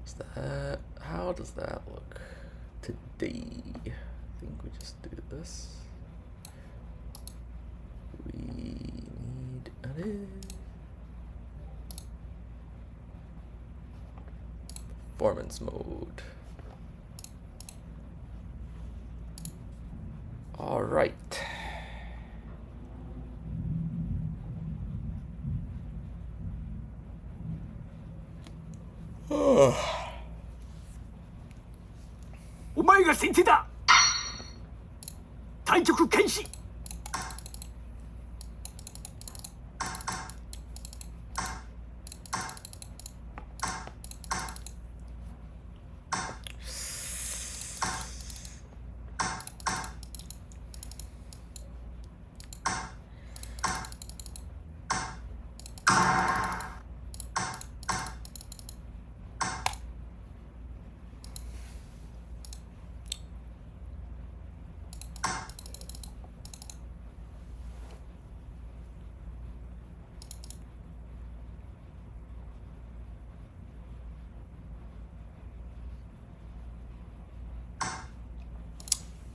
Is that, how does that look today? I think we just do this. We need edit. Performance mode. All right. Oh. お前が先手だ。対局開始。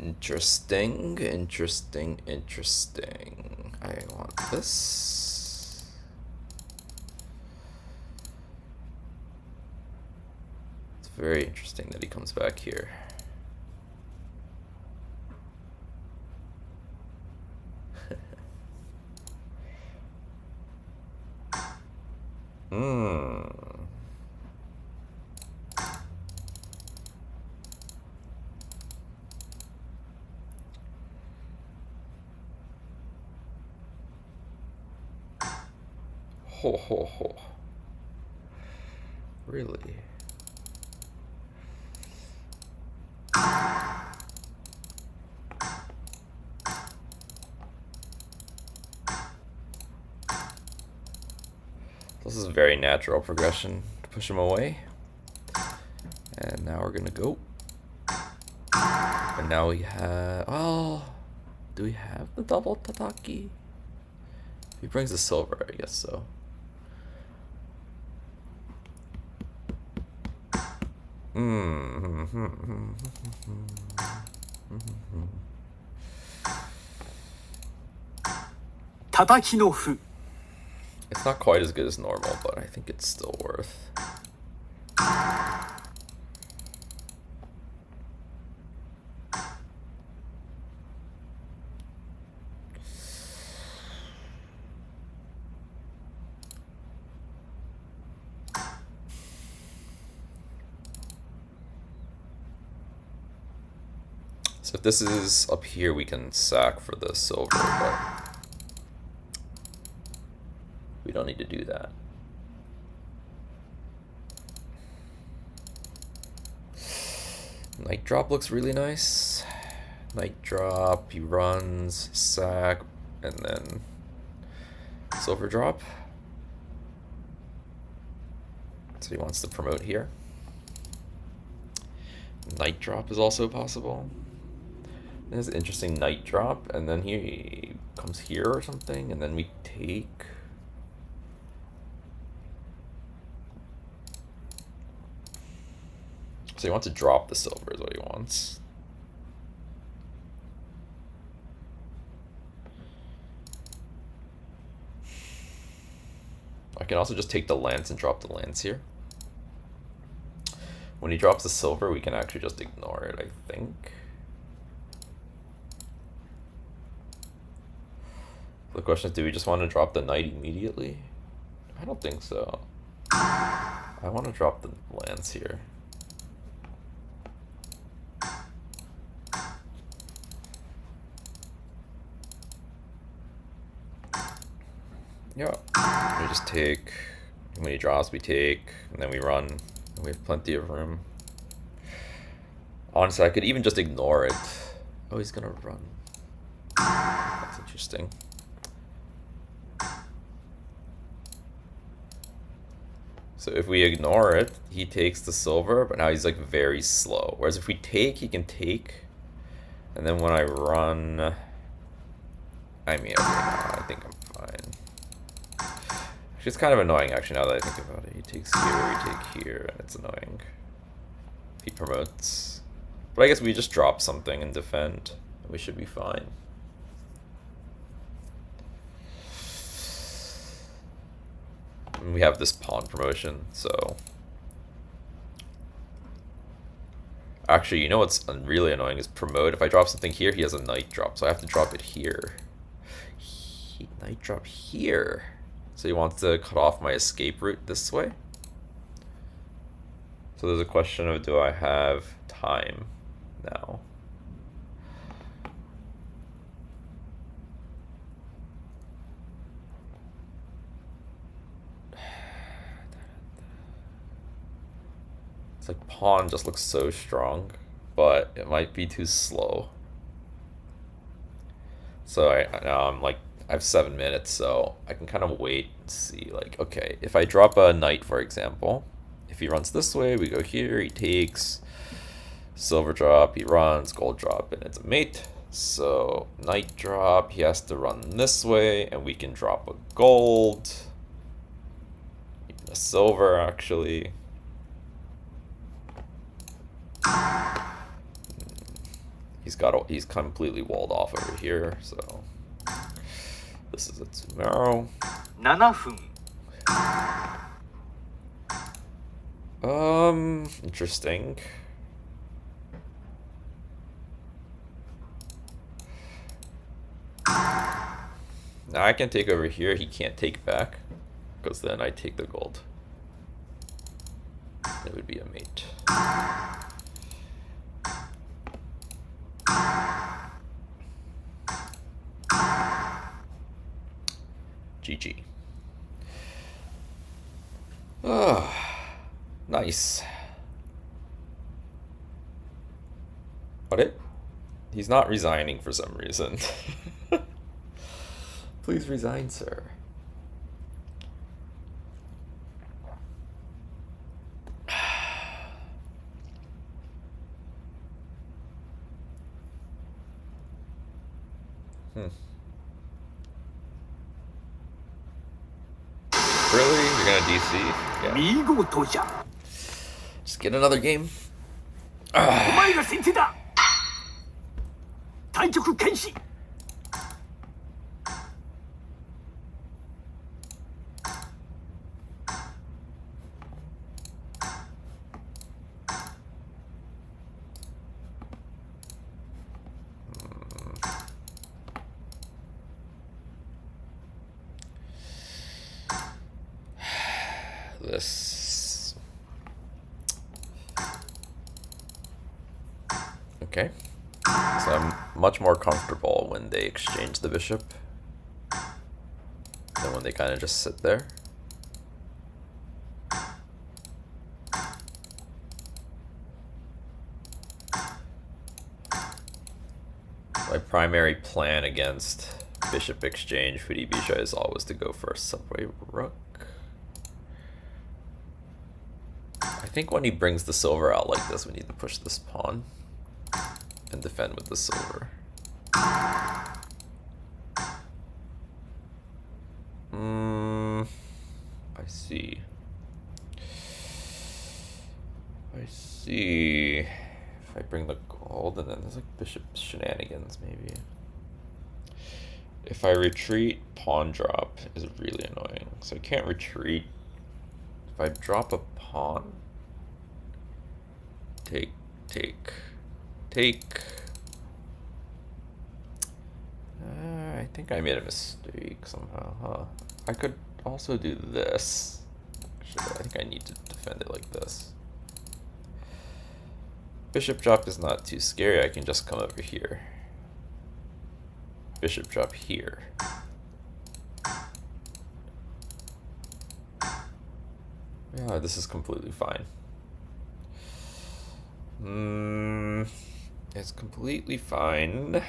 Interesting, interesting, interesting. I want this. It's very interesting that he comes back here. Ho ho ho. Really? This is a very natural progression to push him away. And now we're gonna go. And now we have, oh, do we have the double tataki? He brings the silver, I guess so. It's not quite as good as normal, but I think it's still worth. So if this is up here, we can sack for the silver, but we don't need to do that. Night drop looks really nice. Night drop, he runs, sack, and then silver drop. So he wants to promote here. Night drop is also possible. There's an interesting night drop, and then he comes here or something, and then we take. So he wants to drop the silver is what he wants. I can also just take the lance and drop the lance here. When he drops the silver, we can actually just ignore it, I think. The question is, do we just want to drop the knight immediately? I don't think so. I want to drop the lance here. Yeah. We just take, when he drops, we take, and then we run. And we have plenty of room. Honestly, I could even just ignore it. Oh, he's gonna run. That's interesting. So if we ignore it, he takes the silver, but now he's like very slow. Whereas if we take, he can take. And then when I run, I mean, okay, no, I think I'm fine. It's kind of annoying actually now that I think about it. He takes here, we take here, and it's annoying. if he promotes. But I guess we just drop something and defend. We should be fine. And we have this pawn promotion, so... Actually, you know what's really annoying is promote. If I drop something here, he has a knight drop, so I have to drop it here. Knight drop here. So he wants to cut off my escape route this way. So there's a question of, do I have time now? It's like pawn just looks so strong, but it might be too slow. So now I'm like, I have 7 minutes, so I can kind of wait and see, like, okay, if I drop a knight, for example, if he runs this way, we go here, he takes, silver drop, he runs, gold drop, and it's a mate. So knight drop, he has to run this way, and we can drop a gold, even a silver, actually. He's completely walled off over here, so this is a tomorrow. 7分 Interesting. Now I can take over here, he can't take back, because then I take the gold. It would be a mate. GG. Oh, nice. What? He's not resigning for some reason. Please resign, sir. Really? You're gonna DC? Yeah. 見事じゃ Just get another game. お前が先手だ対局開始 This. Okay. So I'm much more comfortable when they exchange the bishop than when they kind of just sit there. My primary plan against bishop exchange Fudibisha is always to go for a subway rook. I think when he brings the silver out like this, we need to push this pawn and defend with the silver. I see. I see. If I bring the gold and then there's like bishop shenanigans maybe. If I retreat, pawn drop is really annoying. So I can't retreat. If I drop a pawn, take. I think I made a mistake somehow, huh? I could also do this. Actually, I think I need to defend it like this. Bishop drop is not too scary. I can just come over here. Bishop drop here. Yeah, this is completely fine. It's completely fine. The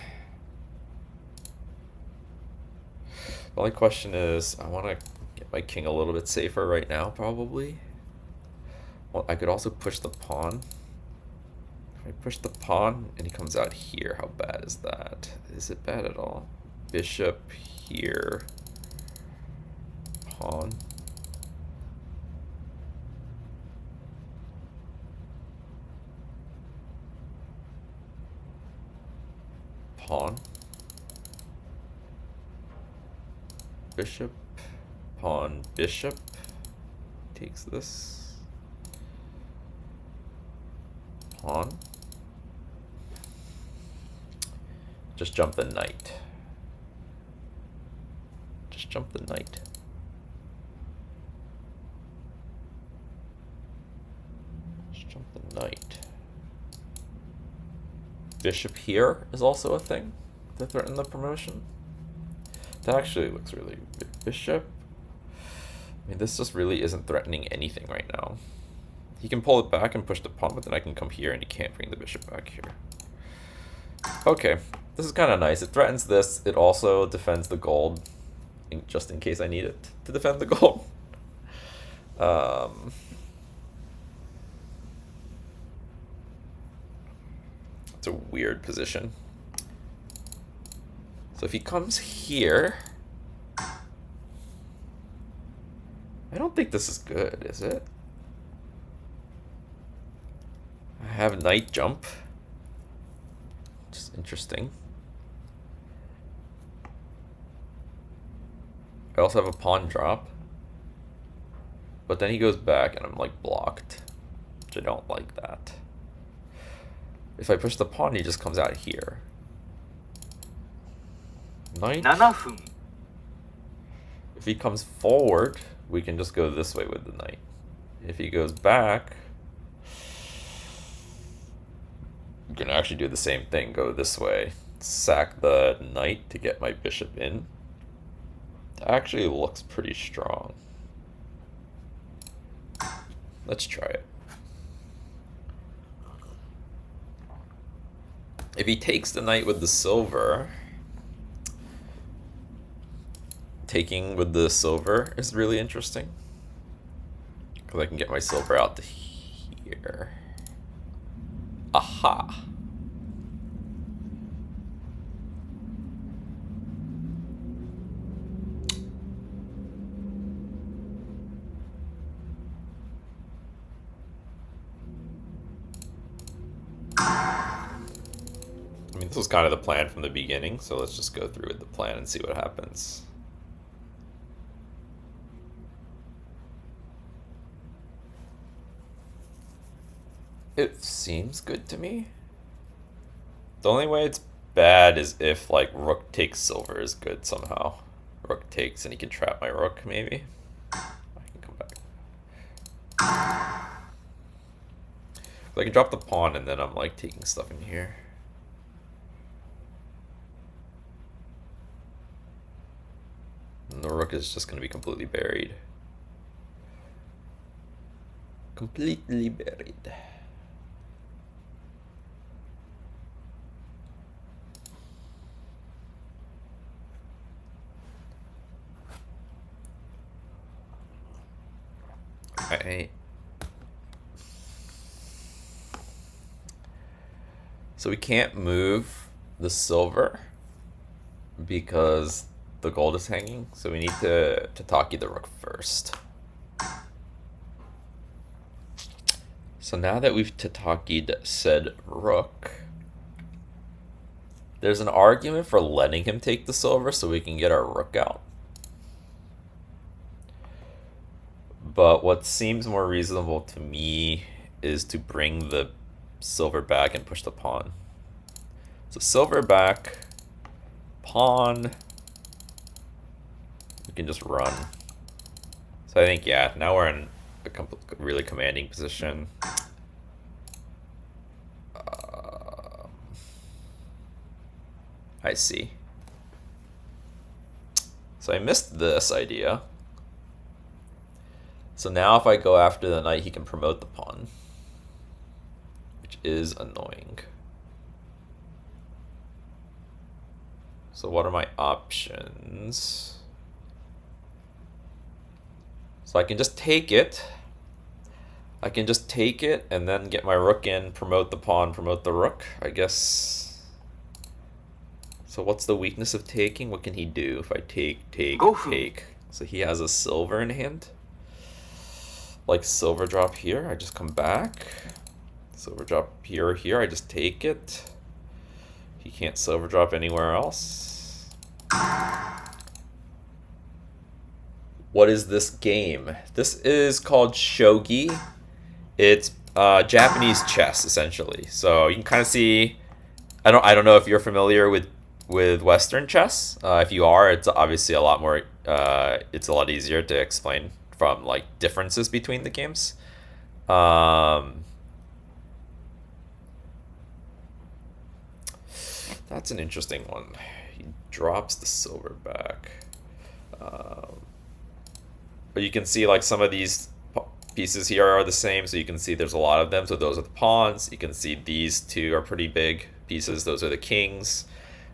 only question is, I want to get my king a little bit safer right now, probably. Well, I could also push the pawn. If I push the pawn and he comes out here, how bad is that? Is it bad at all? Bishop here. Pawn. pawn. Bishop, pawn, bishop. Takes this. Pawn. Just jump the knight. Just jump the knight. Just jump the knight. Bishop here is also a thing to threaten the promotion. That actually looks really good. Bishop. I mean, this just really isn't threatening anything right now. He can pull it back and push the pawn, but then I can come here and he can't bring the bishop back here. Okay, this is kind of nice. It threatens this. It also defends the gold, just in case I need it to defend the gold. It's a weird position. So if he comes here, I don't think this is good, is it? I have knight jump, which is interesting. I also have a pawn drop, but then he goes back and I'm like blocked, which I don't like that. If I push the pawn, he just comes out here. Knight. 7分 If he comes forward, we can just go this way with the knight. If he goes back, we can actually do the same thing. Go this way, sack the knight to get my bishop in. It actually looks pretty strong. Let's try it. If he takes the knight with the silver, taking with the silver is really interesting, because I can get my silver out to here. Aha! I mean, this was kind of the plan from the beginning, so let's just go through with the plan and see what happens. It seems good to me. The only way it's bad is if, like, rook takes silver is good somehow. Rook takes and he can trap my rook, maybe. I can come back. So I can drop the pawn and then I'm, like, taking stuff in here. And the rook is just going to be completely buried. Completely buried. Alright. So we can't move the silver because the gold is hanging, so we need to Tataki the rook first. So now that we've Tataki'd said rook, there's an argument for letting him take the silver so we can get our rook out. But what seems more reasonable to me is to bring the silver back and push the pawn. So silver back, pawn, we can just run. So I think, yeah, now we're in a really commanding position. I see. So I missed this idea. So now if I go after the knight, he can promote the pawn, which is annoying. So what are my options? So I can just take it. I can just take it and then get my rook in, promote the pawn, promote the rook, I guess. So what's the weakness of taking? What can he do if I take? So he has a silver in hand. Like silver drop here, I just come back. Silver drop here or here, I just take it. He can't silver drop anywhere else. What is this game? This is called shogi. It's Japanese chess, essentially. So you can kind of see. I don't know if you're familiar with Western chess. If you are, it's obviously a lot more. It's a lot easier to explain from like differences between the games. That's an interesting one. He drops the silver back. But you can see like some of these pieces here are the same, so you can see there's a lot of them. So those are the pawns. You can see these two are pretty big pieces. Those are the kings.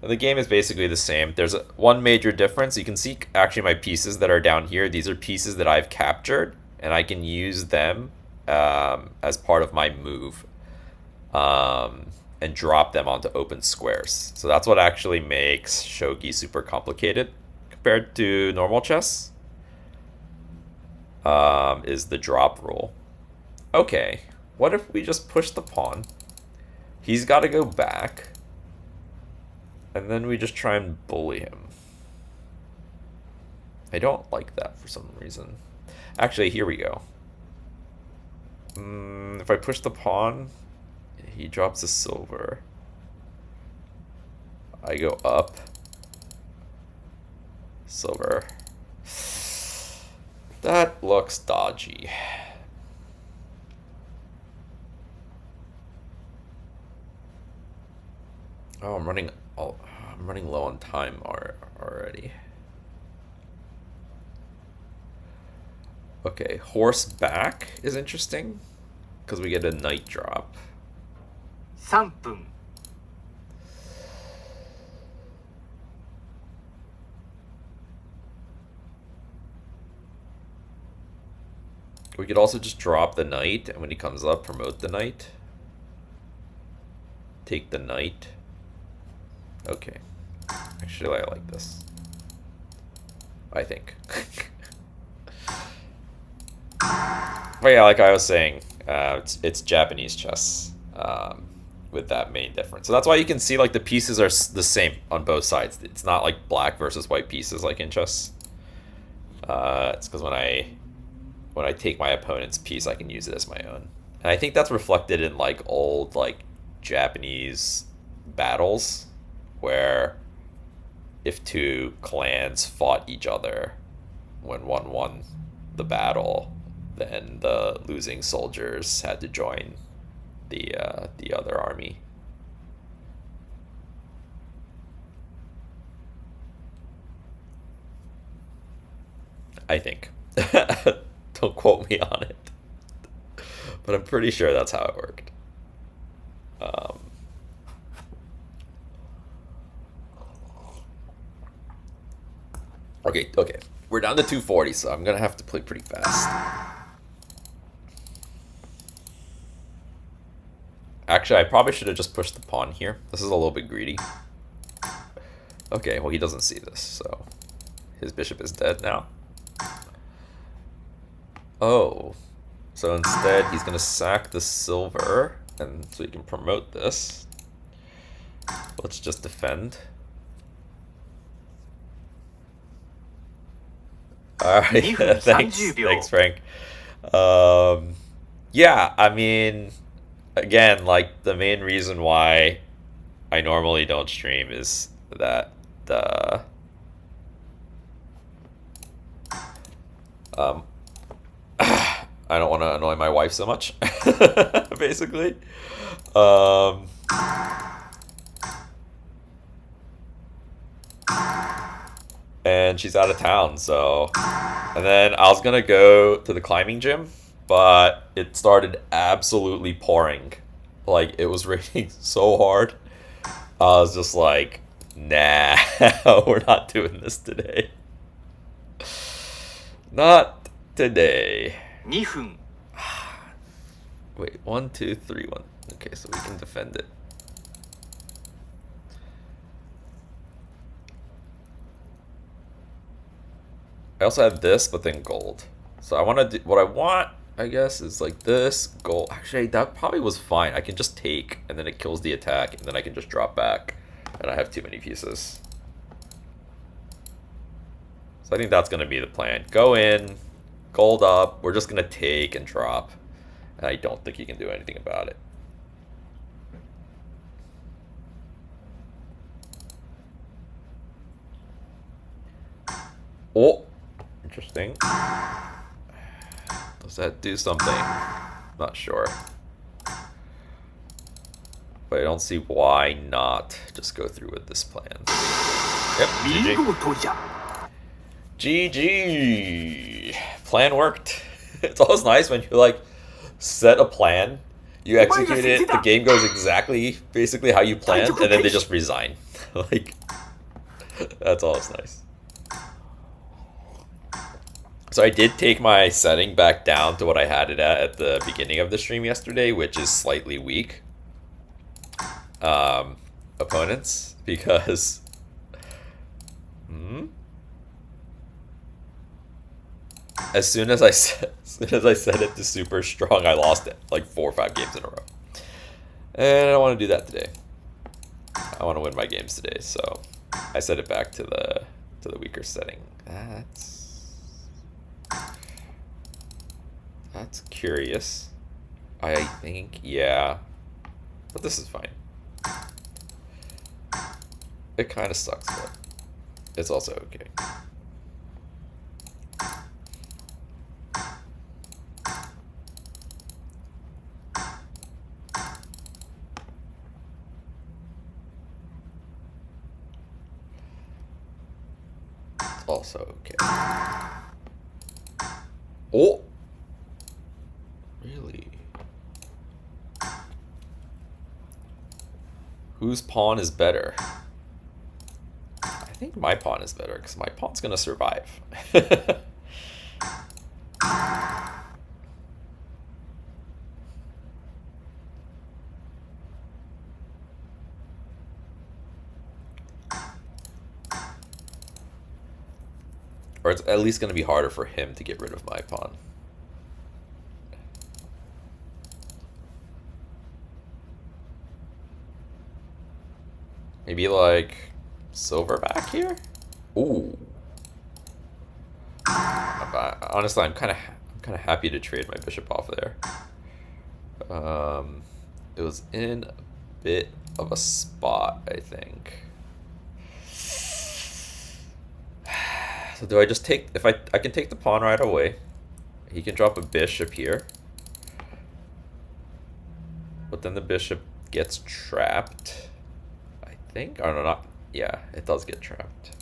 And the game is basically the same. There's one major difference. You can see actually my pieces that are down here. These are pieces that I've captured, and I can use them as part of my move and drop them onto open squares. So that's what actually makes shogi super complicated compared to normal chess. Is the drop rule. Okay, what if we just push the pawn? He's got to go back, and then we just try and bully him. I don't like that for some reason. Actually, here we go. If I push the pawn, he drops the silver. I go up. Silver. That looks dodgy. Oh, I'm running low on time already. Okay, horse back is interesting because we get a knight drop. 3分 We could also just drop the knight, and when he comes up, promote the knight. Take the knight. Okay. Actually, I like this. I think. But yeah, like I was saying, it's Japanese chess with that main difference. So that's why you can see like the pieces are the same on both sides. It's not like black versus white pieces like in chess. It's because when I take my opponent's piece, I can use it as my own. And I think that's reflected in like old like Japanese battles where if two clans fought each other, when one won the battle, then the losing soldiers had to join the other army. I think. Don't quote me on it. But I'm pretty sure that's how it worked. Okay. We're down to 240, so I'm going to have to play pretty fast. Actually, I probably should have just pushed the pawn here. This is a little bit greedy. Okay, well, he doesn't see this, so his bishop is dead now. Oh, so instead he's gonna sack the silver, and so he can promote this. Let's just defend. Alright, thanks, Frank. Yeah, I mean, again, like the main reason why I normally don't stream is that the I don't want to annoy my wife so much, basically. And she's out of town, so. And then I was gonna go to the climbing gym, but it started absolutely pouring. Like, it was raining so hard. I was just like, nah, we're not doing this today. Not today. 2分 Wait, 1, 2, 3, 1. Okay, so we can defend it. I also have this, but then gold. So I want to do what I want, I guess, is like this gold. Actually, that probably was fine. I can just take, and then it kills the attack, and then I can just drop back. And I have too many pieces. So I think that's going to be the plan. Go in, gold up, we're just going to take and drop. And I don't think he can do anything about it. Oh, interesting. Does that do something? Not sure. But I don't see why not just go through with this plan. Yep, GG. GG. Plan worked. It's always nice when you like set a plan, you execute it, the game goes exactly, basically how you planned, and then they just resign. Like, that's always nice. So I did take my setting back down to what I had it at the beginning of the stream yesterday, which is slightly weak opponents, because as soon as I set it to super strong, I lost it like 4 or 5 games in a row, and I don't want to do that today. I want to win my games today, so I set it back to the weaker setting. That's curious. I think, yeah, but this is fine. It kind of sucks, but it's also okay. It's also okay. Oh! Really? Whose pawn is better? I think my pawn is better, because my pawn's gonna survive. Or it's at least gonna be harder for him to get rid of my pawn. Maybe like silver back here? Ooh. Honestly, I'm kind of happy to trade my bishop off there. It was in a bit of a spot, I think. So do I just take, if I can take the pawn right away. He can drop a bishop here. But then the bishop gets trapped, I think. Or no, not, yeah, it does get trapped.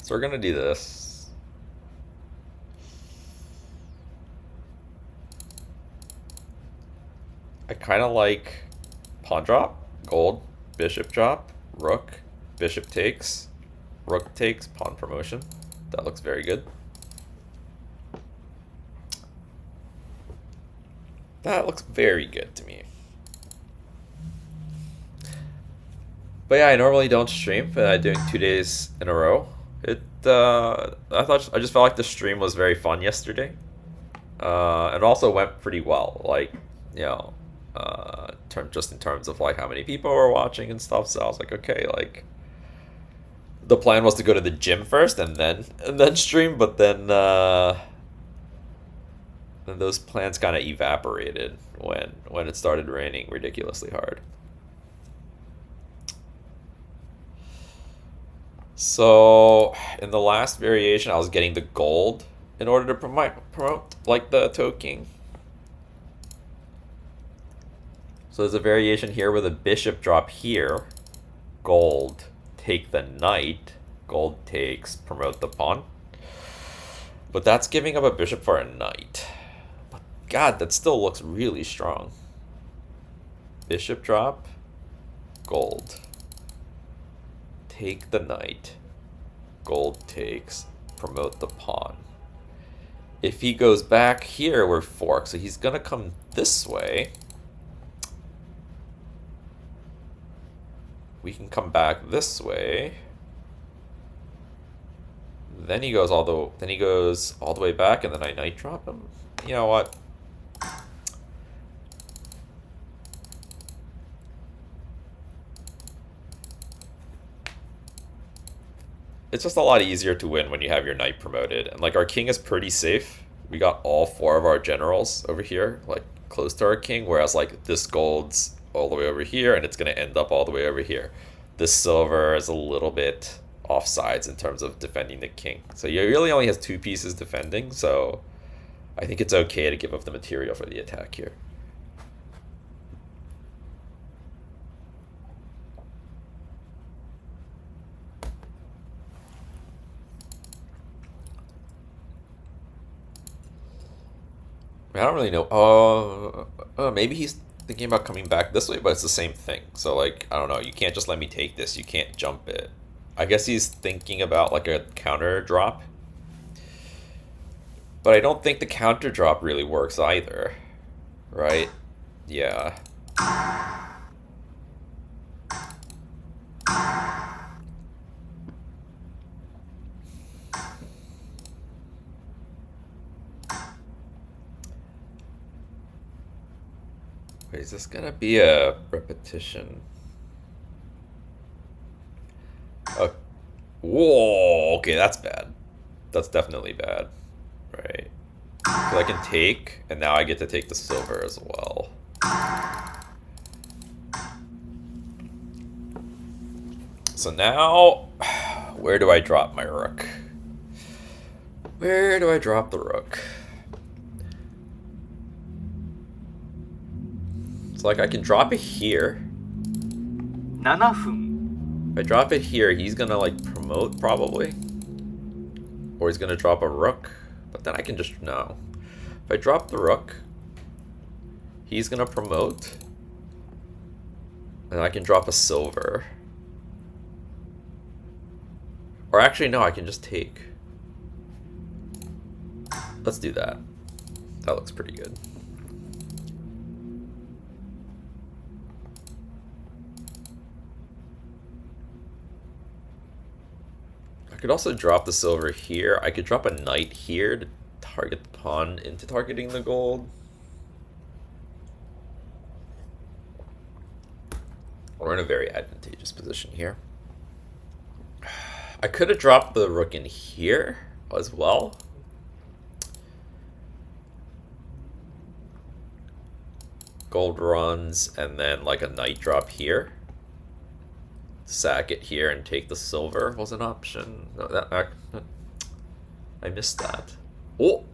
So we're gonna do this. I kind of like pawn drop, gold, bishop drop, rook, bishop takes, rook takes, pawn promotion. That looks very good. That looks very good to me. But yeah, I normally don't stream, but I'm doing 2 days in a row. I just felt like the stream was very fun yesterday. It also went pretty well, like, you know, just in terms of like how many people were watching and stuff. So I was like, okay, like the plan was to go to the gym first and then stream, but then those plans kind of evaporated when it started raining ridiculously hard. So in the last variation, I was getting the gold in order to promote like the toking. So there's a variation here with a bishop drop here, gold, take the knight, gold takes, promote the pawn. But that's giving up a bishop for a knight. But God, that still looks really strong. Bishop drop, gold. Take the knight, gold takes, promote the pawn. If he goes back here, we're forked, so he's gonna come this way. We can come back this way. Then he goes all the way back, and then I knight drop him. You know what? it's just a lot easier to win when you have your knight promoted. And like our king is pretty safe. We got all 4 of our generals over here, like close to our king, whereas like this gold's all the way over here and it's gonna end up all the way over here. This silver is a little bit offsides in terms of defending the king. So he really only has 2 pieces defending, so I think it's okay to give up the material for the attack here. I don't really know. Maybe he's thinking about coming back this way, but it's the same thing. So, like, I don't know. You can't just let me take this. You can't jump it. I guess he's thinking about, like, a counter drop. But I don't think the counter drop really works either. Right? Yeah. Wait, is this gonna be a repetition? Whoa, okay, that's bad. That's definitely bad. Right. Because I can take, and now I get to take the silver as well. So now, where do I drop my rook? Where do I drop the rook? So like I can drop it here. 7分 If I drop it here, he's gonna like promote probably. Or he's gonna drop a rook. But then I can just, no. If I drop the rook, he's gonna promote. And I can drop a silver. Or actually, no, I can just take. Let's do that. That looks pretty good. I could also drop the silver here. I could drop a knight here to target the pawn into targeting the gold. We're in a very advantageous position here. I could have dropped the rook in here as well. Gold runs, and then like a knight drop here. Sack it here and take the silver was an option. No, I missed that. Oh!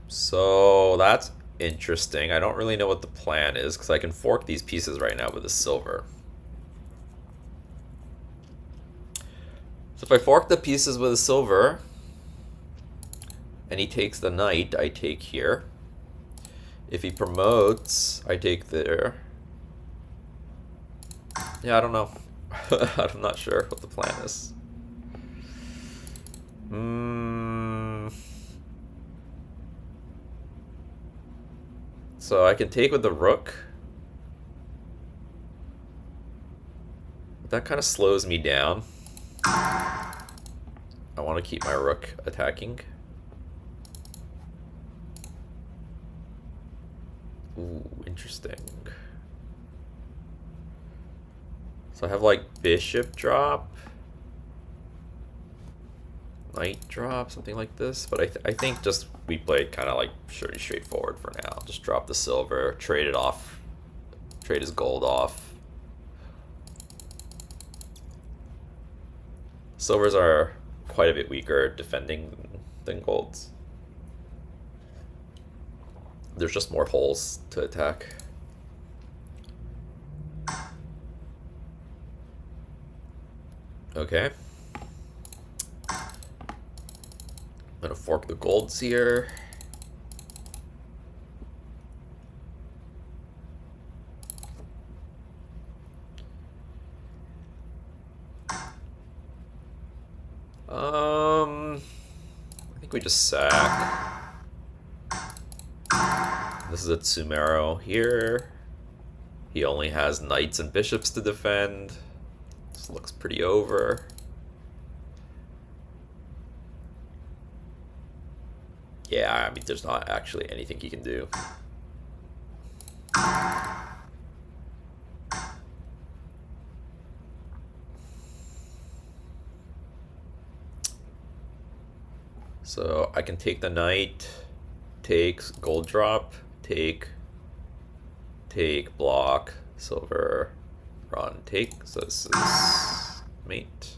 So that's interesting. I don't really know what the plan is because I can fork these pieces right now with the silver. So if I fork the pieces with the silver and he takes the knight, I take here. If he promotes, I take there. Yeah, I don't know. I'm not sure what the plan is. So I can take with the rook. That kind of slows me down. I want to keep my rook attacking. Ooh, interesting. So I have like bishop drop, knight drop, something like this. But I think just we played kind of like pretty straightforward for now. Just drop the silver, trade it off, trade his gold off. Silvers are quite a bit weaker defending than golds. There's just more holes to attack. Okay. I'm gonna fork the golds here. I think we just sack. This is a Tsumero here. He only has knights and bishops to defend. This looks pretty over. Yeah, I mean, there's not actually anything he can do. So I can take the knight, take gold drop, take, block, silver, run, take. So this is mate.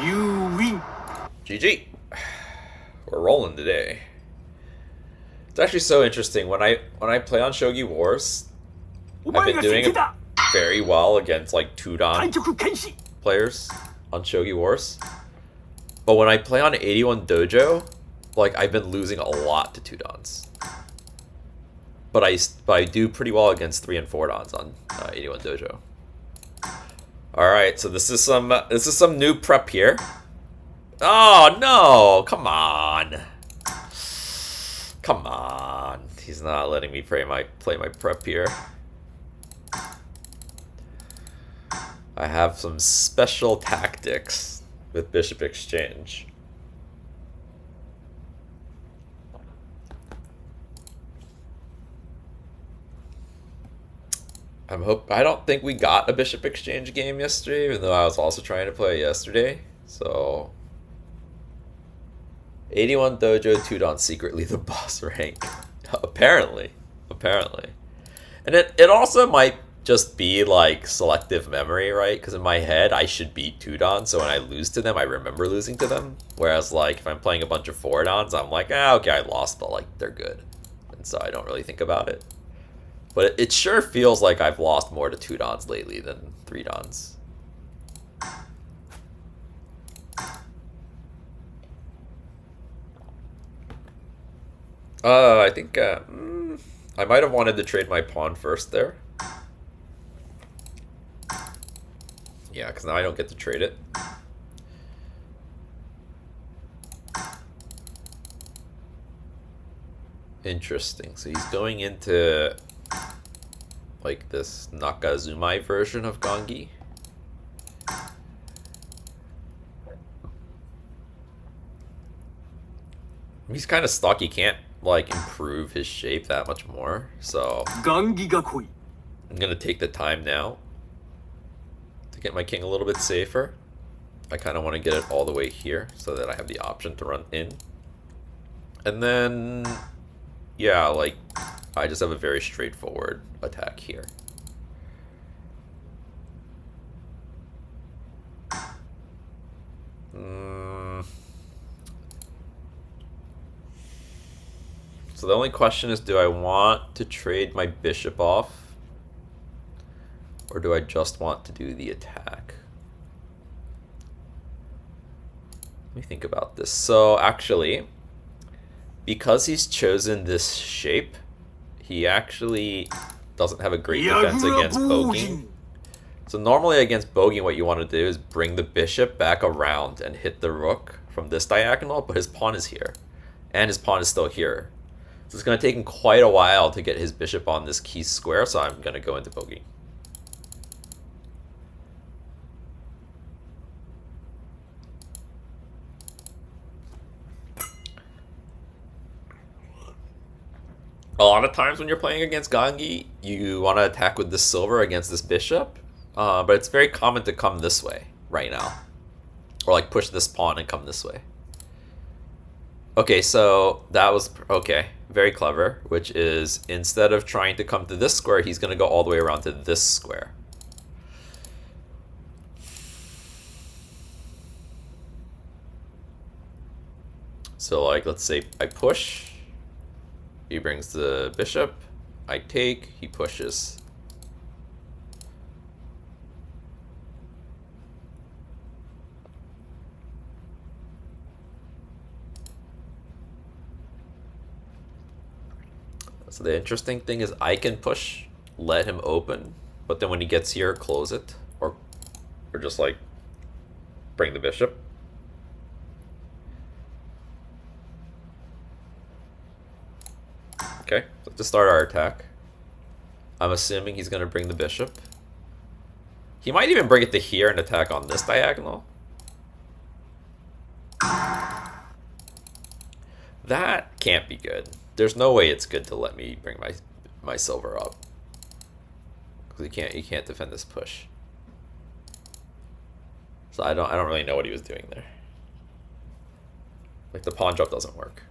You win. GG. We're rolling today. It's actually so interesting when I play on ShogiWars. I've been doing it very well against like 2-dan players on ShogiWars. But when I play on 81 Dojo, like I've been losing a lot to 2-dans. But I do pretty well against 3 and 4-dans on 81 Dojo. All right, so this is some new prep here. Oh no! Come on! Come on! He's not letting me play my prep here. I have some special tactics with Bishop Exchange. I don't think we got a Bishop Exchange game yesterday, even though I was also trying to play it yesterday. So 81 Dojo 2-dan secretly the boss rank. Apparently. And it also might just be like selective memory, right? Because in my head I should beat 2-dan, so when I lose to them I remember losing to them. Whereas like if I'm playing a bunch of 4-dans, I'm like, okay, I lost, but like they're good. And so I don't really think about it. But it sure feels like I've lost more to 2-dans lately than 3-dans. I think I might have wanted to trade my pawn first there. Yeah, because now I don't get to trade it. Interesting. So he's going into like this Nakazumai version of Gangi. He's kind of stuck. He can't like improve his shape that much more. So I'm gonna take the time now to get my king a little bit safer. I kind of want to get it all the way here so that I have the option to run in. And then, yeah, like I just have a very straightforward attack here. So the only question is, do I want to trade my bishop off? Or do I just want to do the attack? Let me think about this. So actually, because he's chosen this shape, he actually doesn't have a great defense against bogeying. So normally against bogeying, what you want to do is bring the bishop back around and hit the rook from this diagonal, but his pawn is here. And his pawn is still here. So it's going to take him quite a while to get his bishop on this key square, so I'm going to go into bogey. A lot of times when you're playing against Gangi, you want to attack with this silver against this bishop, but it's very common to come this way right now. Or like push this pawn and come this way. Okay, so that was, okay, very clever, which is instead of trying to come to this square, he's going to go all the way around to this square. So like, let's say I push, he brings the bishop, I take, he pushes. So the interesting thing is I can push, let him open, but then when he gets here, close it, or just like bring the bishop. Okay, so to start our attack, I'm assuming he's going to bring the bishop. He might even bring it to here and attack on this diagonal. That can't be good. There's no way it's good to let me bring my silver up. Because you can't defend this push. So I don't really know what he was doing there. Like the pawn drop doesn't work.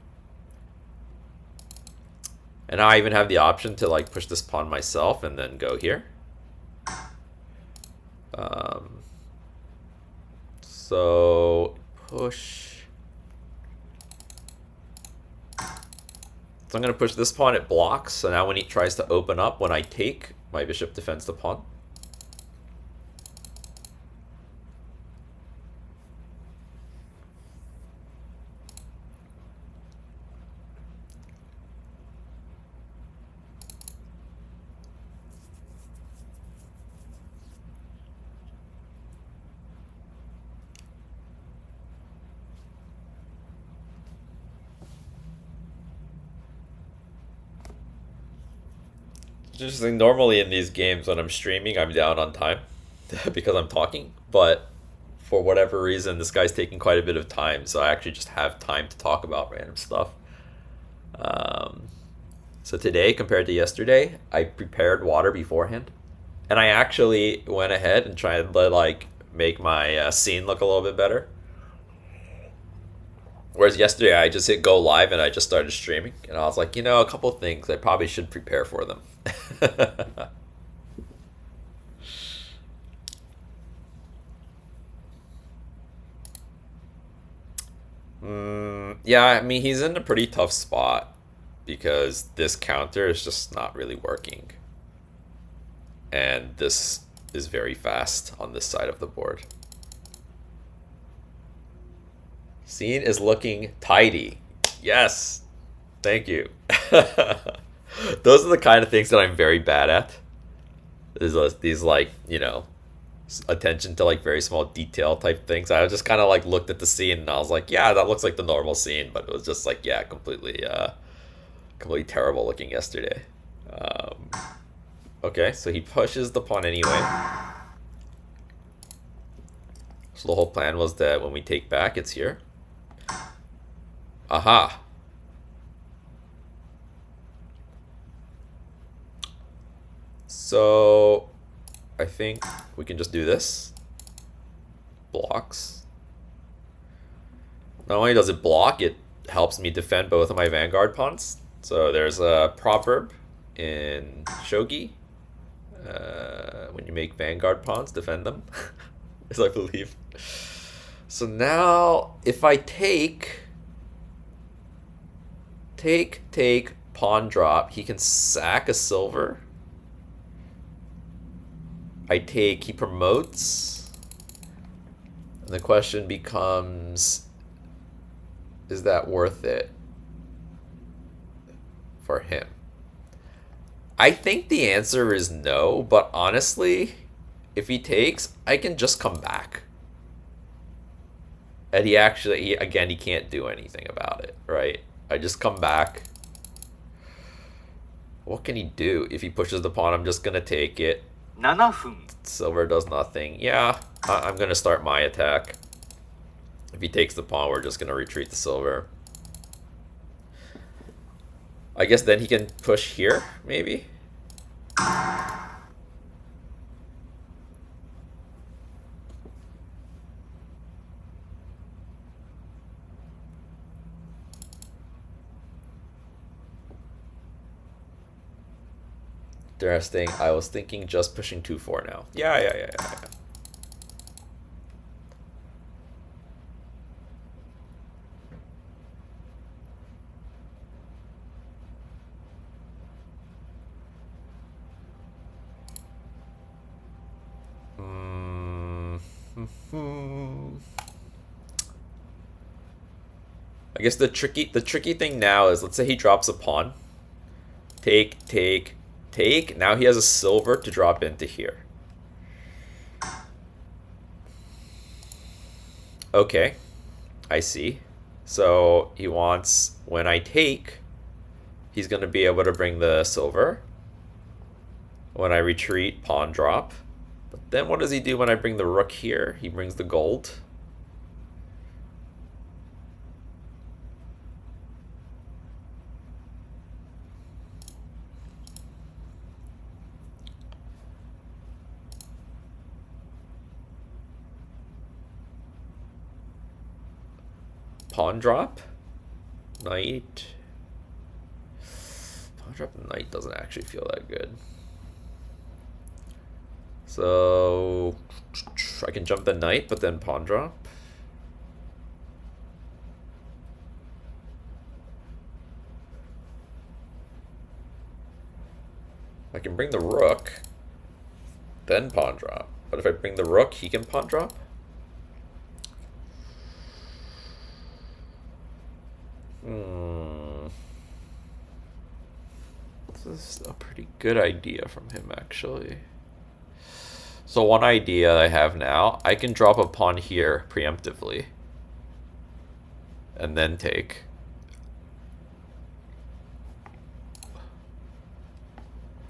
And now I even have the option to like push this pawn myself and then go here. So push. So I'm going to push this pawn, it blocks. So now when he tries to open up, when I take, my bishop defends the pawn. Just like normally in these games when I'm streaming, I'm down on time because I'm talking. But for whatever reason, this guy's taking quite a bit of time, so I actually just have time to talk about random stuff. So today, compared to yesterday, I prepared water beforehand, and I actually went ahead and tried to like make my scene look a little bit better. Whereas yesterday, I just hit go live and I just started streaming, and I was like, a couple things I probably should prepare for them. Yeah, I mean, he's in a pretty tough spot because this counter is just not really working. And this is very fast on this side of the board. Scene is looking tidy. Yes. Thank you. Those are the kind of things that I'm very bad at. These like, attention to like very small detail type things. I just kind of like looked at the scene and I was like, yeah, that looks like the normal scene, but it was just like, yeah, completely terrible looking yesterday. Okay, so he pushes the pawn anyway. So the whole plan was that when we take back, it's here. Aha. So I think we can just do this. Blocks. Not only does it block, it helps me defend both of my vanguard pawns. So there's a proverb in shogi. When you make vanguard pawns, defend them. As I believe. So now, if I take, pawn drop, he can sack a silver. I take, he promotes. And the question becomes, is that worth it for him? I think the answer is no, but honestly, if he takes, I can just come back. And again, he can't do anything about it, right? I just come back. What can he do? If he pushes the pawn, I'm just going to take it. 7分 Silver does nothing. Yeah, I'm going to start my attack. If he takes the pawn, we're just going to retreat the silver. I guess then he can push here, maybe? Interesting. I was thinking just pushing 2-4 now. Yeah. I guess the tricky thing now is, let's say he drops a pawn. Take. Now he has a silver to drop into here. Okay, I see. So he wants, when I take, he's going to be able to bring the silver. When I retreat, pawn drop. But then what does he do when I bring the rook here? He brings the gold. pawn drop. Knight. Pawn drop knight doesn't actually feel that good. So I can jump the knight, but then pawn drop. I can bring the rook, then pawn drop. But if I bring the rook, he can pawn drop. This is a pretty good idea from him, actually. So one idea I have now, I can drop a pawn here preemptively. And then take.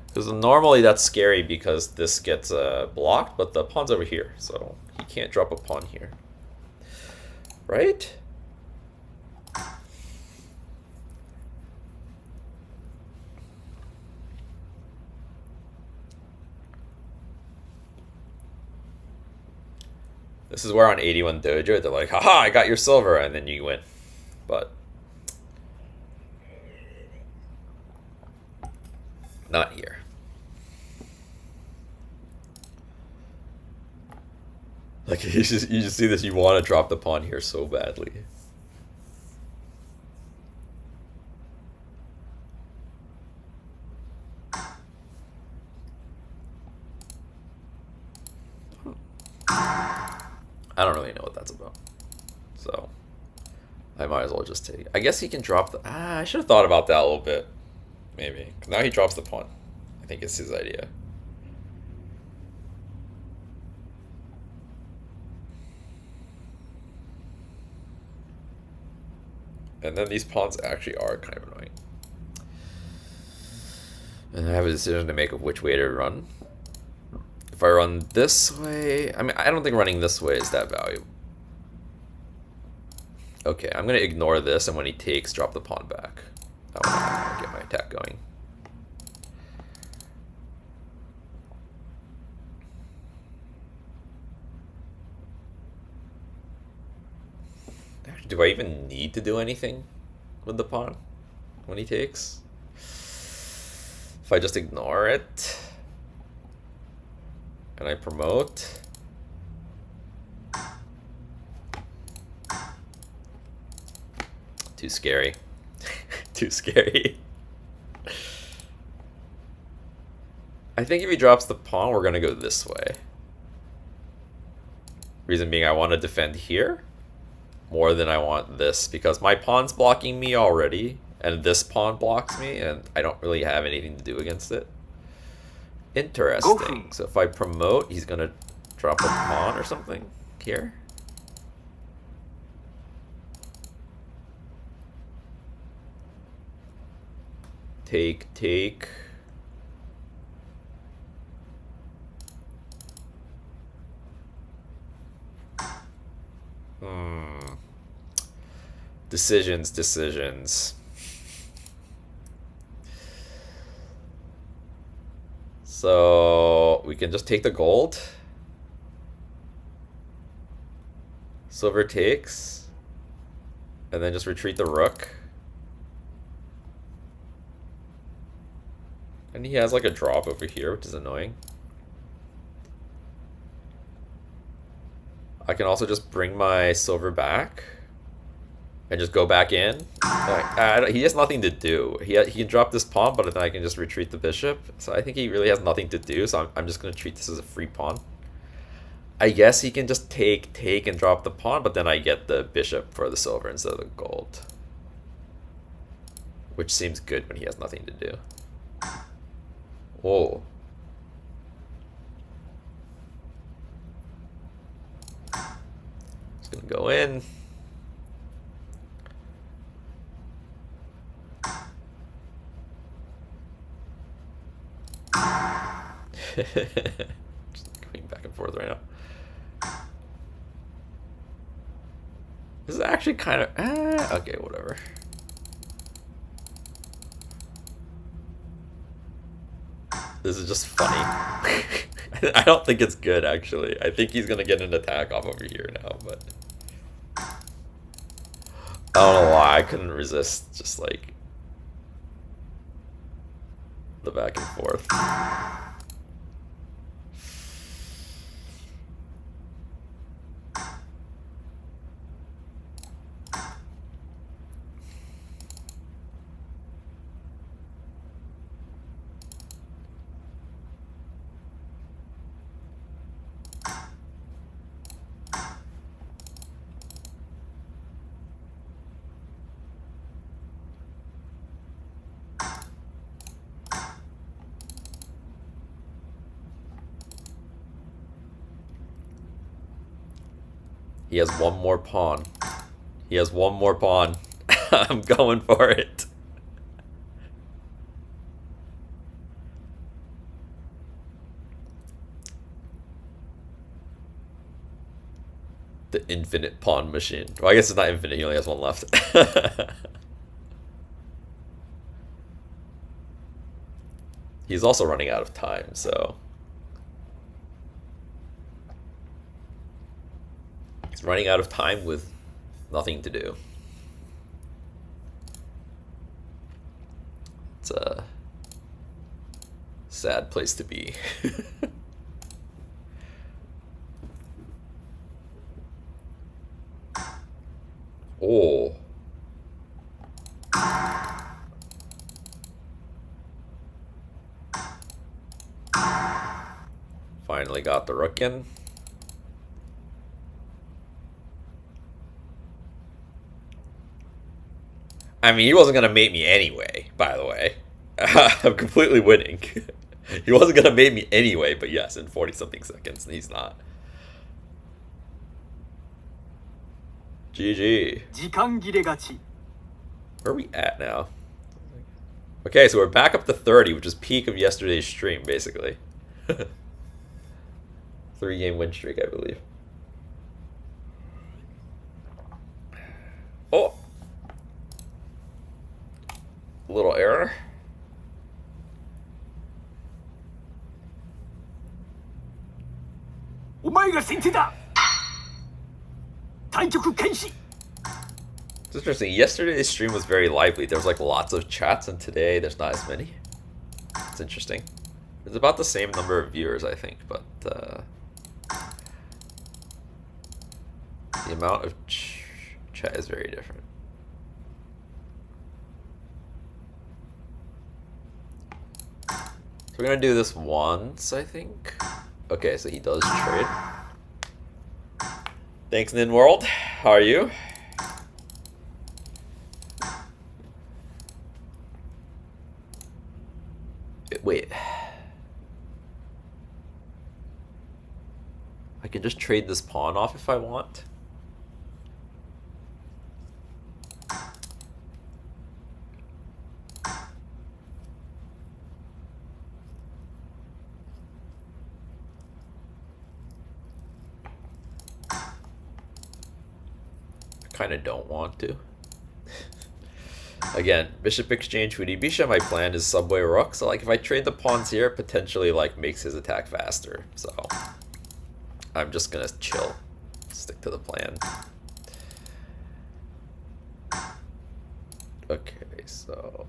Because normally that's scary because this gets blocked, but the pawn's over here, so he can't drop a pawn here. Right? This is where on 81 Dojo, they're like, haha, I got your silver, and then you win. But not here. Like, you just see this, you want to drop the pawn here so badly. I don't really know what that's about. So I might as well just take it. I guess he can drop the... I should have thought about that a little bit. Maybe. Now he drops the pawn. I think it's his idea. And then these pawns actually are kind of annoying. And I have a decision to make of which way to run. If I run this way... I mean, I don't think running this way is that valuable. Okay, I'm going to ignore this, and when he takes, drop the pawn back. I want to get my attack going. Actually, do I even need to do anything with the pawn when he takes? If I just ignore it... and I promote. Too scary. Too scary. I think if he drops the pawn, we're gonna go this way. Reason being, I want to defend here more than I want this, because my pawn's blocking me already, and this pawn blocks me, and I don't really have anything to do against it. Interesting. So if I promote, he's gonna drop a pawn or something here. Take, take. Decisions, decisions. So we can just take the gold. Silver takes. And then just retreat the rook. And he has like a drop over here, which is annoying. I can also just bring my silver back. And just go back in. Like, he has nothing to do. He can drop this pawn, but then I can just retreat the bishop. So I think he really has nothing to do, so I'm just going to treat this as a free pawn. I guess he can just take, and drop the pawn, but then I get the bishop for the silver instead of the gold. Which seems good when he has nothing to do. Whoa. Just going to go in. Just going back and forth right now. This is actually kind of... okay, whatever. This is just funny. I don't think it's good, actually. I think he's going to get an attack off over here now, but... I don't know why I couldn't resist just like the back and forth. He has one more pawn. He has one more pawn. I'm going for it. The infinite pawn machine. Well, I guess it's not infinite. He only has one left. He's also running out of time, so... He's running out of time with nothing to do. It's a sad place to be. Oh. Finally got the rook in. I mean, he wasn't going to mate me anyway, by the way. I'm completely winning. He wasn't going to mate me anyway, but yes, in 40-something seconds, he's not. GG. Where are we at now? Okay, so we're back up to 30, which is peak of yesterday's stream, basically. 3-game win streak, I believe. Oh! Little error. It's interesting. Yesterday's stream was very lively. There was like lots of chats, and today there's not as many. It's interesting. It's about the same number of viewers, I think, but the amount of chat is very different. So we're gonna do this once, I think. Okay, so he does trade. Thanks, Ninworld. How are you? Wait. I can just trade this pawn off if I want. Kind of don't want to. Again, bishop exchange Fudibisha, my plan is subway rook, so like if I trade the pawns here, it potentially like makes his attack faster, so I'm just gonna chill, stick to the plan. Okay, so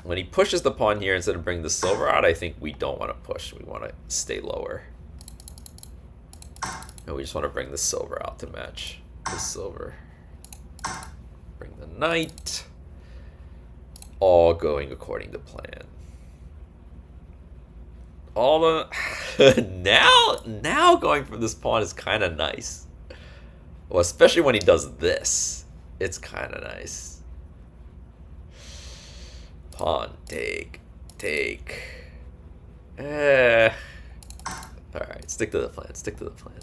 when he pushes the pawn here instead of bringing the silver out, I think we don't want to push, we want to stay lower. And we just want to bring the silver out to match the silver. Bring the knight. All going according to plan. All the now going for this pawn is kind of nice. Well, especially when he does this, it's kind of nice. Pawn take. All right, stick to the plan. Stick to the plan.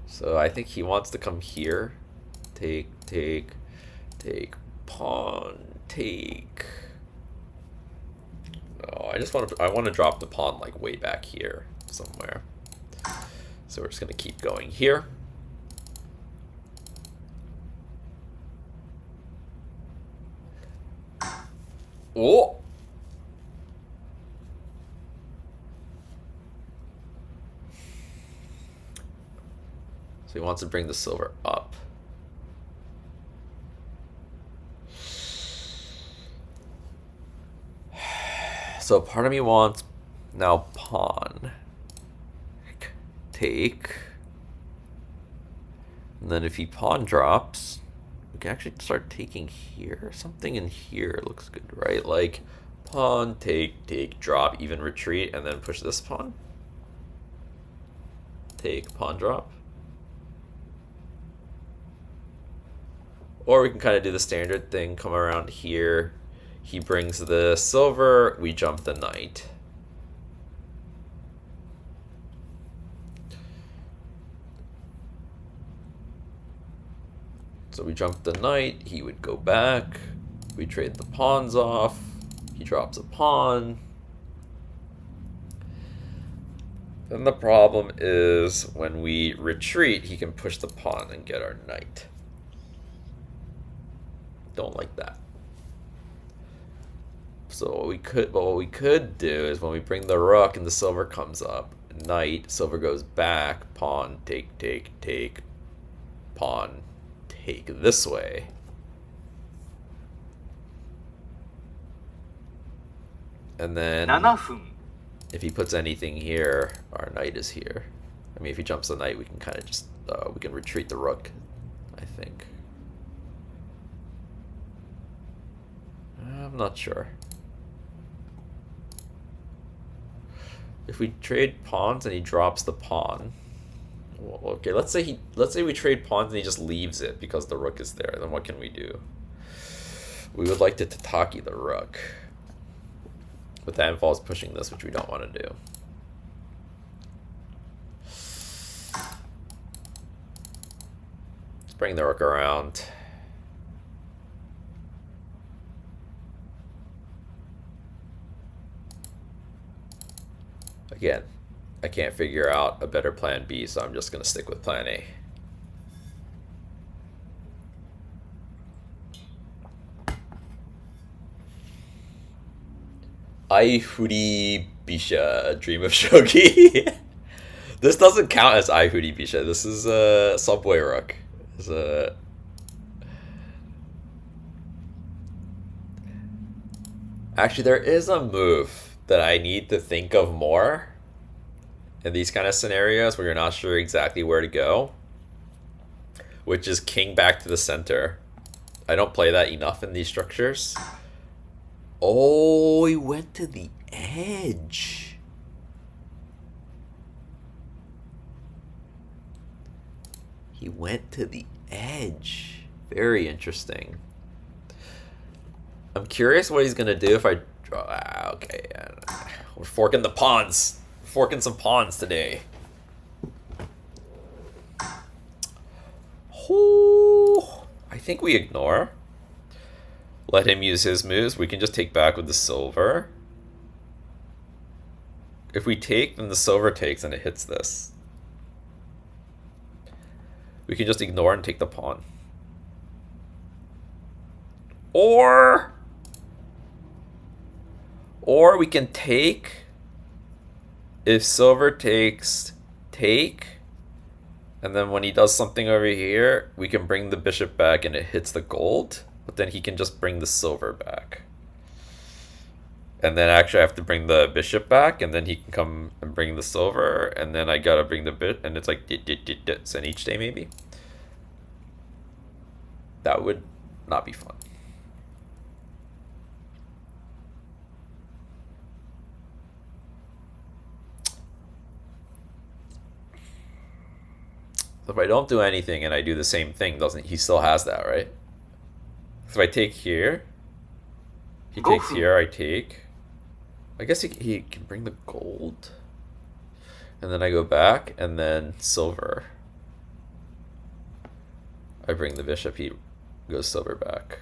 So I think he wants to come here. Take, pawn, take. No, I want to drop the pawn like way back here somewhere. So we're just gonna keep going here. Oh! So he wants to bring the silver up. So part of me wants now pawn. Take. And then if he pawn drops, we can actually start taking here. Something in here looks good, right? Like pawn, take, drop, even retreat, and then push this pawn. Take, pawn drop. Or we can kind of do the standard thing, come around here. He brings the silver, we jump the knight. So we jump the knight, he would go back, we trade the pawns off, he drops a pawn. Then the problem is when we retreat, he can push the pawn and get our knight. Don't like that. So what we could do is when we bring the rook and the silver comes up, knight, silver goes back, pawn, take, pawn, take this way. And then 7分 if he puts anything here, our knight is here. I mean, if he jumps the knight, we can kind of just, we can retreat the rook, I think. I'm not sure. If we trade pawns and he drops the pawn, well, okay, let's say we trade pawns and he just leaves it because the rook is there, then what can we do? We would like to tataki the rook. But that involves pushing this, which we don't want to do. Let's bring the rook around. Again, I can't figure out a better plan B, so I'm just going to stick with plan A. Aifuri Bisha, Dream of Shogi. This doesn't count as Aifuri Bisha. This is a Subway Rook. Actually, there is a move that I need to think of more in these kind of scenarios where you're not sure exactly where to go, which is king back to the center. I don't play that enough in these structures. Oh, he went to the edge. He went to the edge. Very interesting. I'm curious what he's going to do if I draw. Okay, we're forking the pawns. We're forking some pawns today. Oh, I think we ignore. Let him use his moves. We can just take back with the silver. If we take, then the silver takes and it hits this. We can just ignore and take the pawn. Or we can take. If silver takes, take. And then when he does something over here, we can bring the bishop back and it hits the gold. But then he can just bring the silver back. And then actually I have to bring the bishop back, and then he can come and bring the silver, and then I gotta bring the bit, and it's like and each day maybe. That would not be fun. So if I don't do anything and I do the same thing, doesn't he still has that, right? So if I take here, he takes here, I take. I guess he can bring the gold. And then I go back, and then silver. I bring the bishop, he goes silver back.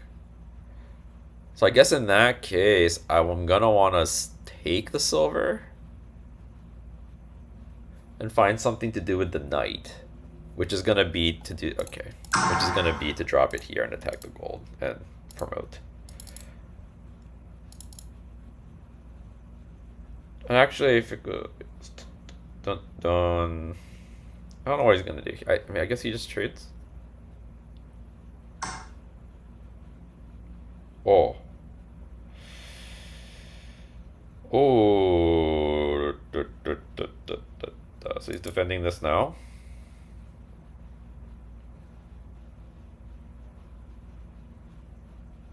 So I guess in that case, I'm going to want to take the silver and find something to do with the knight. Which is going to be to do, okay. Which is going to be to drop it here and attack the gold and promote. And actually, if it goes, done. I don't know what he's gonna do. I mean, I guess he just trades. Oh. Oh. So he's defending this now.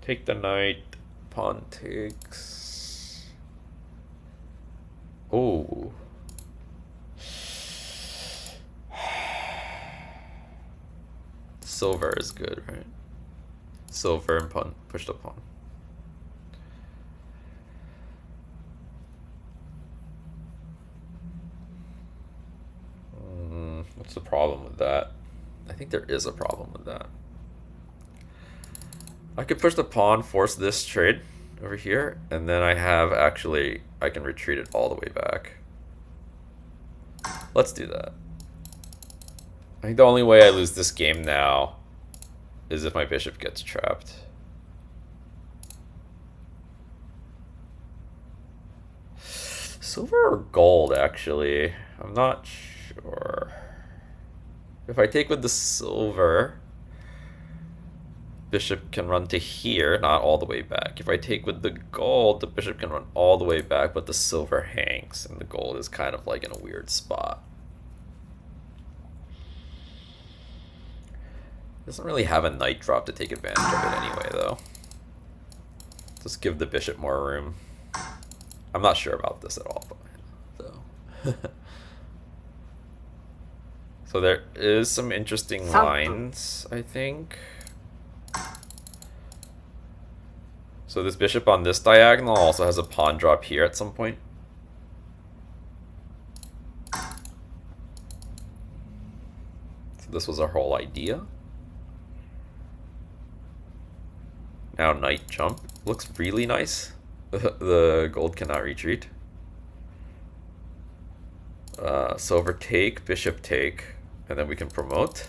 Take the knight. Pawn takes. Oh. Silver is good, right? Silver and pawn. Push the pawn. What's the problem with that? I think there is a problem with that. I could push the pawn, force this trade over here, and then I can retreat it all the way back. Let's do that. I think the only way I lose this game now is if my bishop gets trapped. Silver or gold, actually? I'm not sure. If I take with the silver, bishop can run to here, not all the way back. If I take with the gold, the bishop can run all the way back, but the silver hangs, and the gold is kind of like in a weird spot. Doesn't really have a knight drop to take advantage of it anyway, though. Just give the bishop more room. I'm not sure about this at all, though. So there is some interesting lines, I think. So this bishop on this diagonal also has a pawn drop here at some point. So this was our whole idea. Now knight jump. Looks really nice. The gold cannot retreat. Silver take, bishop take, and then we can promote.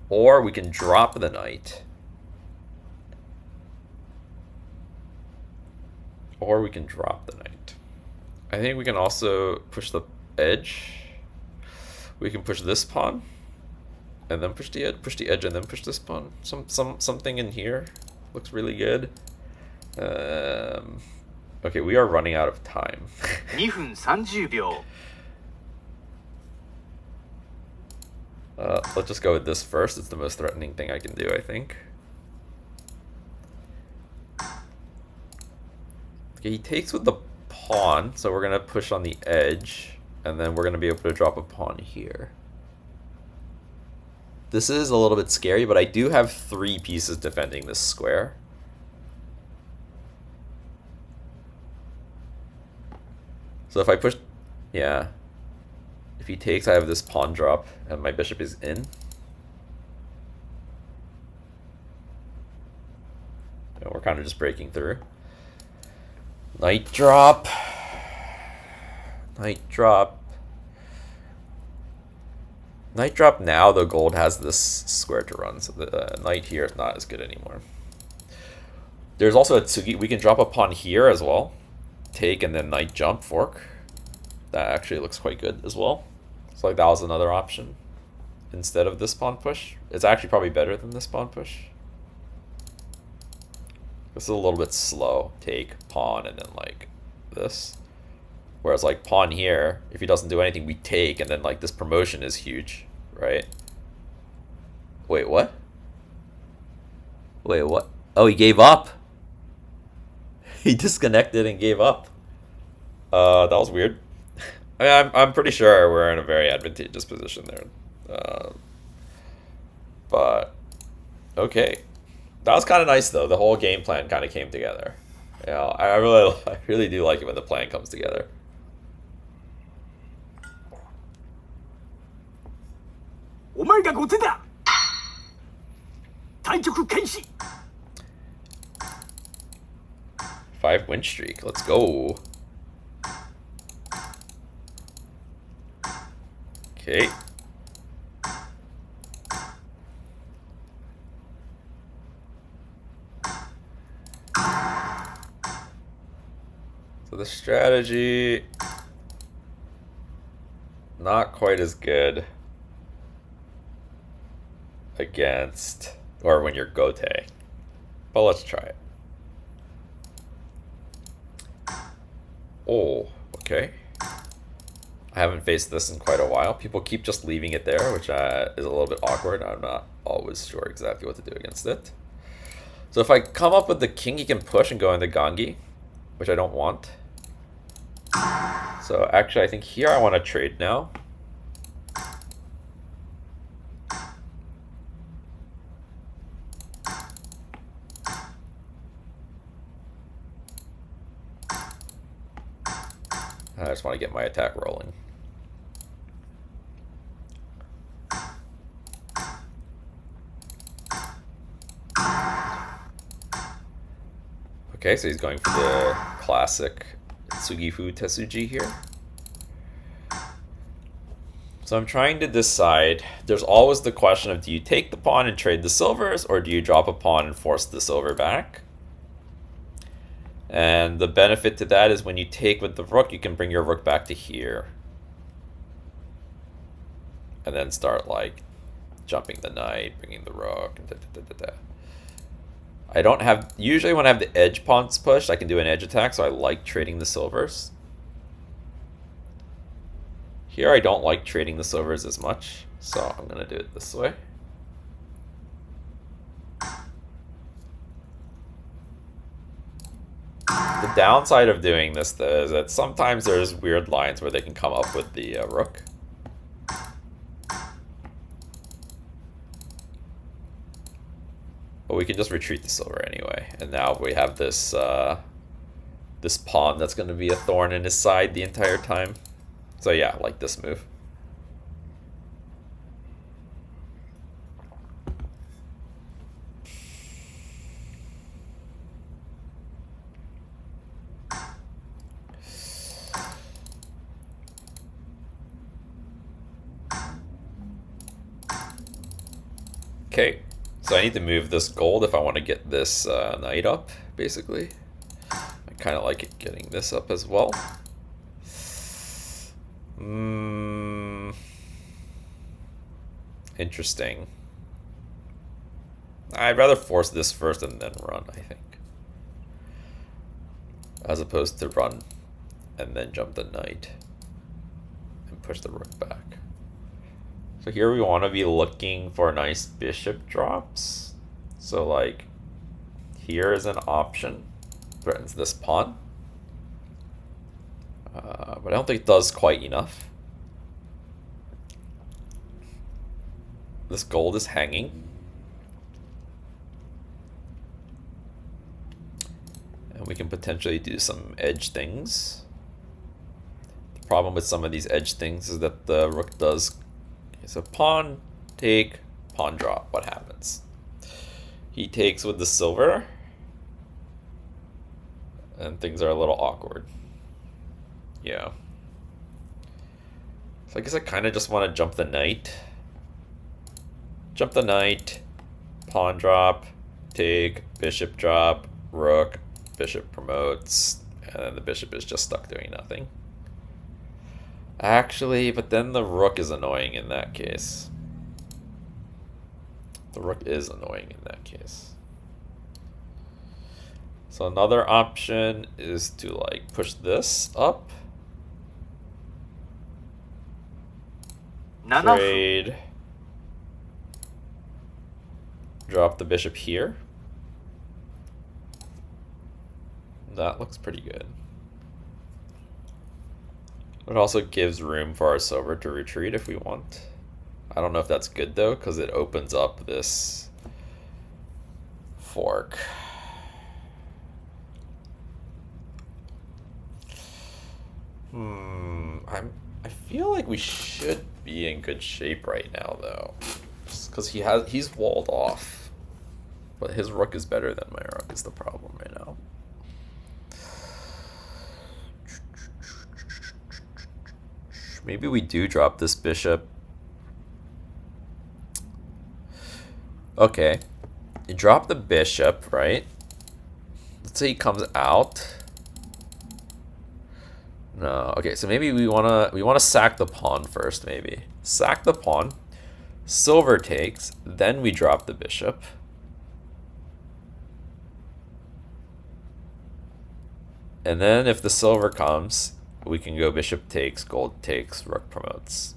Or we can drop the knight. Or we can drop the knight. I think we can also push the edge. We can push this pawn, and then push the edge, and then push this pawn. Something in here looks really good. Okay, we are running out of time. 2分30秒 Let's just go with this first. It's the most threatening thing I can do, I think. Okay, he takes with the pawn, so we're gonna push on the edge, and then we're gonna be able to drop a pawn here. This is a little bit scary, but I do have 3 pieces defending this square. So if I push, yeah. If he takes, I have this pawn drop, and my bishop is in. And we're kind of just breaking through. Knight drop. Knight drop. Knight drop now, the gold has this square to run, so the knight here is not as good anymore. There's also a tsugi. We can drop a pawn here as well. Take and then knight jump, fork. That actually looks quite good as well. So like that was another option instead of this pawn push. It's actually probably better than this pawn push. This is a little bit slow. Take, pawn, and then like this. Whereas like pawn here, if he doesn't do anything, we take, and then like this promotion is huge, right? Wait, what? Wait, what? Oh, he gave up. He disconnected and gave up. That was weird. I mean, I'm pretty sure we're in a very advantageous position there. But okay. That was kind of nice, though. The whole game plan kind of came together. You know, I really do like it when the plan comes together. Five win streak. Let's go. Okay. So the strategy, not quite as good. against, or when you're Gote. But let's try it. Oh, okay. I haven't faced this in quite a while. People keep just leaving it there, which is a little bit awkward. I'm not always sure exactly what to do against it. So if I come up with the king, he can push and go into Gangi, which I don't want. So actually, I think here I want to trade now. I just want to get my attack rolling. Okay, so he's going for the classic Tsugifu Tetsuji here. So I'm trying to decide, there's always the question of, do you take the pawn and trade the silvers, or do you drop a pawn and force the silver back? And the benefit to that is when you take with the rook, you can bring your rook back to here. And then start like jumping the knight, bringing the rook, and I don't have, usually when I have the edge pawns pushed, I can do an edge attack, so I like trading the silvers. Here I don't like trading the silvers as much, so I'm gonna do it this way. The downside of doing this, though, is that sometimes there's weird lines where they can come up with the rook. But we can just retreat the silver anyway. And now we have this this pawn that's going to be a thorn in his side the entire time. So yeah, I like this move. Okay, so I need to move this gold if I want to get this knight up, basically. I kind of like it getting this up as well. Interesting. I'd rather force this first and then run, I think. As opposed to run and then jump the knight and push the rook back. So here we want to be looking for nice bishop drops. So like here is an option. Threatens this pawn. But I don't think it does quite enough. This gold is hanging. And we can potentially do some edge things. The problem with some of these edge things is that the rook does. So pawn, take, pawn drop. What happens? He takes with the silver. And things are a little awkward. Yeah. So I guess I kind of just want to jump the knight. Jump the knight, pawn drop, take, bishop drop, rook, bishop promotes, and then the bishop is just stuck doing nothing. Actually, but then the rook is annoying in that case. The rook is annoying in that case. So another option is to like push this up. Trade. Drop the bishop here. That looks pretty good. It also gives room for our silver to retreat if we want. I don't know if that's good though, because it opens up this fork. I feel like we should be in good shape right now though, because he's walled off, but his rook is better than my rook is the problem right now. Maybe we do drop this bishop. Okay, you drop the bishop, right? Let's say he comes out. No, okay, so maybe we wanna sack the pawn first, maybe. Sack the pawn, Silver takes, then we drop the bishop. And then if the silver comes, we can go bishop takes, gold takes, rook promotes.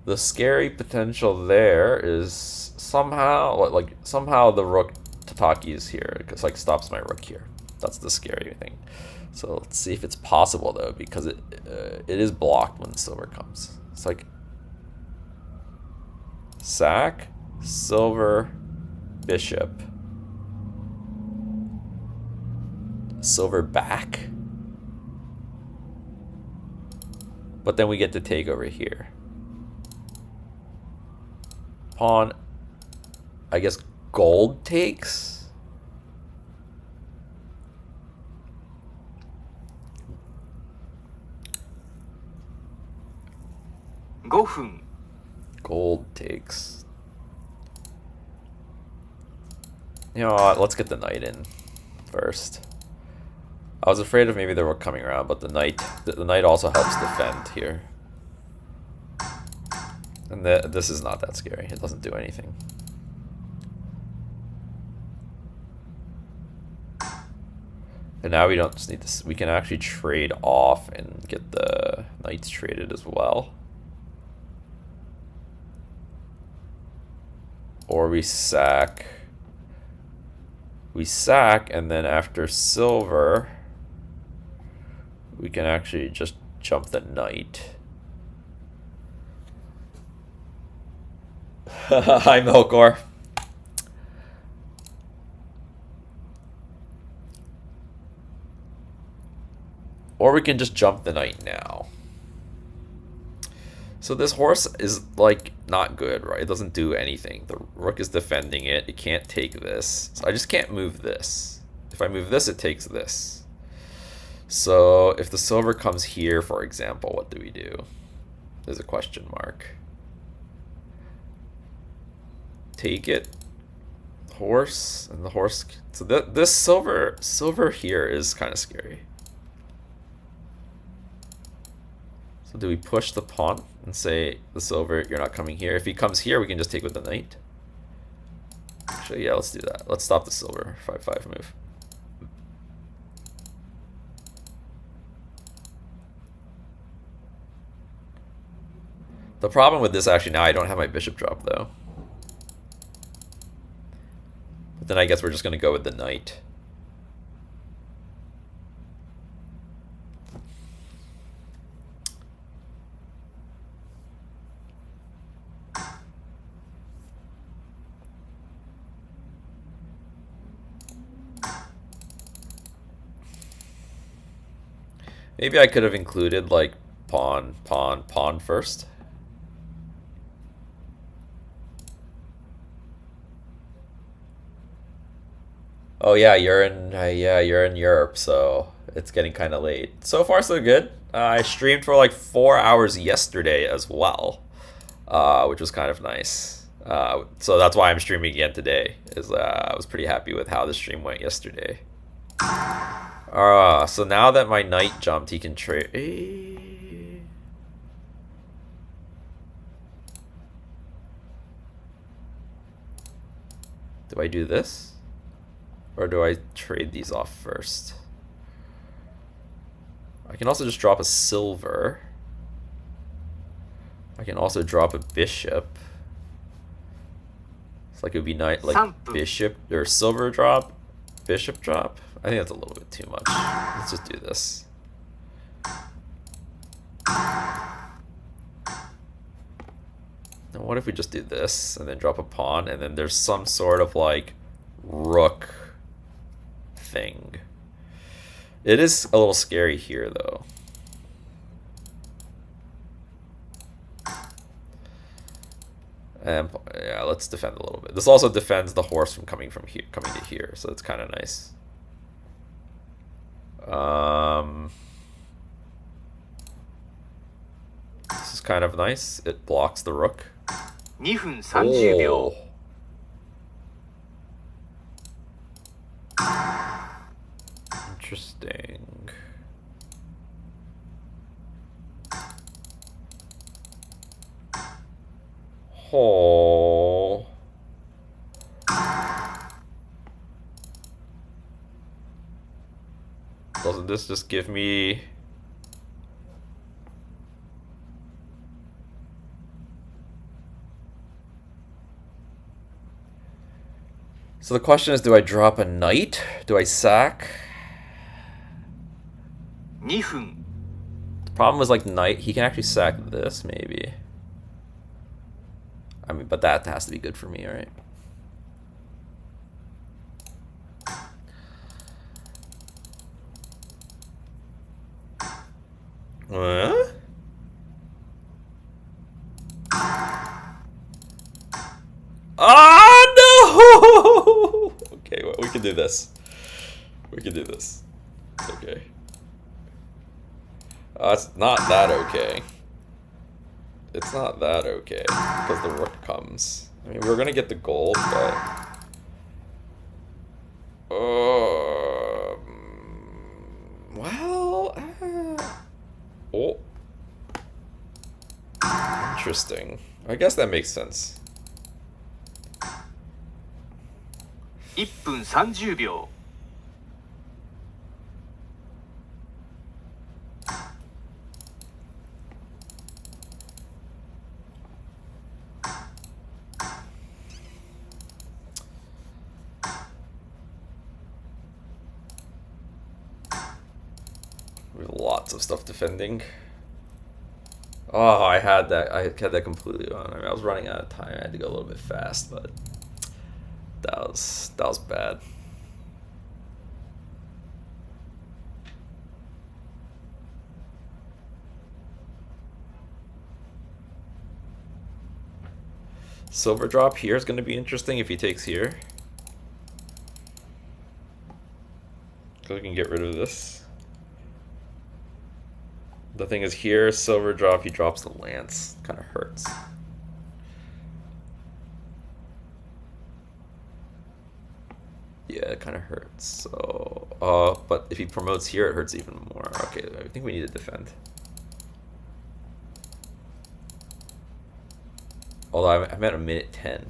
The scary potential there is somehow the rook Tataki is here. It's like stops my rook here. That's the scary thing. So let's see if it's possible though, because it is blocked when the silver comes. It's like sack, silver, bishop, silver back. But then we get to take over here. Pawn, I guess gold takes. Gold takes. You know what, let's get the knight in first. I was afraid of maybe the rook coming around, but the knight also helps defend here. And this is not that scary. It doesn't do anything. And now we don't just need this. We can actually trade off and get the knights traded as well. Or we sack. We sack, and then after silver, we can actually just jump the knight. Hi, Melkor. Or we can just jump the knight now. So this horse is like not good, right? It doesn't do anything. The rook is defending it. It can't take this. So I just can't move this. If I move this, it takes this. So if the silver comes here, for example, what do we do? There's a question mark. Take it. Horse, and the horse. So this silver here is kind of scary. So do we push the pawn and say the silver, you're not coming here? If he comes here, we can just take with the knight. Actually, yeah, let's do that. Let's stop the silver 5-5 move. The problem with this, actually, now I don't have my bishop drop though. But then I guess we're just going to go with the knight. Maybe I could have included like pawn, pawn, pawn first. Oh yeah, you're in Europe, so it's getting kind of late. So far, so good. I streamed for like 4 hours yesterday as well, which was kind of nice. So that's why I'm streaming again today. I was pretty happy with how the stream went yesterday. So now that my knight jumped, he can trade. Do I do this? Or do I trade these off first? I can also just drop a silver. I can also drop a bishop. It's like it would be nice, like bishop or silver drop, bishop drop. I think that's a little bit too much. Let's just do this. Now what if we just do this and then drop a pawn and then there's some sort of like rook thing. It is a little scary here though. And yeah, let's defend a little bit. This also defends the horse from coming to here, so it's kind of nice. This is kind of nice. It blocks the rook. 2分30秒 Interesting. Oh. Doesn't this just give me... So the question is, do I drop a knight? Do I sack? 2分 The problem is, like, knight, he can actually sack this, maybe. I mean, but that has to be good for me, right? Huh? Ah, no! Okay, well, we can do this. We can do this. It's okay. It's not that okay. It's not that okay, because the rook comes. I mean, we're gonna get the gold, but... Well... Oh. Interesting. I guess that makes sense. 1分30秒 We have lots of stuff defending. Oh, I had that completely on. I mean, I was running out of time. I had to go a little bit fast, but that was bad. Silver drop here is going to be interesting if he takes here. So we can get rid of this. The thing is here, silver drop, he drops the lance. Kind of hurts. Yeah, it kind of hurts. So, but if he promotes here, it hurts even more. Okay, I think we need to defend. Although I'm at a minute 10.1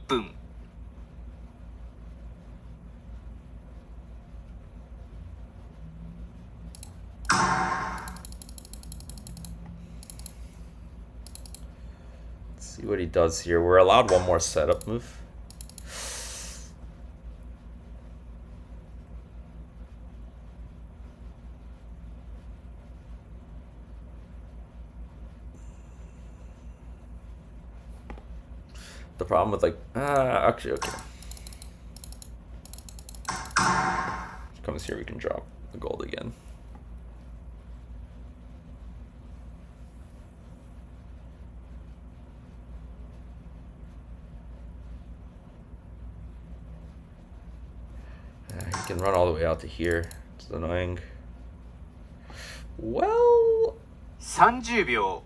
分 See what he does here. We're allowed one more setup move. The problem with, like, actually, okay. Comes here, we can drop the gold again. He can run all the way out to here. It's annoying. Well, 30秒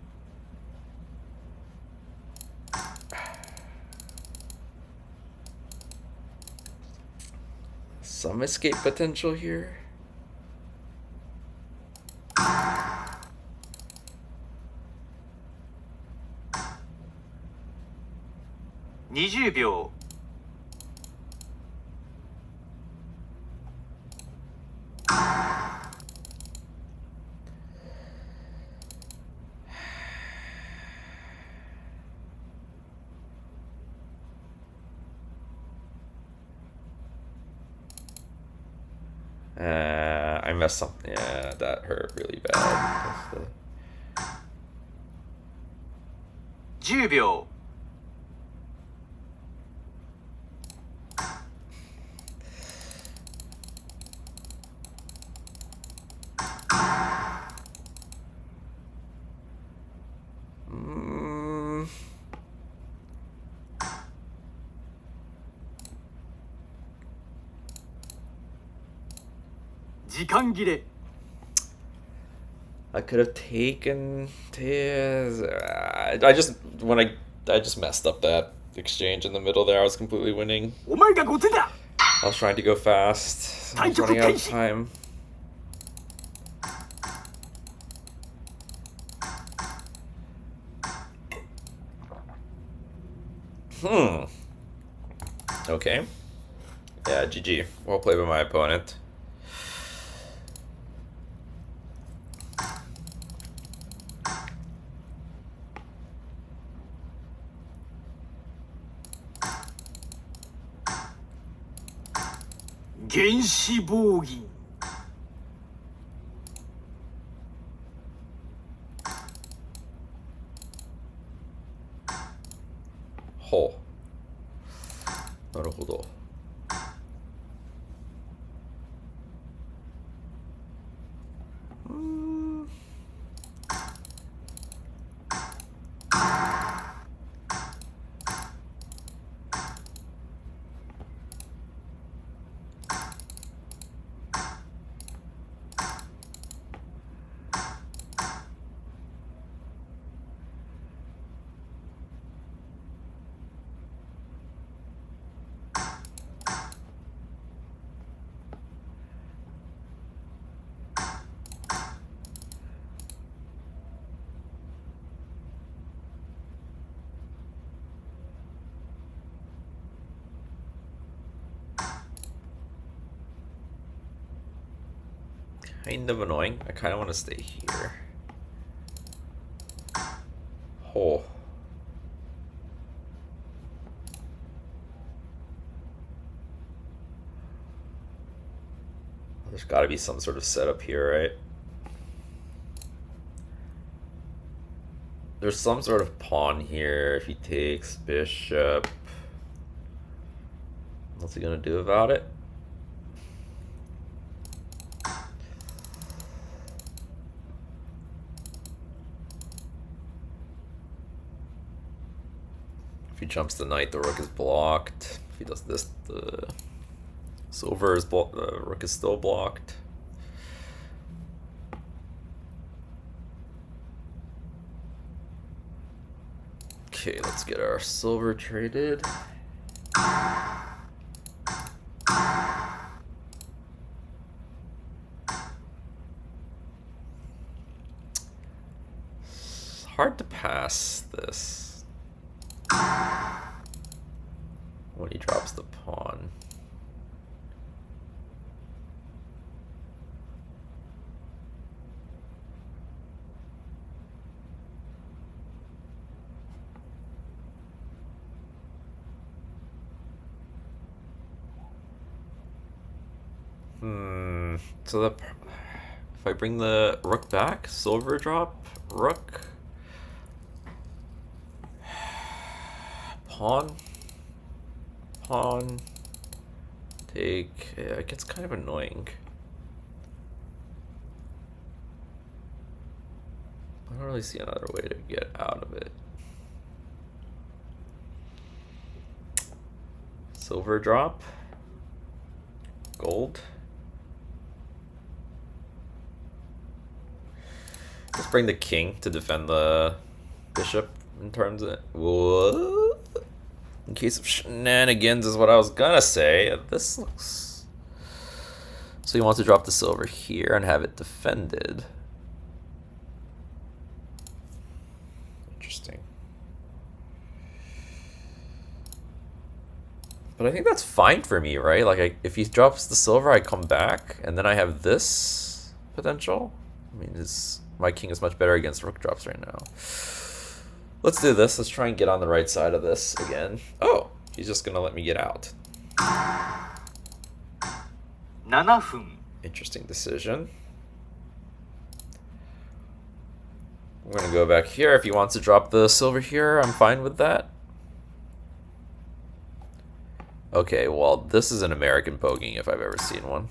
some escape potential here.20秒 I messed something. Yeah, that hurt really bad. 10秒 時間切れ I could have taken this. I just messed up that exchange in the middle there. I was completely winning. お前が後手だ I was trying to go fast. I was running out of time. Okay. Yeah, GG. Well played by my opponent. Ho. なるほど。Kind of annoying. I kind of want to stay here. Oh. There's got to be some sort of setup here, right? There's some sort of pawn here if he takes bishop. What's he gonna do about it? If he jumps the knight, the rook is blocked. If he does this, the silver is blocked. The rook is still blocked. Okay, let's get our silver traded. It's hard to pass this when he drops the pawn. So if I bring the rook back, silver drop, rook, pawn, take, yeah, it gets kind of annoying. I don't really see another way to get out of it. Silver drop, gold. Let's bring the king to defend the bishop in terms of what? In case of shenanigans is what I was gonna say. This looks... So he wants to drop the silver here and have it defended. Interesting. But I think that's fine for me, right? Like, if he drops the silver, I come back, and then I have this potential. I mean, my king is much better against rook drops right now. Let's do this. Let's try and get on the right side of this again. Oh, he's just gonna let me get out. 7分 Interesting decision. We're gonna go back here. If he wants to drop the silver here, I'm fine with that. Okay, well, this is an American poking if I've ever seen one.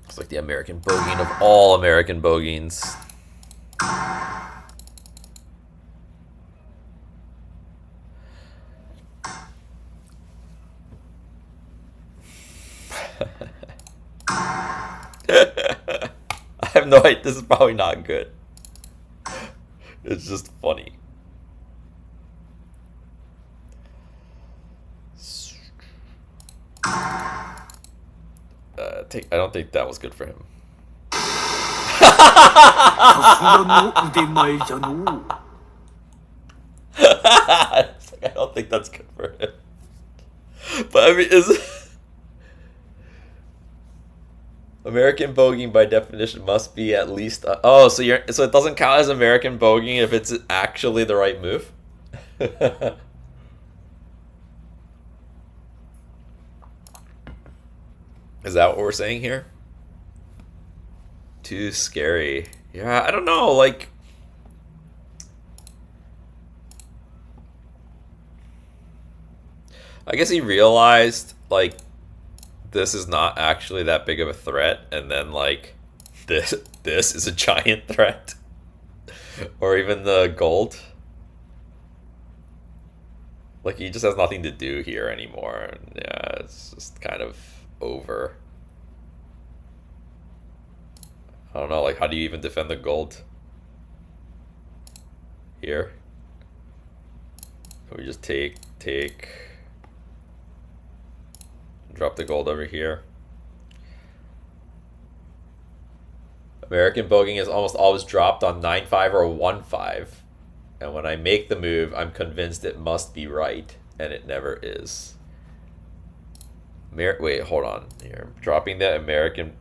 It's like the American bogeying of all American bogeys. I have no idea. This is probably not good. It's just funny. I don't think that was good for him. I don't think that's good for him. But I mean, American bogeying by definition must be at least so it doesn't count as American bogeying if it's actually the right move. Is that what we're saying here? Too scary. Yeah, I don't know, like I guess he realized like this is not actually that big of a threat, and then like this is a giant threat. Or even the gold. Like he just has nothing to do here anymore. And yeah, it's just kind of over. I don't know, like how do you even defend the gold? Here. Can we just take drop the gold over here? American bogeying is almost always dropped on 9-5 or 1-5. And when I make the move, I'm convinced it must be right, and it never is. Wait, hold on. Here, dropping the American,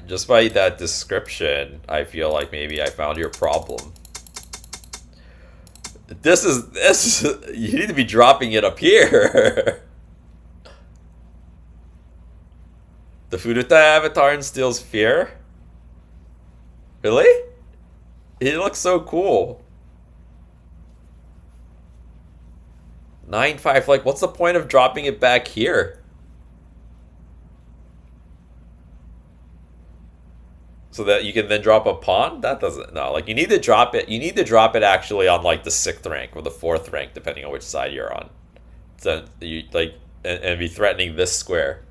just by that description, I feel like maybe I found your problem. This is you need to be dropping it up here. The Furuta avatar instills fear? Really? He looks so cool. 9-5, like what's the point of dropping it back here? So that you can then drop a pawn? That doesn't, no, like you need to drop it actually on like the 6th rank or the 4th rank, depending on which side you're on. So you like and be threatening this square.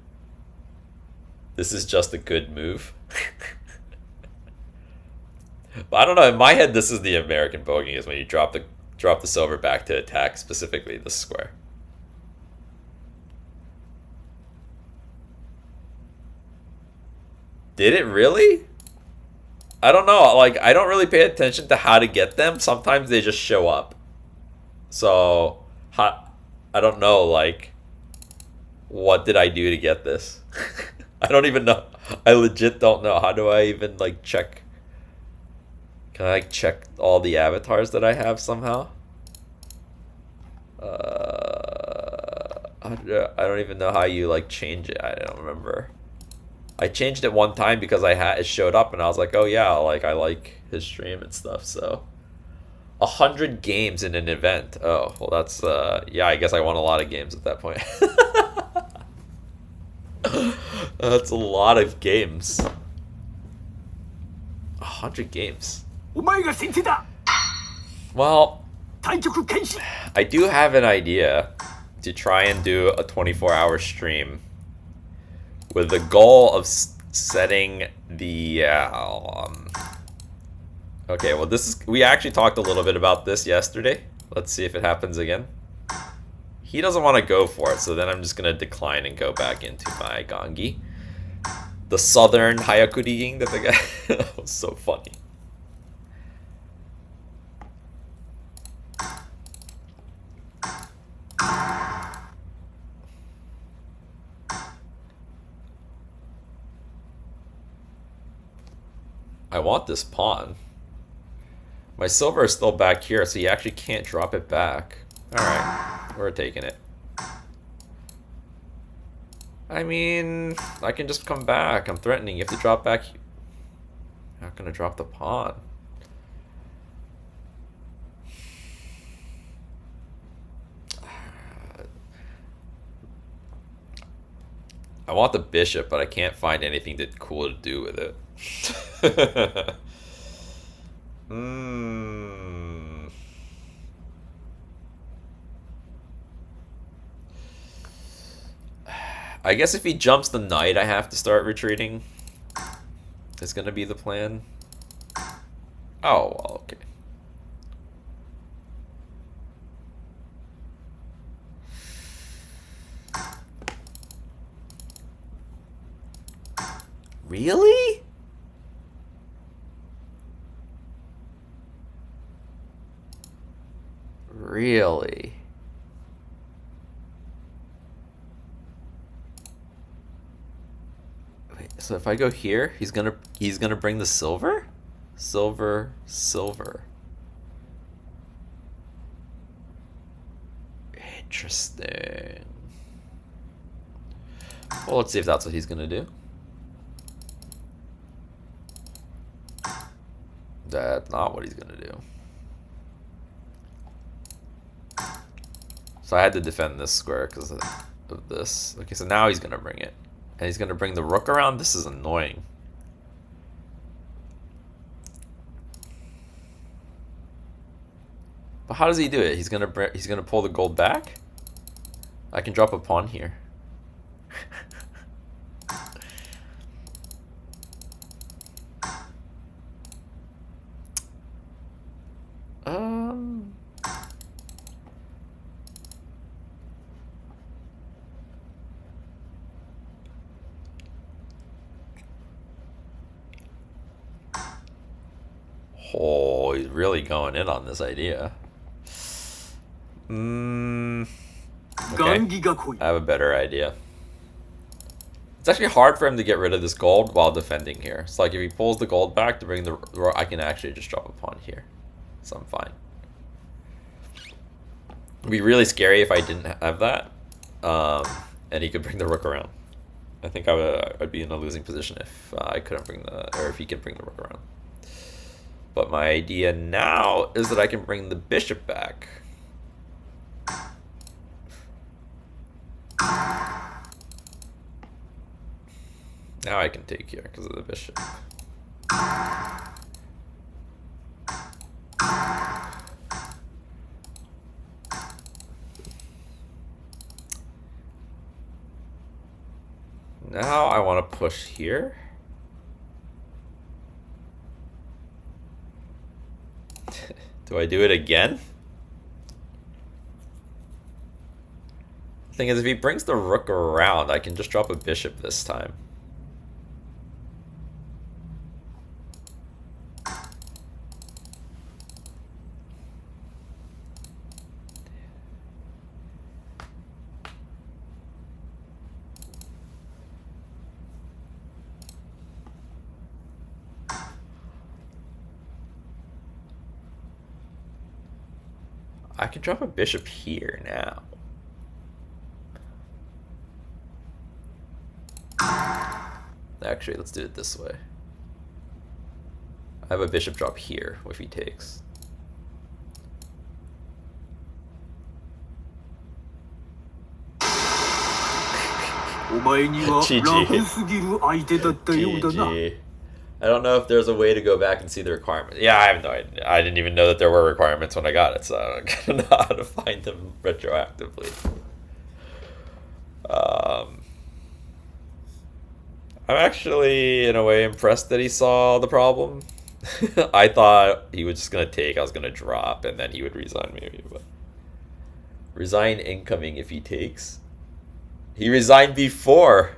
This is just a good move. But I don't know, in my head this is the American bogey, is when you drop the silver back to attack specifically this square. Did it really? I don't know, like I don't really pay attention to how to get them. Sometimes they just show up. So I don't know, like what did I do to get this? I don't even know. I legit don't know. How do I even like check? Can I like check all the avatars that I have somehow? I don't even know how you like change it. I don't remember. I changed it one time because it showed up and I was like, oh yeah, like I like his stream and stuff. So 100 games in an event. Oh well, that's yeah. I guess I won a lot of games at that point. That's a lot of games. 100 games. Well, I do have an idea to try and do a 24-hour stream with the goal of setting the okay, well we actually talked a little bit about this yesterday. Let's see if it happens again. He doesn't want to go for it, so then I'm just going to decline and go back into my Gangi. The southern Hayakuri that the guy... That was so funny. I want this pawn. My silver is still back here, so you actually can't drop it back. Alright, we're taking it. I mean, I can just come back. I'm threatening. You have to drop back. I'm not gonna drop the pawn. I want the bishop, but I can't find anything cool to do with it. I guess if he jumps the knight, I have to start retreating. is gonna be the plan. Oh, well, okay. Really? Really? Wait, so if I go here, he's gonna bring the silver? Silver, silver. Interesting. Well, let's see if that's what he's gonna do. That's not what he's gonna do. So I had to defend this square because of this. Okay, so now he's gonna bring it. And he's gonna bring the rook around? This is annoying. But how does he do it? He's gonna pull the gold back? I can drop a pawn here. Oh, he's really going in on this idea. Okay. I have a better idea. It's actually hard for him to get rid of this gold while defending here. So like if he pulls the gold back to bring the rook, I can actually just drop a pawn here. So I'm fine. It'd be really scary if I didn't have that. And he could bring the rook around. I think I'd be in a losing position if I couldn't bring or if he could bring the rook around. But my idea now is that I can bring the bishop back. Now I can take here because of the bishop. Now I want to push here. Do I do it again? The thing is, if he brings the rook around, I can just drop a bishop this time. I can drop a bishop here now. Actually, let's do it this way. I have a bishop drop here if he takes. GG. I don't know if there's a way to go back and see the requirements. Yeah, I have no idea. I didn't even know that there were requirements when I got it, so I don't know how to find them retroactively. I'm actually, in a way, impressed that he saw the problem. I thought he was just going to take, I was going to drop, and then he would resign maybe. But resign incoming if he takes. He resigned before.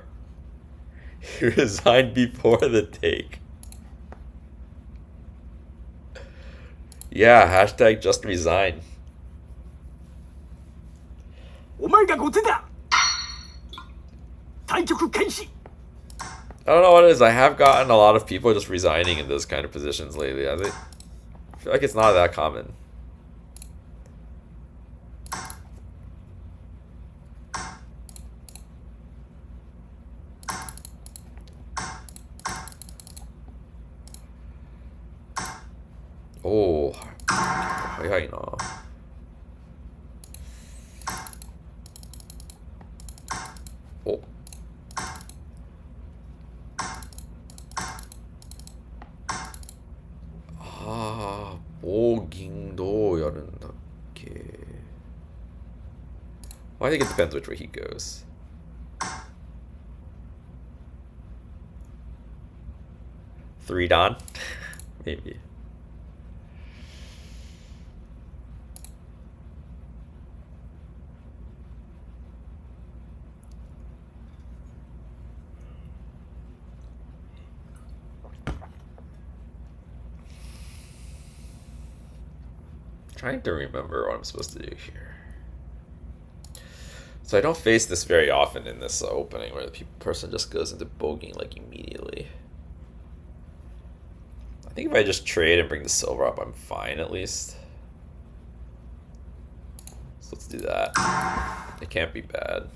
He resigned before the take. Yeah, hashtag just resign. I don't know what it is. I have gotten a lot of people just resigning in those kind of positions lately. I feel like it's not that common. Oh, 早いな。お。ああ、棒銀どうやるんだっけ。Well, I think it depends which way he goes. 3 Don? Maybe. Trying to remember what I'm supposed to do here. So I don't face this very often in this opening where the person just goes into bogeying like immediately. I think if I just trade and bring the silver up, I'm fine at least. So let's do that. It can't be bad.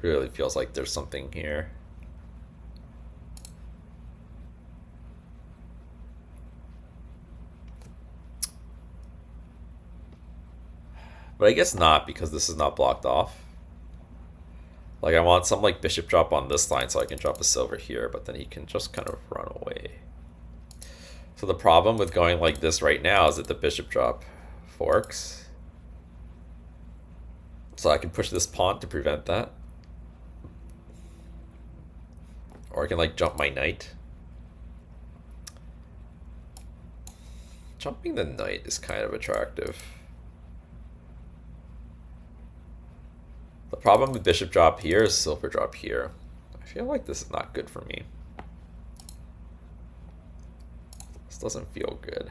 Really feels like there's something here. But I guess not, because this is not blocked off. Like, I want some like bishop drop on this line so I can drop a silver here, but then he can just kind of run away. So the problem with going like this right now is that the bishop drop forks. So I can push this pawn to prevent that. Or I can like jump my knight. Jumping the knight is kind of attractive. The problem with bishop drop here is silver drop here. I feel like this is not good for me. This doesn't feel good.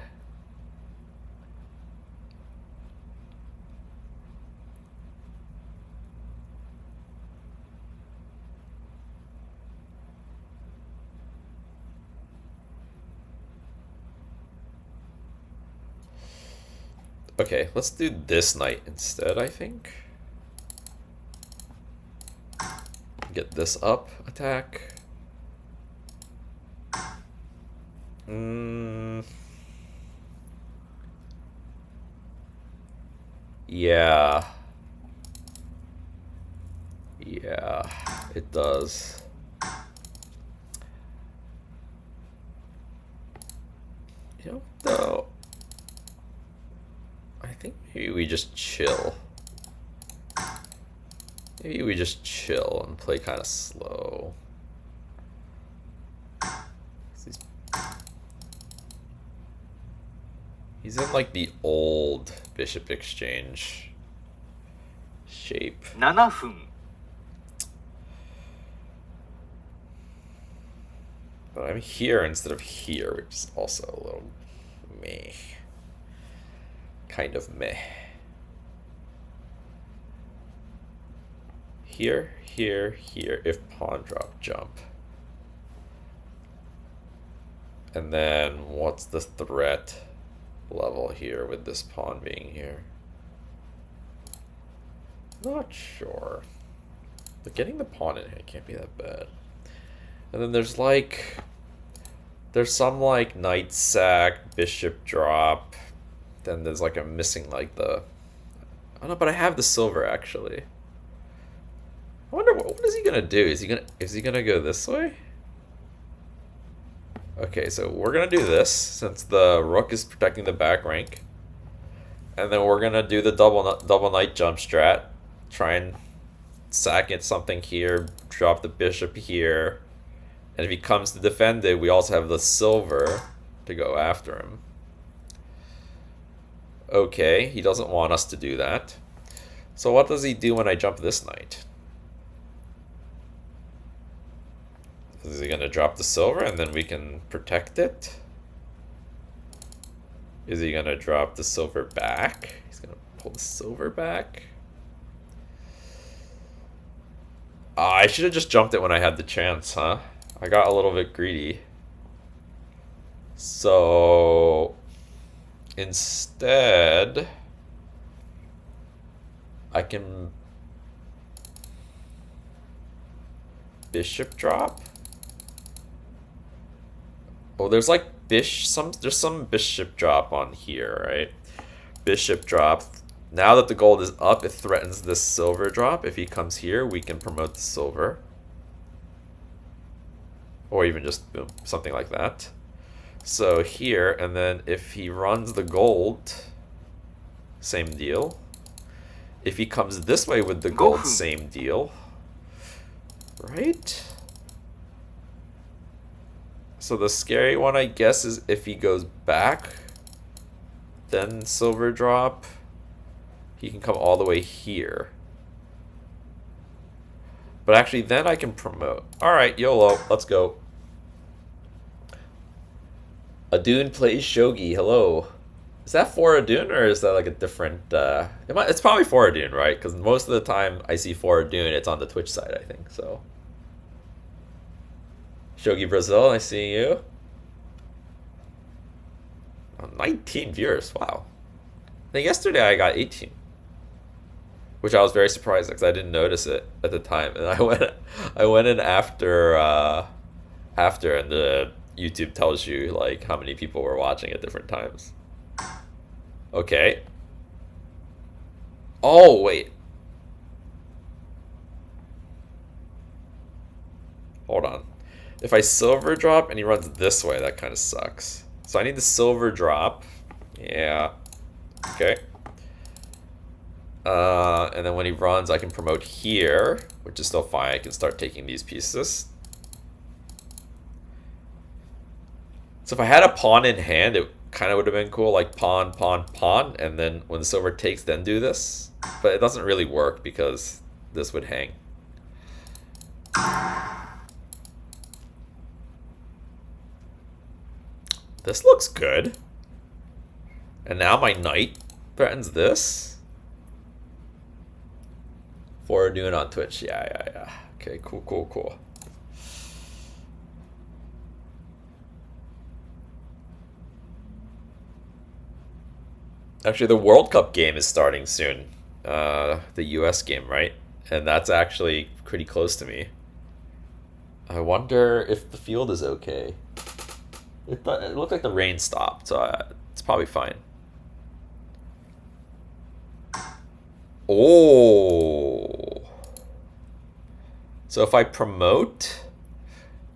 Okay, let's do this knight instead, I think. Get this up attack. Yeah. Yeah, it does. You know, though, I think maybe we just chill. Maybe we just chill and play kind of slow. He's in like the old bishop exchange shape. 7分 But I'm here instead of here, which is also a little meh. Kind of meh. Here, here, here, if pawn drop jump. And then what's the threat level here with this pawn being here? Not sure. But getting the pawn in here can't be that bad. And then there's like, there's some like knight sack, bishop drop. Then there's like a missing like the, I don't know, but I have the silver actually. I wonder what is he gonna do? Is he gonna go this way? Okay, so we're gonna do this since the rook is protecting the back rank, and then we're gonna do the double knight jump strat. Try and sack it something here, drop the bishop here, and if he comes to defend it, we also have the silver to go after him. Okay, he doesn't want us to do that. So what does he do when I jump this knight? Is he going to drop the silver and then we can protect it? Is he going to drop the silver back? He's going to pull the silver back. I should have just jumped it when I had the chance, huh? I got a little bit greedy. So instead, I can bishop drop. Oh, there's like there's some bishop drop on here, right? Bishop drop, Now that the gold is up, it threatens this silver drop. If he comes here, we can promote the silver. Or even just boom, something like that. So here, and then if he runs the gold, same deal. If he comes this way with the gold, same deal. Right? So the scary one, I guess, is if he goes back, then silver drop. He can come all the way here. But actually, then I can promote. Alright, YOLO, let's go. Adun plays Shogi, hello. Is that for Adun, or is that like a different... it's probably for Adun, right? Because most of the time I see for Adun, it's on the Twitch side, I think, so... Shogi Brazil, I see you. Oh, 19 viewers, wow. I think yesterday I got 18. Which I was very surprised because I didn't notice it at the time. And I went in after and the YouTube tells you like how many people were watching at different times. Okay. Oh, wait. Hold on. If I silver drop and he runs this way, that kind of sucks. So I need the silver drop. Yeah. Okay. And then when he runs, I can promote here, which is still fine. I can start taking these pieces. So if I had a pawn in hand, it kind of would have been cool, like pawn, pawn, pawn, and then when the silver takes, then do this. But it doesn't really work because this would hang. This looks good. And now my knight threatens this. For doing on Twitch. Yeah. Okay, cool. Actually, the World Cup game is starting soon. The US game, right? And that's actually pretty close to me. I wonder if the field is okay. It looked like the rain stopped, so it's probably fine. Oh. So if I promote...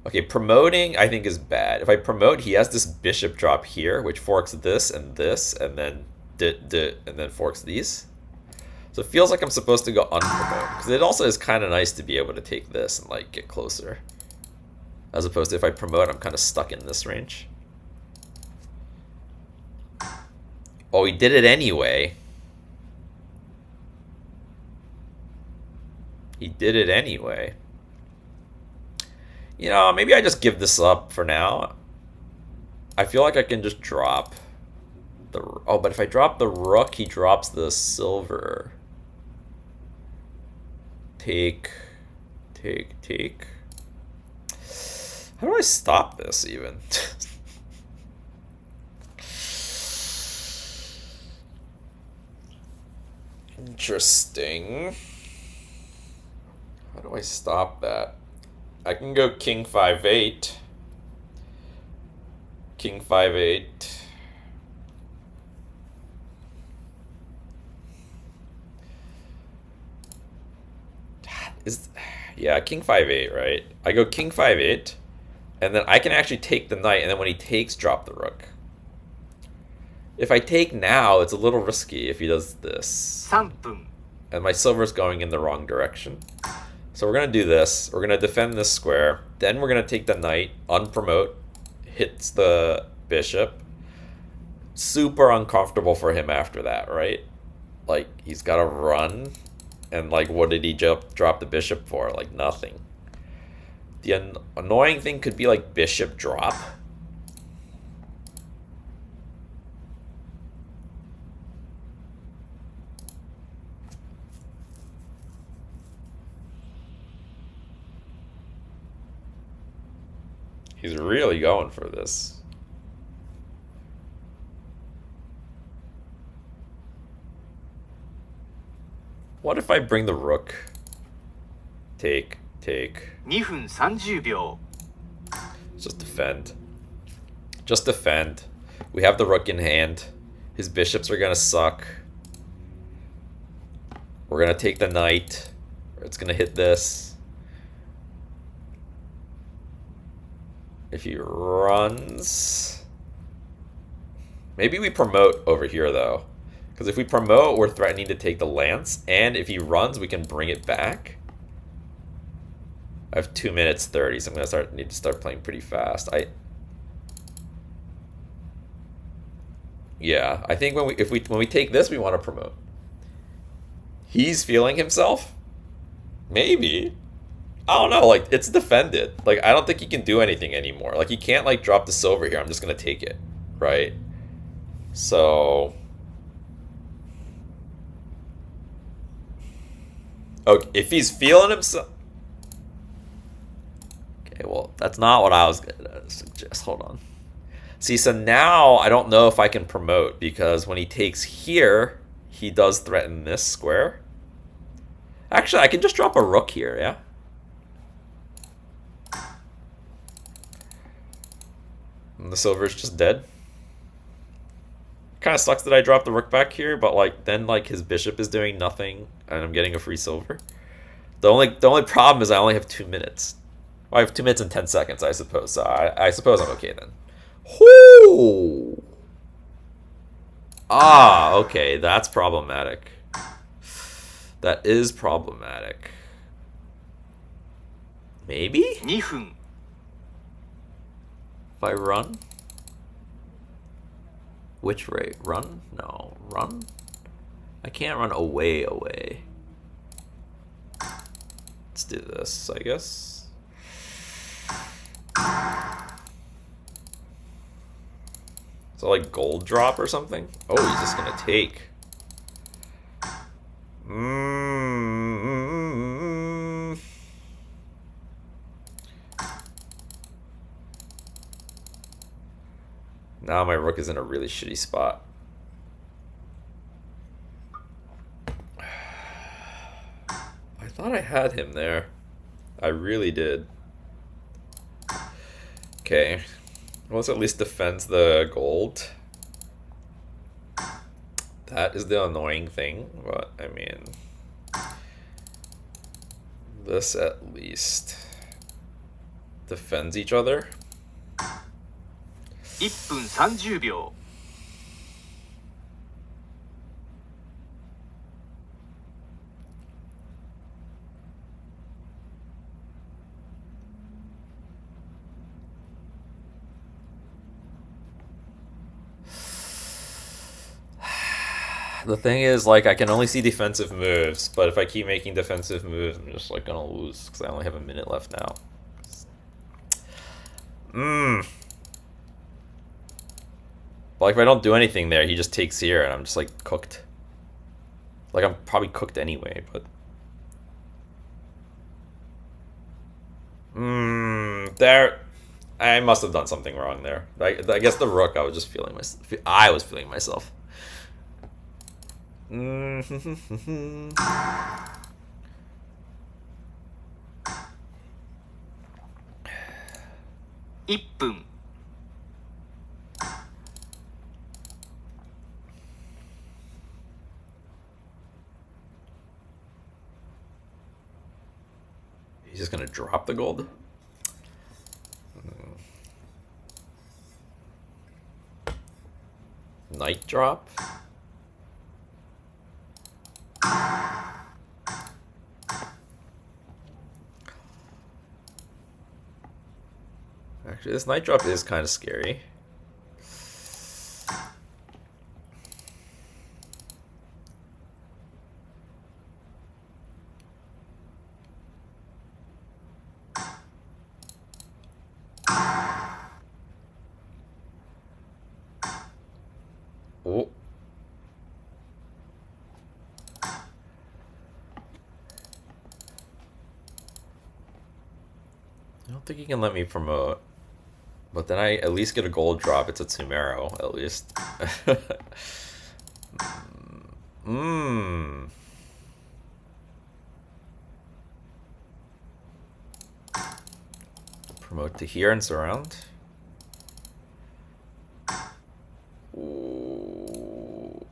Okay, promoting I think is bad. If I promote, he has this bishop drop here, which forks this, and then and then forks these. So it feels like I'm supposed to go unpromote. Because it also is kind of nice to be able to take this and like get closer. As opposed to if I promote, I'm kind of stuck in this range. Oh, he did it anyway. He did it anyway. You know, maybe I just give this up for now. I feel like I can just drop the... Oh, but if I drop the rook, he drops the silver. Take. How do I stop this even? Interesting. How do I stop that? I can go king 5-8. King 5-8. Yeah, king 5-8, right? I go king 5-8, and then I can actually take the knight, and then when he takes, drop the rook. If I take now, it's a little risky if he does this. 3分 And my silver's going in the wrong direction. So we're going to do this. We're going to defend this square. Then we're going to take the knight, unpromote, hits the bishop. Super uncomfortable for him after that, right? Like, he's got to run. And, like, what did he drop the bishop for? Like, nothing. The annoying thing could be, like, bishop drop. He's really going for this. What if I bring the rook? Take. 2分30秒 Just defend. Just defend. We have the rook in hand. His bishops are gonna suck. We're gonna take the knight. It's gonna hit this. If he runs... Maybe we promote over here, though. Because if we promote, we're threatening to take the lance. And if he runs, we can bring it back. I have 2 minutes 30, so I'm gonna need to start playing pretty fast. Yeah, I think when we take this, we want to promote. He's feeling himself? Maybe. I don't know, like, it's defended. Like, I don't think he can do anything anymore. Like, he can't, like, drop the silver here. I'm just gonna take it, right? So... Okay, if he's feeling himself... Okay, well, that's not what I was gonna suggest. Hold on. See, so now I don't know if I can promote, because when he takes here, he does threaten this square. Actually, I can just drop a rook here, yeah? And the silver is just dead. Kind of sucks that I dropped the rook back here, but like then like his bishop is doing nothing, and I'm getting a free silver. The only problem is I only have 2 minutes. Well, I have 2 minutes and 10 seconds, I suppose. So I suppose I'm okay then. Whoo! Ah, okay, that's problematic. That is problematic. Maybe? 2分 If I run? Which way? Run? No. Run? I can't run away. Let's do this, I guess. So like gold drop or something? Oh, he's just gonna take. Now my rook is in a really shitty spot. I thought I had him there. I really did. Okay. Well, this at least defends the gold. That is the annoying thing, but I mean... This at least defends each other. 1分30秒 The thing is, like, I can only see defensive moves, but if I keep making defensive moves, I'm just, like, gonna lose, because I only have a minute left now. But, like, if I don't do anything there, he just takes here, and I'm just, like, cooked. Like, I'm probably cooked anyway, but... There... I must have done something wrong there. I guess the rook, I was just feeling myself. I was feeling myself. 1分 He's just gonna drop the gold? Knight drop? Actually, this knight drop is kind of scary. Oh. I don't think he can let me promote. But then I at least get a gold drop. It's a Tumero, at least. Promote to here and surround. Ooh.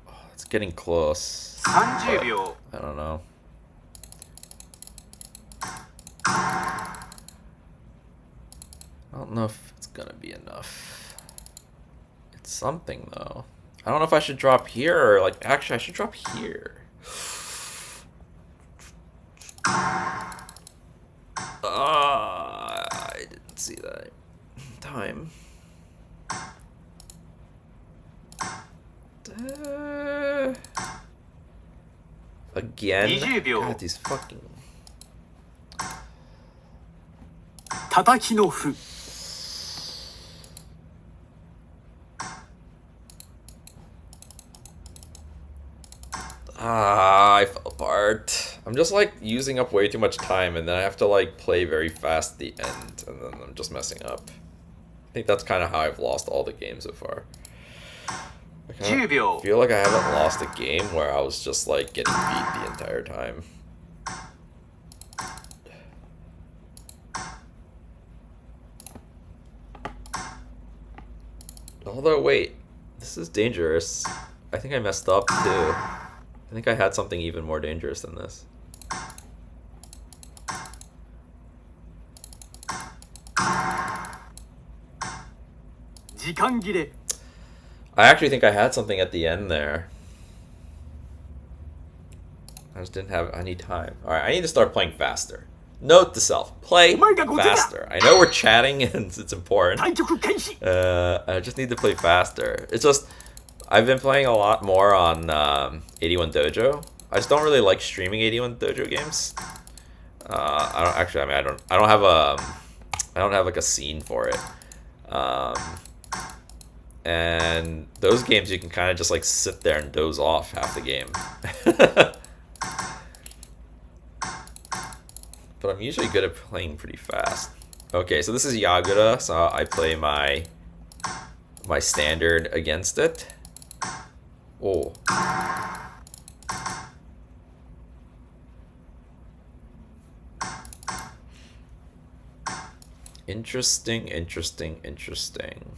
Oh, it's getting close. 30秒 I don't know. I don't know if it's gonna be enough. It's something though. I don't know if I should drop here or like actually I should drop here. I didn't see that time. Again? 20秒 God, these fucking... 叩きの歩 I fell apart. I'm just like using up way too much time and then I have to like play very fast at the end and then I'm just messing up. I think that's kind of how I've lost all the games so far. I 10秒 feel like I haven't lost a game where I was just like getting beat the entire time. Although, wait, this is dangerous. I think I messed up too. I think I had something even more dangerous than this. I actually think I had something at the end there. I just didn't have any time. Alright, I need to start playing faster. Note to self, play faster. I know we're chatting and it's important. I just need to play faster. It's just, I've been playing a lot more on 81 Dojo. I just don't really like streaming 81 Dojo games. I don't actually, I mean, I don't have like a scene for it. And those games you can kind of just like sit there and doze off half the game. But I'm usually good at playing pretty fast. Okay, so this is Yagura, so I play my standard against it. Oh. Interesting, interesting, interesting.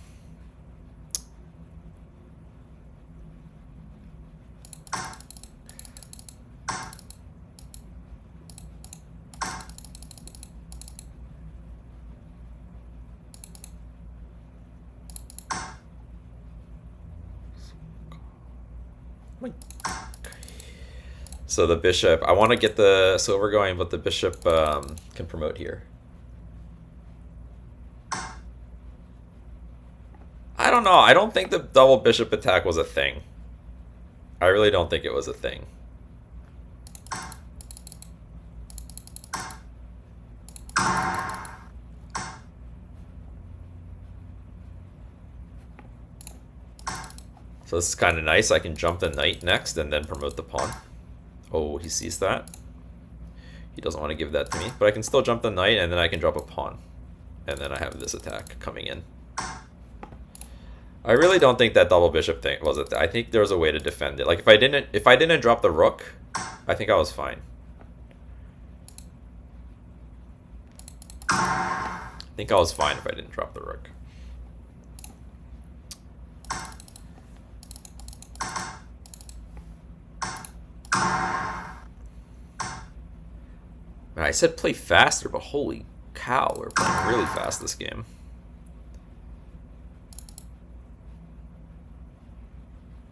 So the bishop, I want to get the silver going, but the bishop can promote here. I don't know. I don't think the double bishop attack was a thing. I really don't think it was a thing. So this is kind of nice. I can jump the knight next and then promote the pawn. Oh, he sees that. He doesn't want to give that to me. But I can still jump the knight and then I can drop a pawn. And then I have this attack coming in. I really don't think that double bishop thing was it. I think there was a way to defend it. Like if I didn't drop the rook, I think I was fine. I think I was fine if I didn't drop the rook. I said play faster, but holy cow, we're playing really fast this game.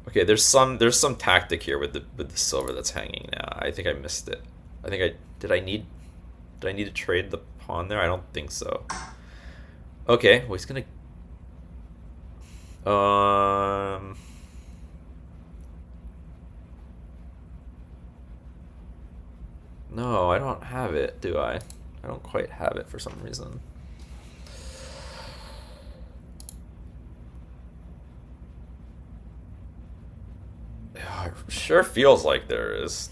Okay, there's some tactic here with the silver that's hanging now. I think I missed it. I think did I need to trade the pawn there? I don't think so. Okay, well he's gonna no, I don't have it, do I? I don't quite have it for some reason. Yeah, it sure feels like there is.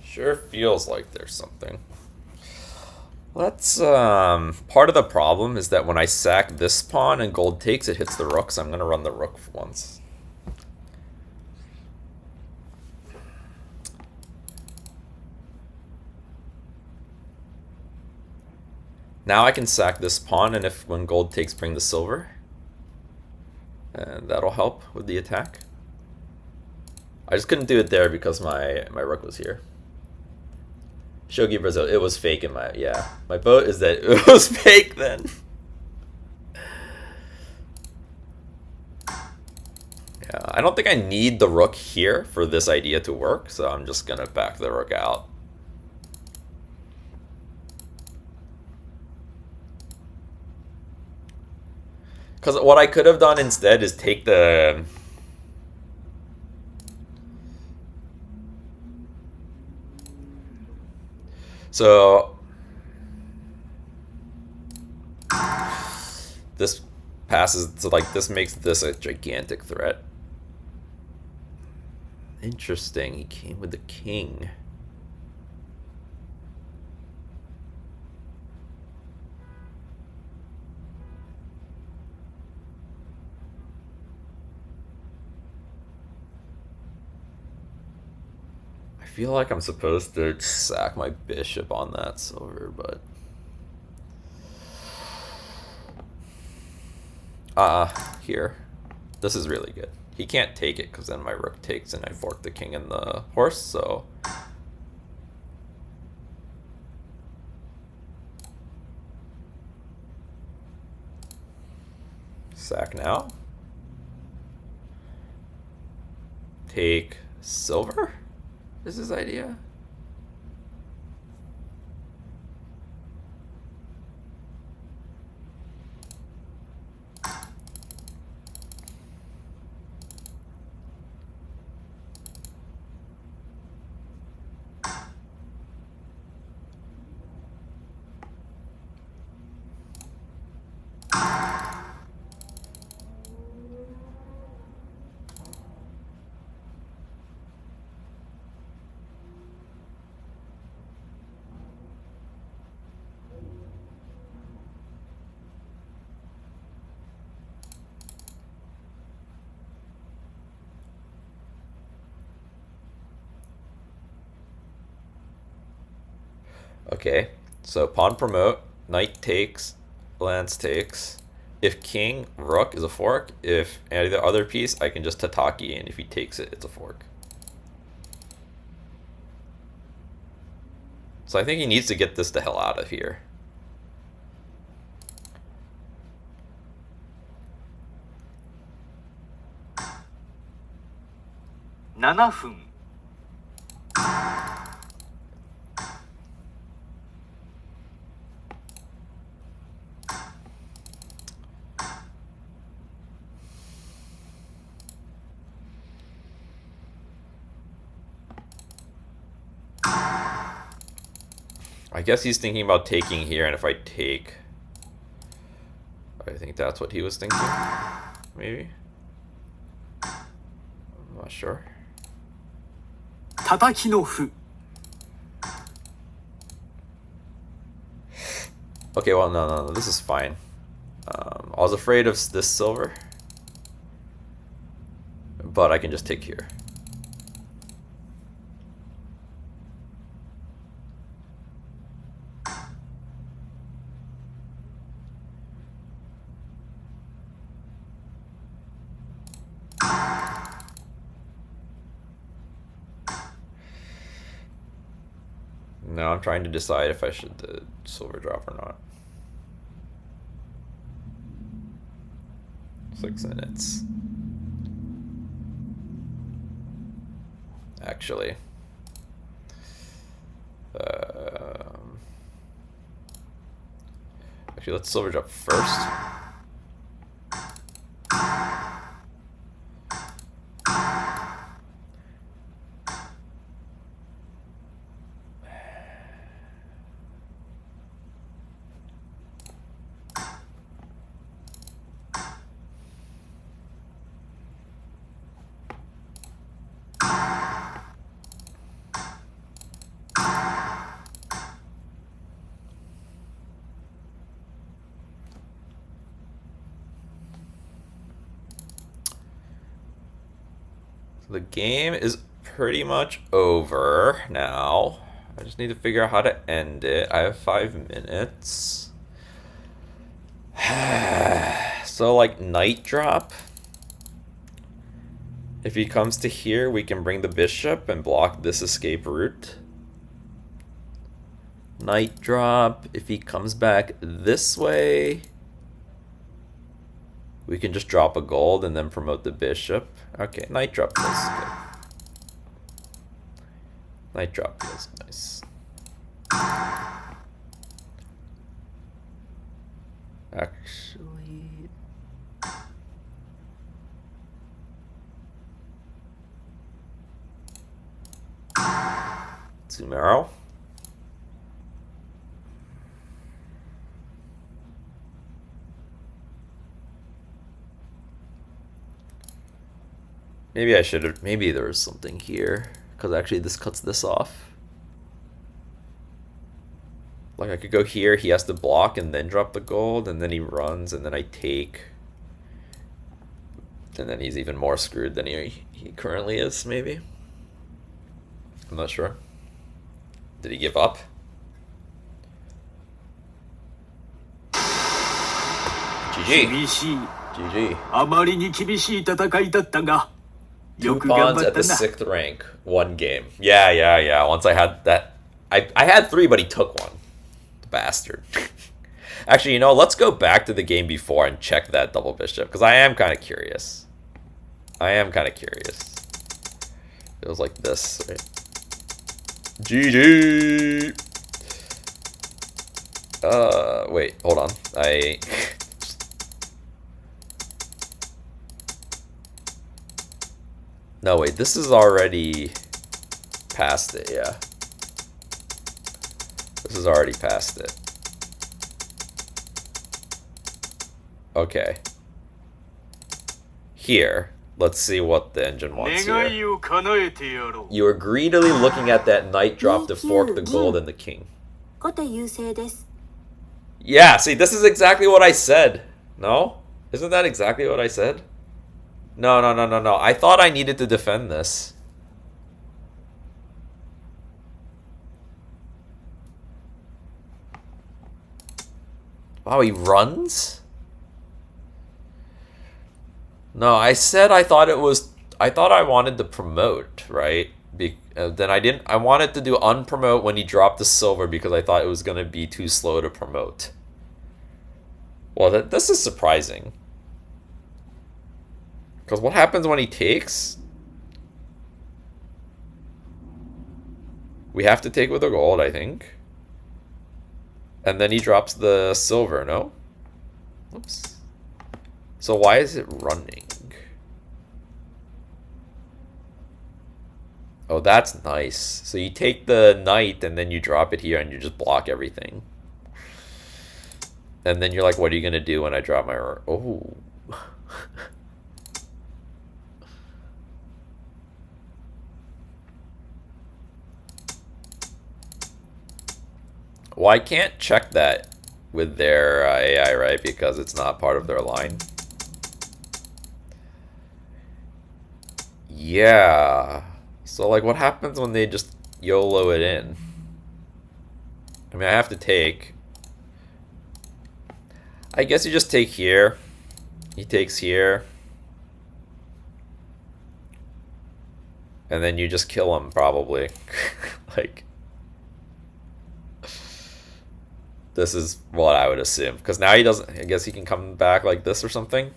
Sure feels like there's something. Let's, part of the problem is that when I sack this pawn and gold takes, it hits the rook, so I'm going to run the rook for once. Now I can sack this pawn, and if when gold takes, bring the silver. And that'll help with the attack. I just couldn't do it there because my rook was here. Shogi Brazil, it was fake in my, yeah. My vote is that it was fake then. Yeah, I don't think I need the rook here for this idea to work, so I'm just gonna back the rook out. Because what I could have done instead is take the... So... This passes, so like this makes this a gigantic threat. Interesting, he came with the king. I feel like I'm supposed to sack my bishop on that silver, but... here. This is really good. He can't take it because then my rook takes and I fork the king and the horse, so... Sack now. Take silver? Is his idea? Okay, so pawn promote, knight takes, lance takes. If king, rook is a fork. If any other piece, I can just tataki, and if he takes it, it's a fork. So I think he needs to get this the hell out of here. I guess he's thinking about taking here, and if I take... I think that's what he was thinking. Maybe? I'm not sure. Okay, well, no, this is fine. I was afraid of this silver, but I can just take here. Now I'm trying to decide if I should silver drop or not. 6 minutes. Actually. Actually, let's silver drop first. The game is pretty much over now. I just need to figure out how to end it. I have 5 minutes. So, like, knight drop. If he comes to here, we can bring the bishop and block this escape route. Knight drop. If he comes back this way, we can just drop a gold and then promote the bishop. Okay, knight drop feels good. Knight drop feels nice. Actually, Sumero. Maybe I should have. Maybe there was something here, because actually this cuts this off. Like I could go here, he has to block and then drop the gold, and then he runs, and then I take. And then he's even more screwed than he currently is, maybe. I'm not sure. Did he give up? GG. GG. あまりに厳しい戦いだったが、 2 pawns at the 6th rank, 1 game. Yeah. Once I had that, I had 3, but he took 1. The bastard. Actually, you know, let's go back to the game before and check that double bishop, because I am kind of curious. It was like this, right? GG. Wait, hold on. No, wait, this is already past it, yeah. This is already past it. Okay. Here, let's see what the engine wants here. You are greedily looking at that knight drop to fork the gold and the king. Yeah, see, this is exactly what I said. No? Isn't that exactly what I said? No. I thought I needed to defend this. Wow, he runs? No, I said I thought I wanted to promote, right? Then I wanted to do unpromote when he dropped the silver because I thought it was going to be too slow to promote. Well, this is surprising. Because what happens when he takes? We have to take with the gold, I think. And then he drops the silver, no? Oops. So why is it running? Oh, that's nice. So you take the knight and then you drop it here and you just block everything. And then you're like, what are you going to do when I drop my... Oh. Well, I can't check that with their AI, right? Because it's not part of their line. Yeah. So, like, what happens when they just YOLO it in? I mean, I have to take. I guess you just take here. He takes here. And then you just kill him, probably. Like... This is what I would assume. Because now he doesn't... I guess he can come back like this or something.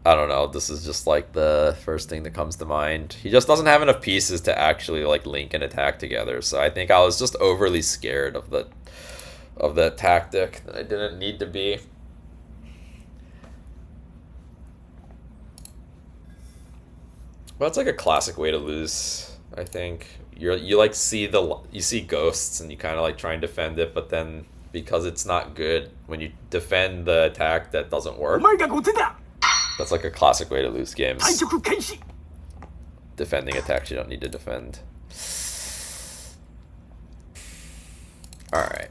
I don't know. This is just like the first thing that comes to mind. He just doesn't have enough pieces to actually like link and attack together. So I think I was just overly scared of the tactic that I didn't need to be. Well, it's like a classic way to lose. I think you like see ghosts and you kind of like try and defend it, but then because it's not good when you defend the attack that doesn't work. That's like a classic way to lose games. Defending attacks you don't need to defend. All right.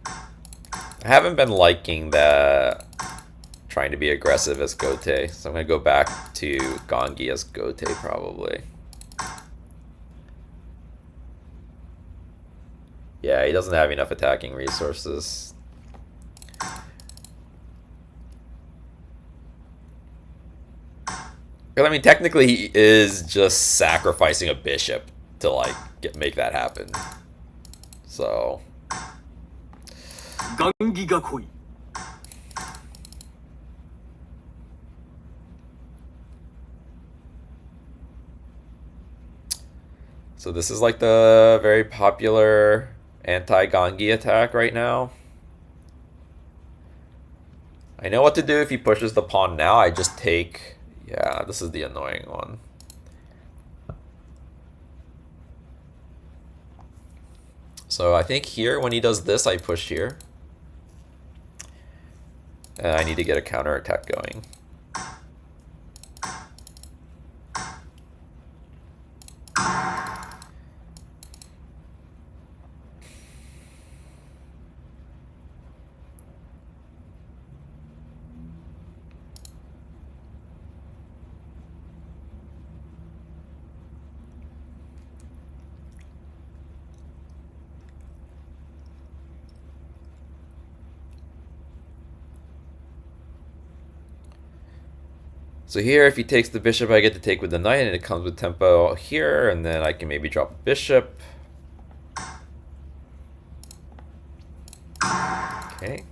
I haven't been liking the trying to be aggressive as Gote, so I'm gonna go back to Gongi as Gote probably. Yeah, he doesn't have enough attacking resources. I mean, technically, he is just sacrificing a bishop to, like, make that happen. So... So this is like the very popular anti-Gangi attack right now. I know what to do if he pushes the pawn now. I just take... Yeah, this is the annoying one. So I think here, when he does this, I push here. And I need to get a counterattack going. So here, if he takes the bishop, I get to take with the knight, and it comes with tempo here, and then I can maybe drop a bishop. Okay.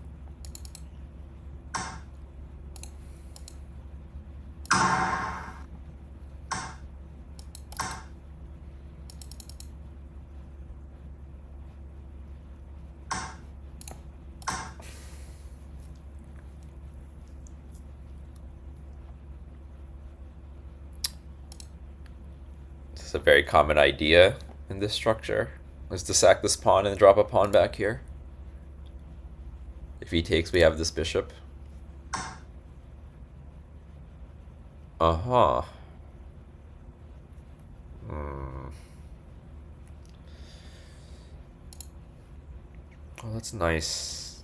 A very common idea in this structure is to sack this pawn and drop a pawn back here. If he takes, we have this bishop. Oh, that's nice.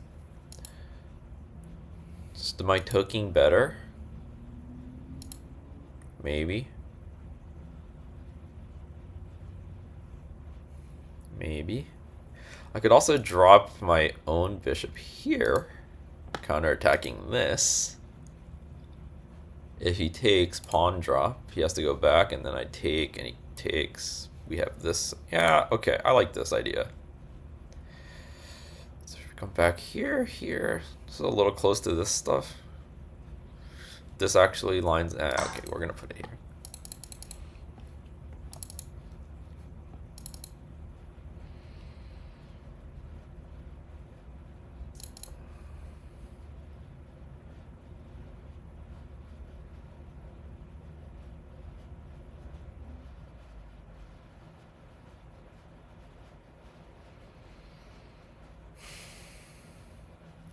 Is my toking better? Maybe. Maybe. I could also drop my own bishop here, counterattacking this. If he takes pawn drop, he has to go back, and then I take, and he takes. We have this. Yeah, okay, I like this idea. So if we come back here, here. This is a little close to this stuff. This actually lines. Okay, we're gonna put it here.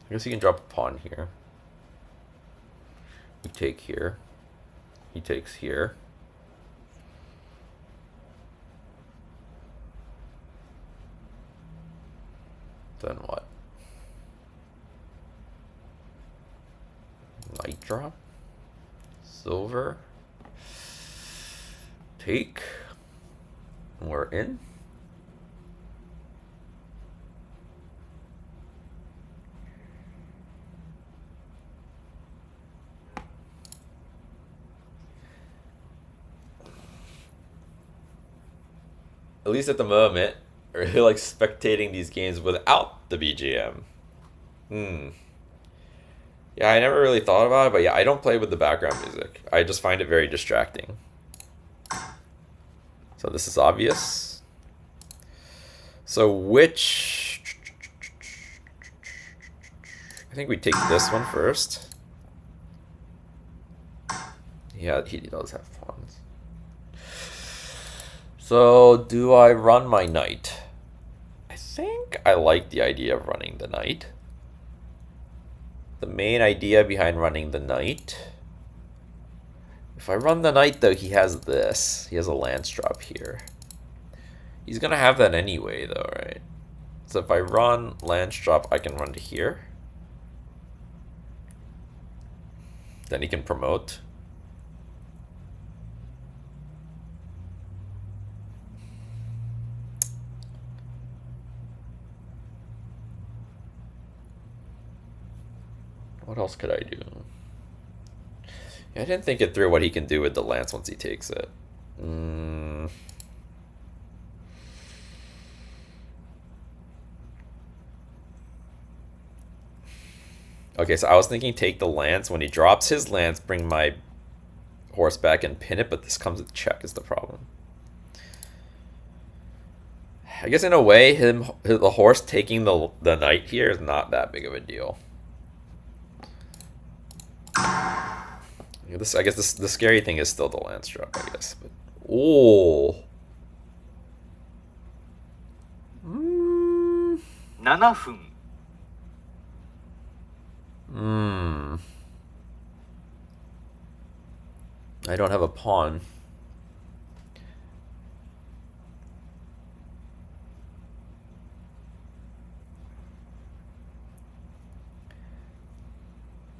I guess he can drop a pawn here. We take here. He takes here. Then what? Knight drop. Silver. Take. We're in. At least at the moment, I really like spectating these games without the BGM. Yeah, I never really thought about it, but yeah, I don't play with the background music. I just find it very distracting. So this is obvious. So which... I think we take this one first. Yeah, he does have pawns. So, do I run my knight? I think I like the idea of running the knight. The main idea behind running the knight... If I run the knight, though, he has this. He has a lance drop here. He's gonna have that anyway, though, right? So if I run lance drop, I can run to here. Then he can promote. What else could I do? Yeah, I didn't think it through what he can do with the lance once he takes it. Okay, so I was thinking take the lance. When he drops his lance, bring my horse back and pin it, but this comes with check is the problem. I guess in a way, the horse taking the knight here is not that big of a deal. I guess the scary thing is still the lance drop, I guess. But, oh. 7分 I don't have a pawn.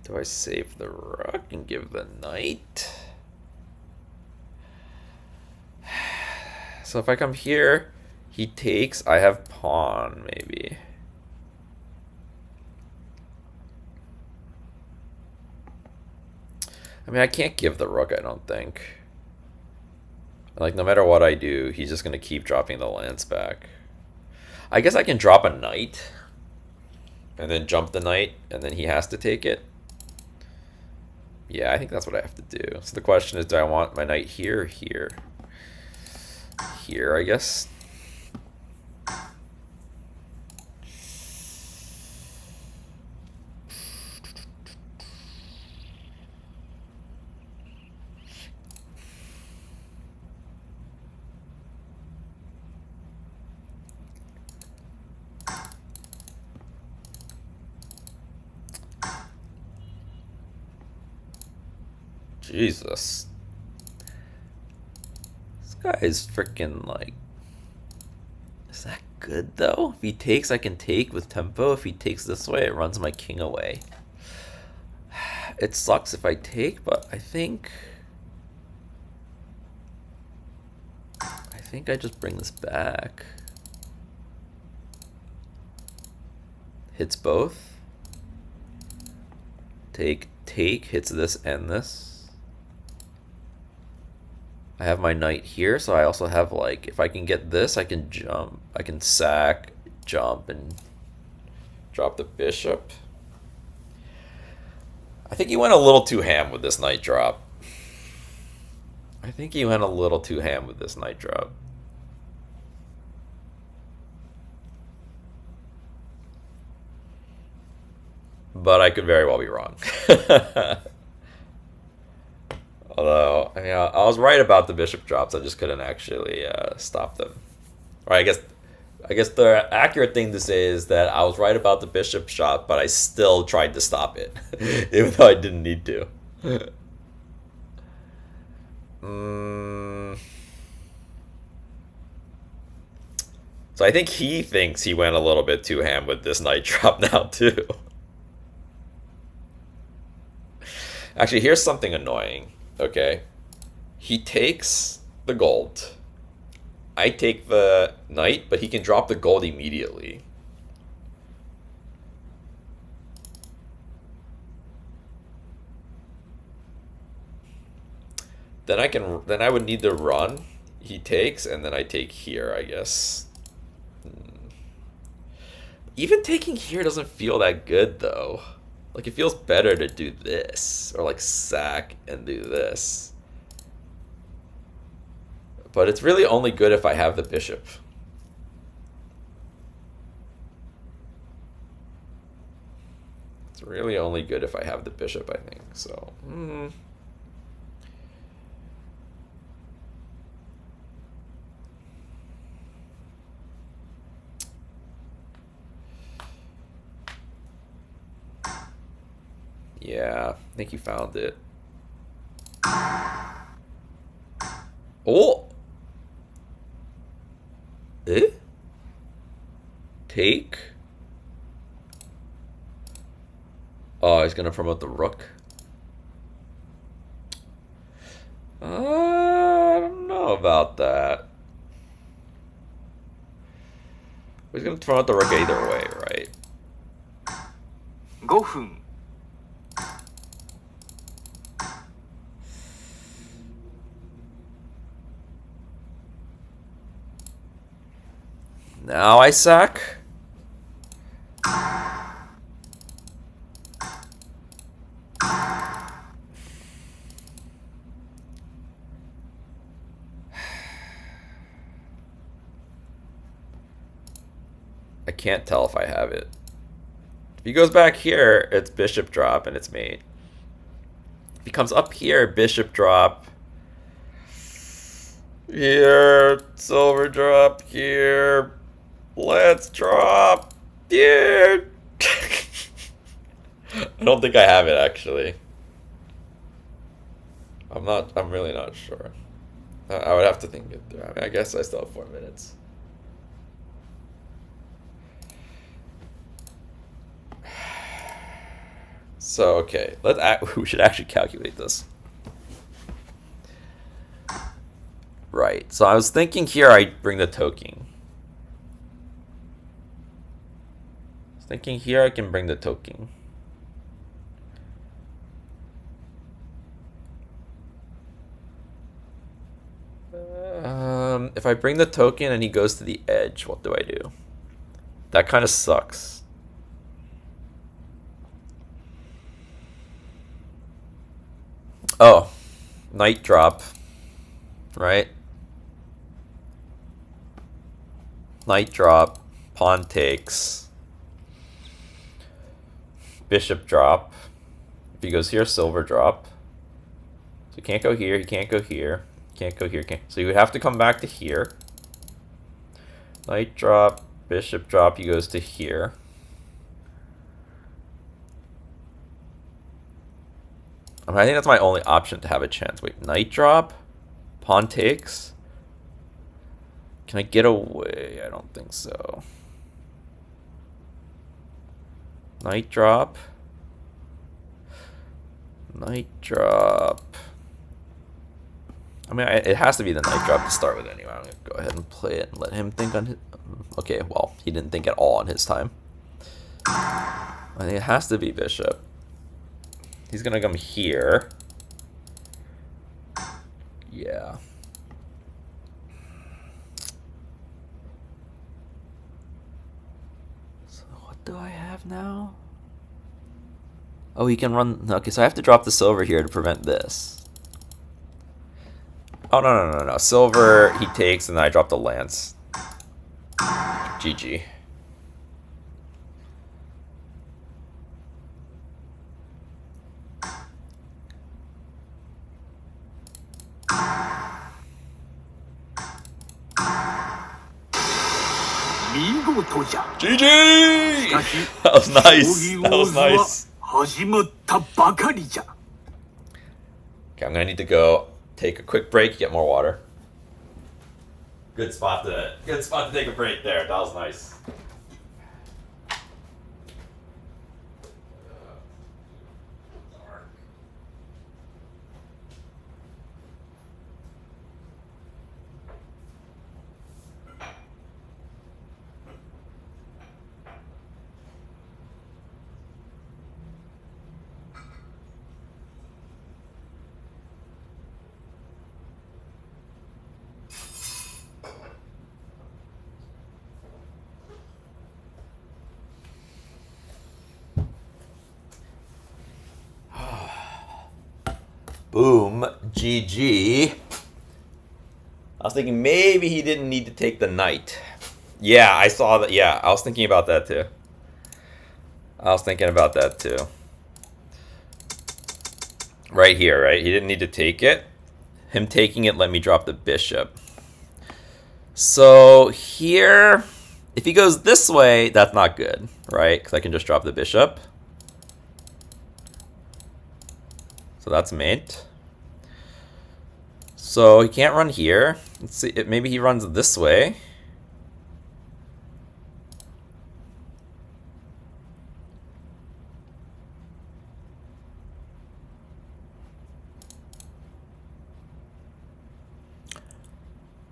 Do I save the rook and give the knight? So if I come here, he takes, I have pawn, maybe. I mean, I can't give the rook, I don't think. Like, no matter what I do, he's just going to keep dropping the lance back. I guess I can drop a knight, and then jump the knight, and then he has to take it. Yeah, I think that's what I have to do. So the question is, do I want my knight here or here? Here, I guess. Jesus. This guy is freaking like... Is that good though? If he takes, I can take with tempo. If he takes this way, it runs my king away. It sucks if I take, but I think I just bring this back. Hits both. Take, hits this and this. I have my knight here, so I also have, like, if I can get this, I can jump. I can sack, jump, and drop the bishop. I think he went a little too ham with this knight drop. But I could very well be wrong. Although, I mean, I was right about the bishop drops. I just couldn't actually stop them. Or I guess the accurate thing to say is that I was right about the bishop shot, but I still tried to stop it, even though I didn't need to. So I think he thinks he went a little bit too ham with this knight drop now, too. Actually, here's something annoying. Okay, he takes the gold. I take the knight, but he can drop the gold immediately. Then I would need to run. He takes, and then I take here, I guess. Even taking here doesn't feel that good, though. Like, it feels better to do this, or like sack and do this. But it's really only good if I have the bishop. It's really only good if I have the bishop, I think, so. Yeah, I think you found it. Oh! Eh? Take? Oh, he's gonna promote the rook. I don't know about that. He's gonna promote the rook either way, right? 5分 Now I sack. I can't tell if I have it. If he goes back here, it's bishop drop and it's mate. If he comes up here, bishop drop. Here, silver drop here. Let's drop here. I don't think I have it actually. I'm really not sure. I would have to think it through. I mean, I guess I still have 4 minutes. So, okay, we should actually calculate this. Right, so I was thinking here I bring the token. Thinking here I can bring the token. If I bring the token and he goes to the edge, what do I do? That kind of sucks. Oh, knight drop, right? Knight drop, pawn takes, bishop drop. If he goes here, silver drop. So he can't go here, he can't go here, can't go here, can't. So you would have to come back to here. Knight drop, bishop drop, he goes to here. I mean, I think that's my only option to have a chance. Wait, knight drop, pawn takes. Can I get away? I don't think so. Knight drop. Knight drop. I mean, it has to be the knight drop to start with anyway. I'm going to go ahead and play it and let him think on his... Okay, well, he didn't think at all on his time. I think it has to be bishop. He's going to come here. Yeah. So what do I have now? Oh, he can run... Okay, so I have to drop the silver here to prevent this. Oh, no. Silver, he takes, and then I drop the lance. GG. GG! That was nice. That was nice. Okay, I'm gonna need to go take a quick break, get more water. Good spot to take a break there. That was nice. Boom, GG. I was thinking maybe he didn't need to take the knight. Yeah, I saw that. Yeah, I was thinking about that too. Right here, right? He didn't need to take it. Him taking it let me drop the bishop. So here, if he goes this way, that's not good, right? Because I can just drop the bishop. So that's mate. So he can't run here. Let's see, maybe he runs this way.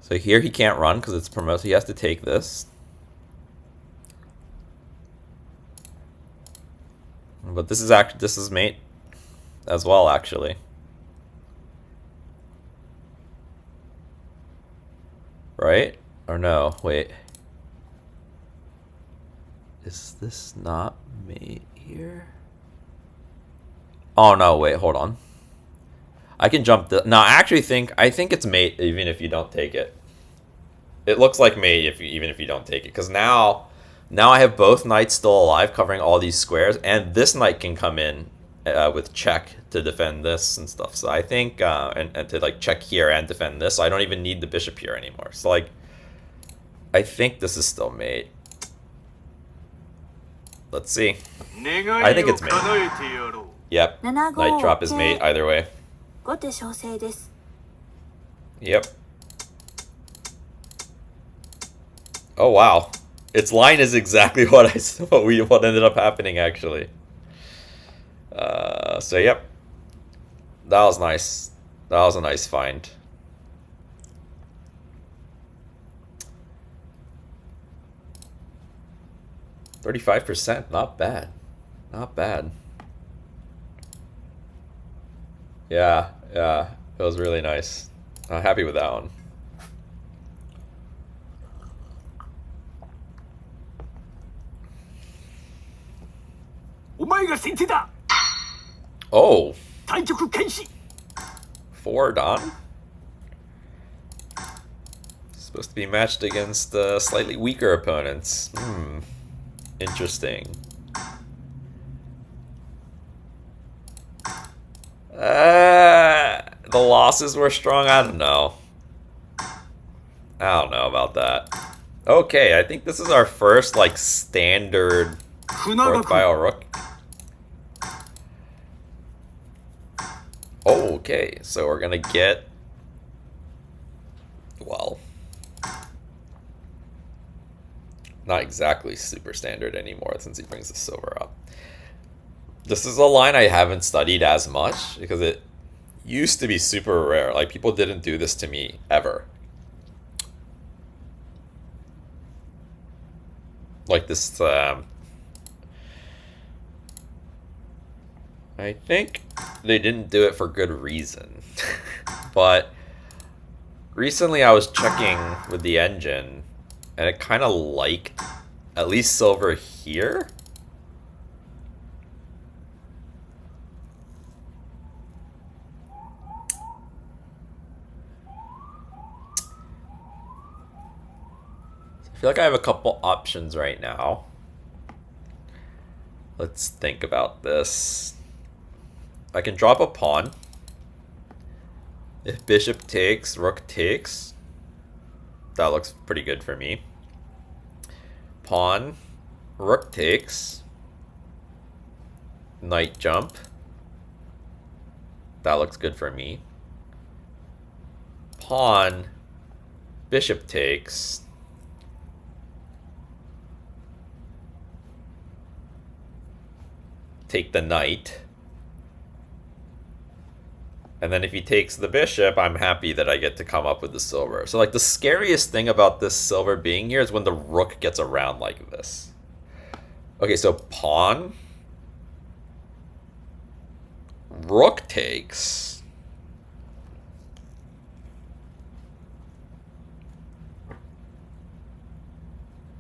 So here he can't run because it's promoted. So he has to take this. But this is mate as well, actually. Right? Or no? Wait. Is this not mate here? Oh no, wait, hold on. I can jump the... No, I think it's mate even if you don't take it. It looks like mate even if you don't take it. Because now I have both knights still alive covering all these squares. And this knight can come in with check to defend this and stuff. So I think... and to like check here and defend this. So I don't even need the bishop here anymore. So like... I think this is still mate. Let's see. I think it's mate. Yep. Knight drop is mate either way. Yep. Oh wow. Its line is exactly what ended up happening actually. So yep. That was nice. That was a nice find. %, not bad. Not bad. Yeah, it was really nice. I'm happy with that one. Oh. 4 Don? Supposed to be matched against slightly weaker opponents. Interesting. The losses were strong. I don't know about that. Okay, I think this is our first like standard rook by a rook. Oh, okay, so we're gonna get, well, not exactly super standard anymore since he brings the silver up. This is a line I haven't studied as much because it used to be super rare. Like, people didn't do this to me ever. Like this, I think they didn't do it for good reason. But recently I was checking with the engine and it kind of liked at least silver here. I feel like I have a couple options right now. Let's think about this. I can drop a pawn. If bishop takes, rook takes. That looks pretty good for me. Pawn, rook takes. Knight jump. That looks good for me. Pawn, bishop takes. Take the knight. And then if he takes the bishop, I'm happy that I get to come up with the silver. So like the scariest thing about this silver being here is when the rook gets around like this. Okay, so pawn. Rook takes.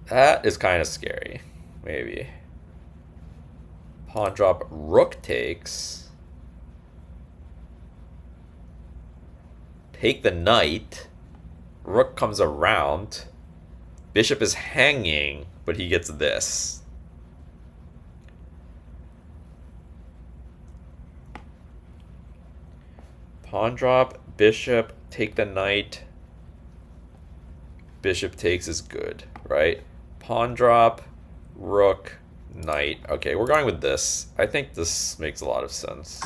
That is kind of scary, maybe. Pawn drop, rook takes. Take the knight. Rook comes around. Bishop is hanging, but he gets this. Pawn drop, bishop, take the knight. Bishop takes is good, right? Pawn drop, rook, knight. Okay, we're going with this. I think this makes a lot of sense.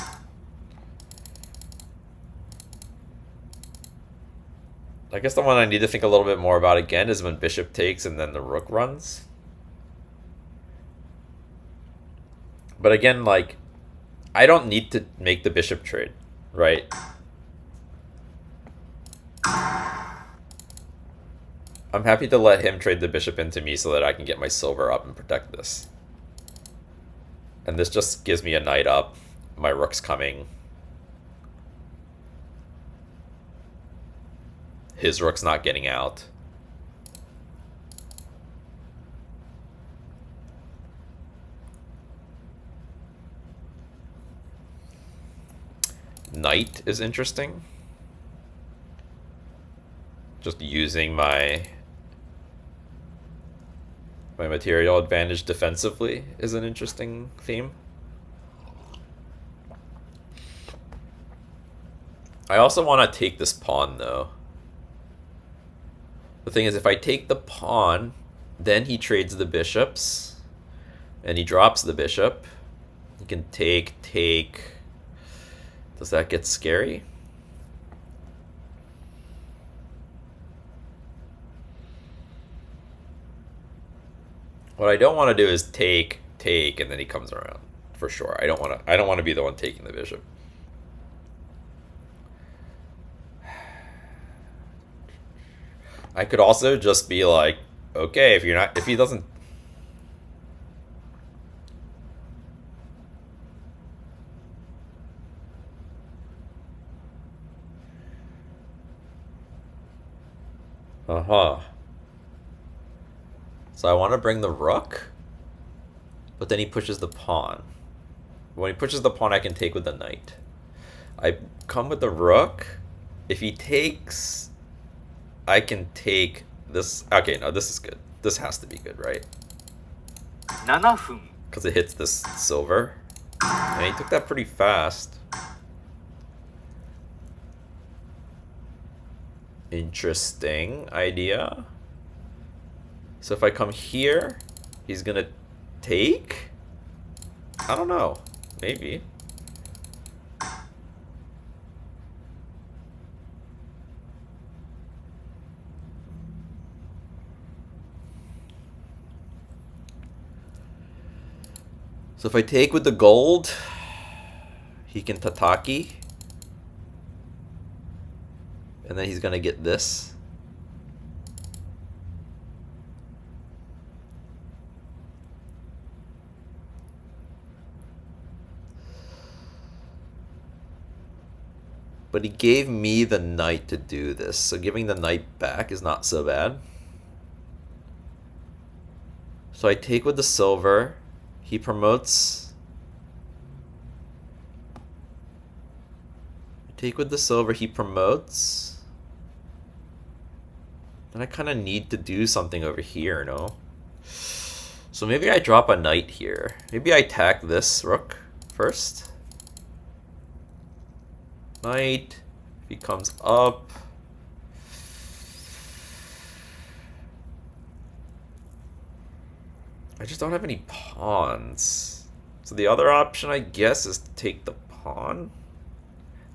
I guess the one I need to think a little bit more about again is when bishop takes and then the rook runs. But again, like, I don't need to make the bishop trade, right? I'm happy to let him trade the bishop into me so that I can get my silver up and protect this. And this just gives me a knight up. My rook's coming. His rook's not getting out. knight is interesting. Just using my material advantage defensively is an interesting theme. I also want to take this pawn, though. The thing is, if I take the pawn, then he trades the bishops, and he drops the bishop. He can take. Does that get scary? What I don't want to do is take, and then he comes around. For sure. I don't want to be the one taking the bishop. I could also just be like, okay, if he doesn't. So I want to bring the rook, but then he pushes the pawn. When he pushes the pawn, I can take with the knight. I come with the rook. If he takes, I can take this. Okay, no, this is good. This has to be good, right? 7分 Because it hits this silver. And he took that pretty fast. Interesting idea. So if I come here, he's gonna take? I don't know. Maybe. So if I take with the gold, he can tataki. And then he's gonna get this. But he gave me the knight to do this, so giving the knight back is not so bad. So I take with the silver. He promotes. I take with the silver, he promotes. Then I kind of need to do something over here, no? So maybe I drop a knight here. Maybe I attack this rook first. Knight. If he comes up. I just don't have any pawns. So the other option, I guess, is to take the pawn.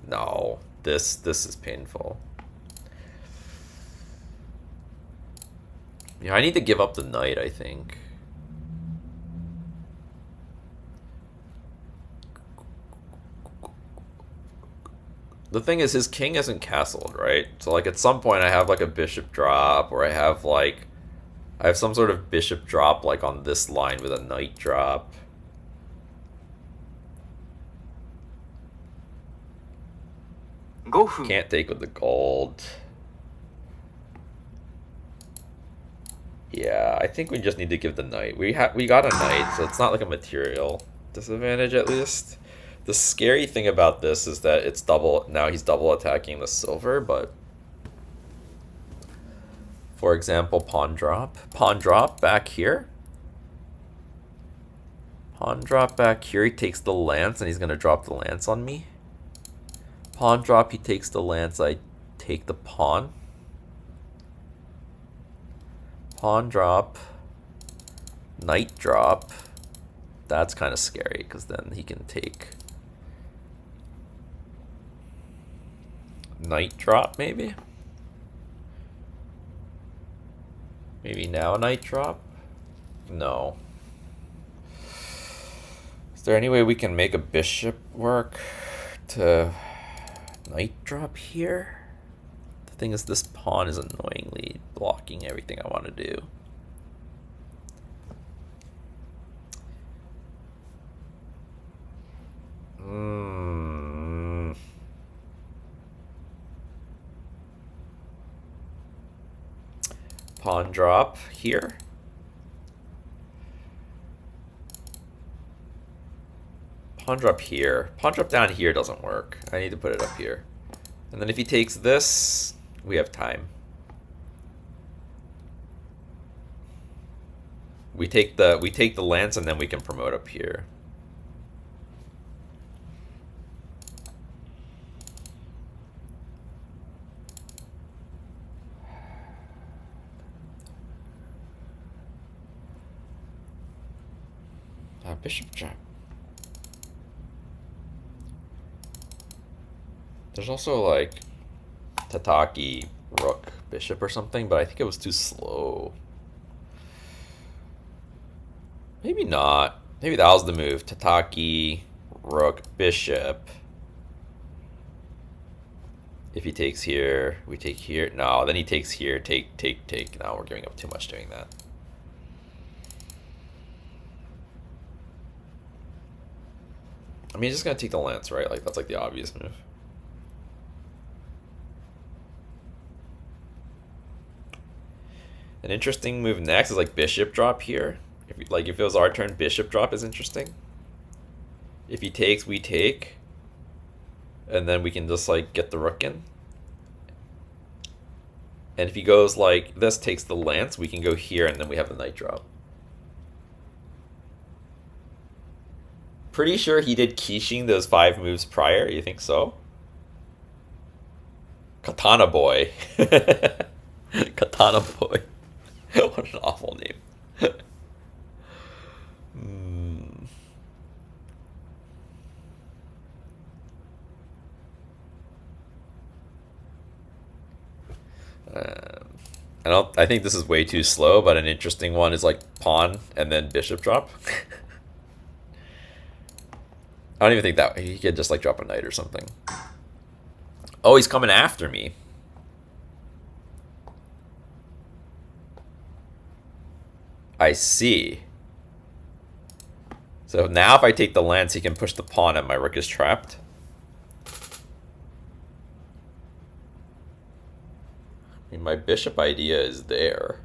No, this is painful. Yeah, I need to give up the knight, I think. The thing is, his king isn't castled, right? So, like, at some point I have, like, a bishop drop, or I have some sort of bishop drop, like, on this line with a knight drop. Can't take with the gold. Yeah, I think we just need to give the knight. We got a knight, so it's not like a material disadvantage, at least. The scary thing about this is that it's double. Now he's double attacking the silver, but for example, pawn drop back here. Pawn drop back here. He takes the lance, and he's gonna drop the lance on me. Pawn drop. He takes the lance. I take the pawn. Pawn drop. Knight drop. That's kind of scary because then he can take. Knight drop, maybe? Maybe now knight drop? No. Is there any way we can make a bishop work to knight drop here? The thing is, this pawn is annoyingly blocking everything I want to do. Pawn drop here. pawn drop here. Pawn drop down here doesn't work. I need to put it up here. And then if he takes this, we have time. We take the lance and then we can promote up here. Bishop drop. There's also like Tataki, Rook, Bishop or something, but I think it was too slow. Maybe not. Maybe that was the move. Tataki, Rook, Bishop. If he takes here, we take here. No, then he takes here. Take, take, take. Now we're giving up too much doing that. I mean, he's just gonna take the lance, right? Like, that's like the obvious move. An interesting move next is like bishop drop here. If it was our turn, bishop drop is interesting. If he takes, we take. And then we can just like get the rook in. And if he goes like this, takes the lance, we can go here and then we have the knight drop. Pretty sure he did Kishin those 5 moves prior. You think so? Katana Boy. Katana Boy. What an awful name. I think this is way too slow, but an interesting one is like pawn and then bishop drop. I don't even think that he could just like drop a knight or something. Oh, he's coming after me. I see. So now if I take the lance, he can push the pawn and my rook is trapped. I mean, my bishop idea is there.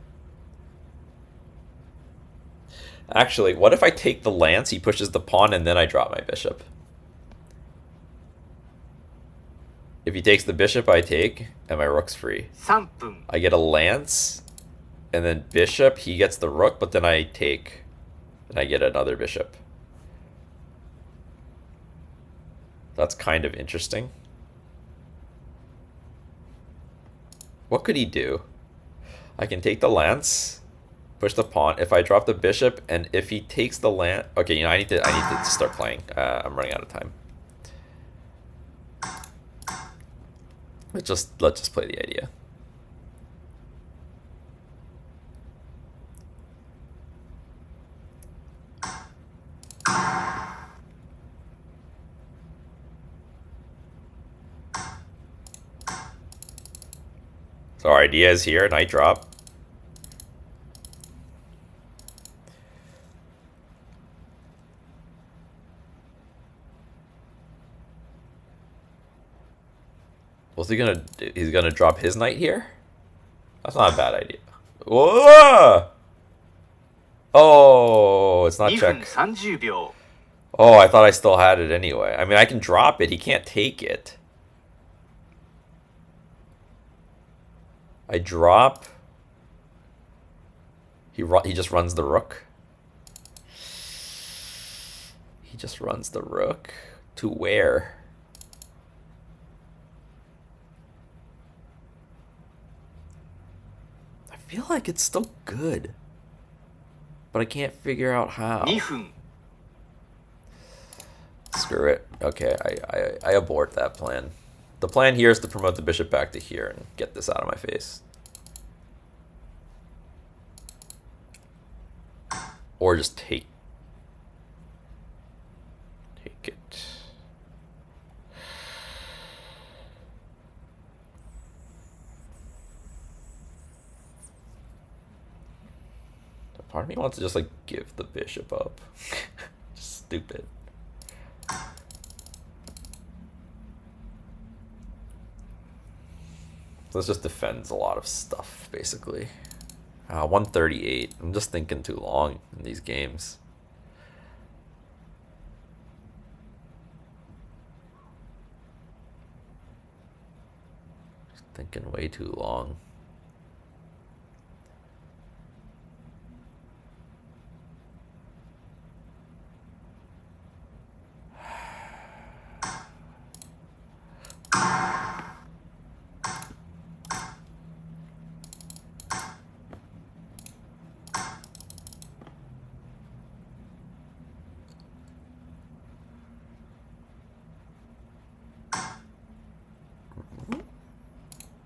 Actually, what if I take the lance, he pushes the pawn, and then I drop my bishop? If he takes the bishop, I take, and my rook's free. 3分 I get a lance, and then bishop, he gets the rook, but then I take, and I get another bishop. That's kind of interesting. What could he do? I can take the lance, push the pawn. If I drop the bishop, and if he takes the lance, okay, you know, I need to start playing. I'm running out of time. Let's just play the idea. So our idea is here, knight drop. What's he gonna do? He's gonna drop his knight here? That's not a bad idea. Whoa! Oh, it's not 2分 check. 30秒 Oh, I thought I still had it anyway. I mean, I can drop it. He can't take it. I drop. He just runs the rook. He just runs the rook. To where? I feel like it's still good. But I can't figure out how. 2分 Screw it. Okay, I abort that plan. The plan here is to promote the bishop back to here and get this out of my face. Or just take it. Part of me wants to just like give the bishop up. Just stupid. So this just defends a lot of stuff, basically. 138. I'm just thinking too long in these games. Thinking way too long.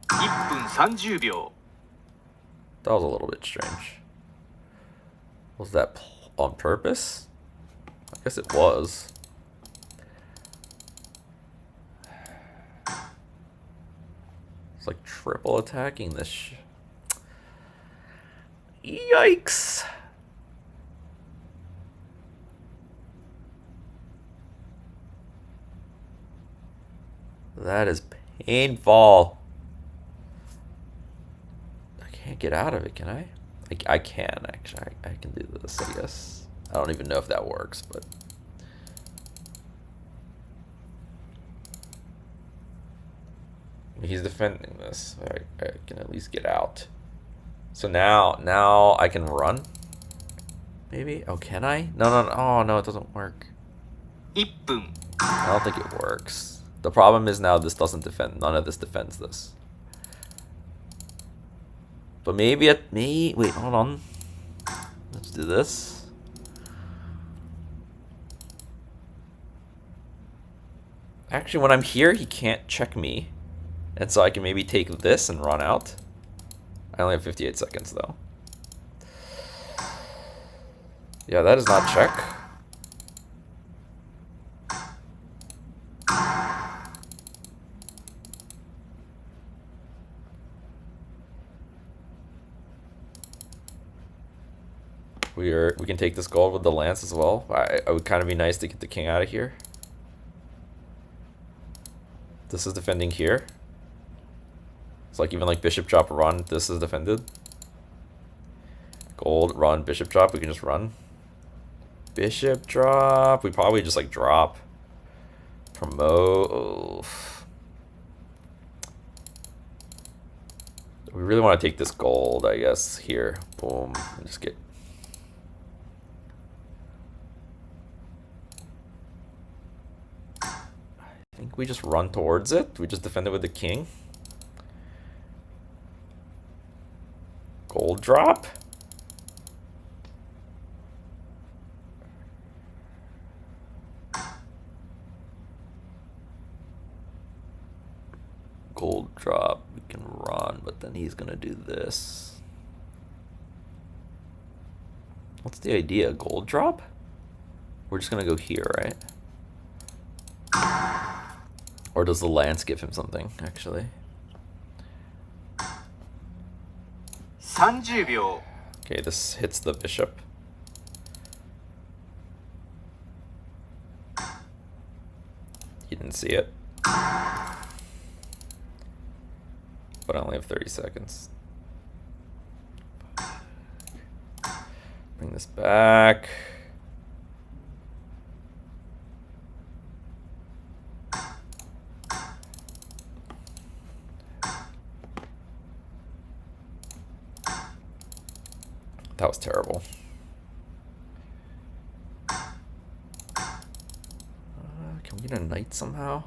$1分30秒 That was a little bit strange. Was that on purpose? I guess it was. It's like triple attacking this Yikes. That is painful. I can't get out of it, can I? I can, actually. I can do this, I guess. I don't even know if that works, but... He's defending this. I can at least get out. So now I can run? Maybe? Oh, can I? No. Oh, no, it doesn't work. 1分 I don't think it works. The problem is now this doesn't defend. None of this defends this. But maybe it may. Wait, hold on. Let's do this. Actually, when I'm here, he can't check me. And so I can maybe take this and run out. I only have 58 seconds, though. Yeah, that is not check. We can take this gold with the lance as well. I would kind of be nice to get the king out of here. This is defending here. It's like even like bishop drop run, this is defended. Gold, run, bishop drop, we can just run. Bishop drop, we probably just like drop. Promote. Oof. We really want to take this gold, I guess, here. Boom, and just get... I think we just run towards it. We just defend it with the king. Gold drop. Gold drop. We can run, but then he's gonna do this. What's the idea? Gold drop? We're just gonna go here, right? Or does the lance give him something, actually? 30秒 Okay, this hits the bishop. He didn't see it. But I only have 30 seconds. Bring this back. That was terrible. Can we get a knight somehow?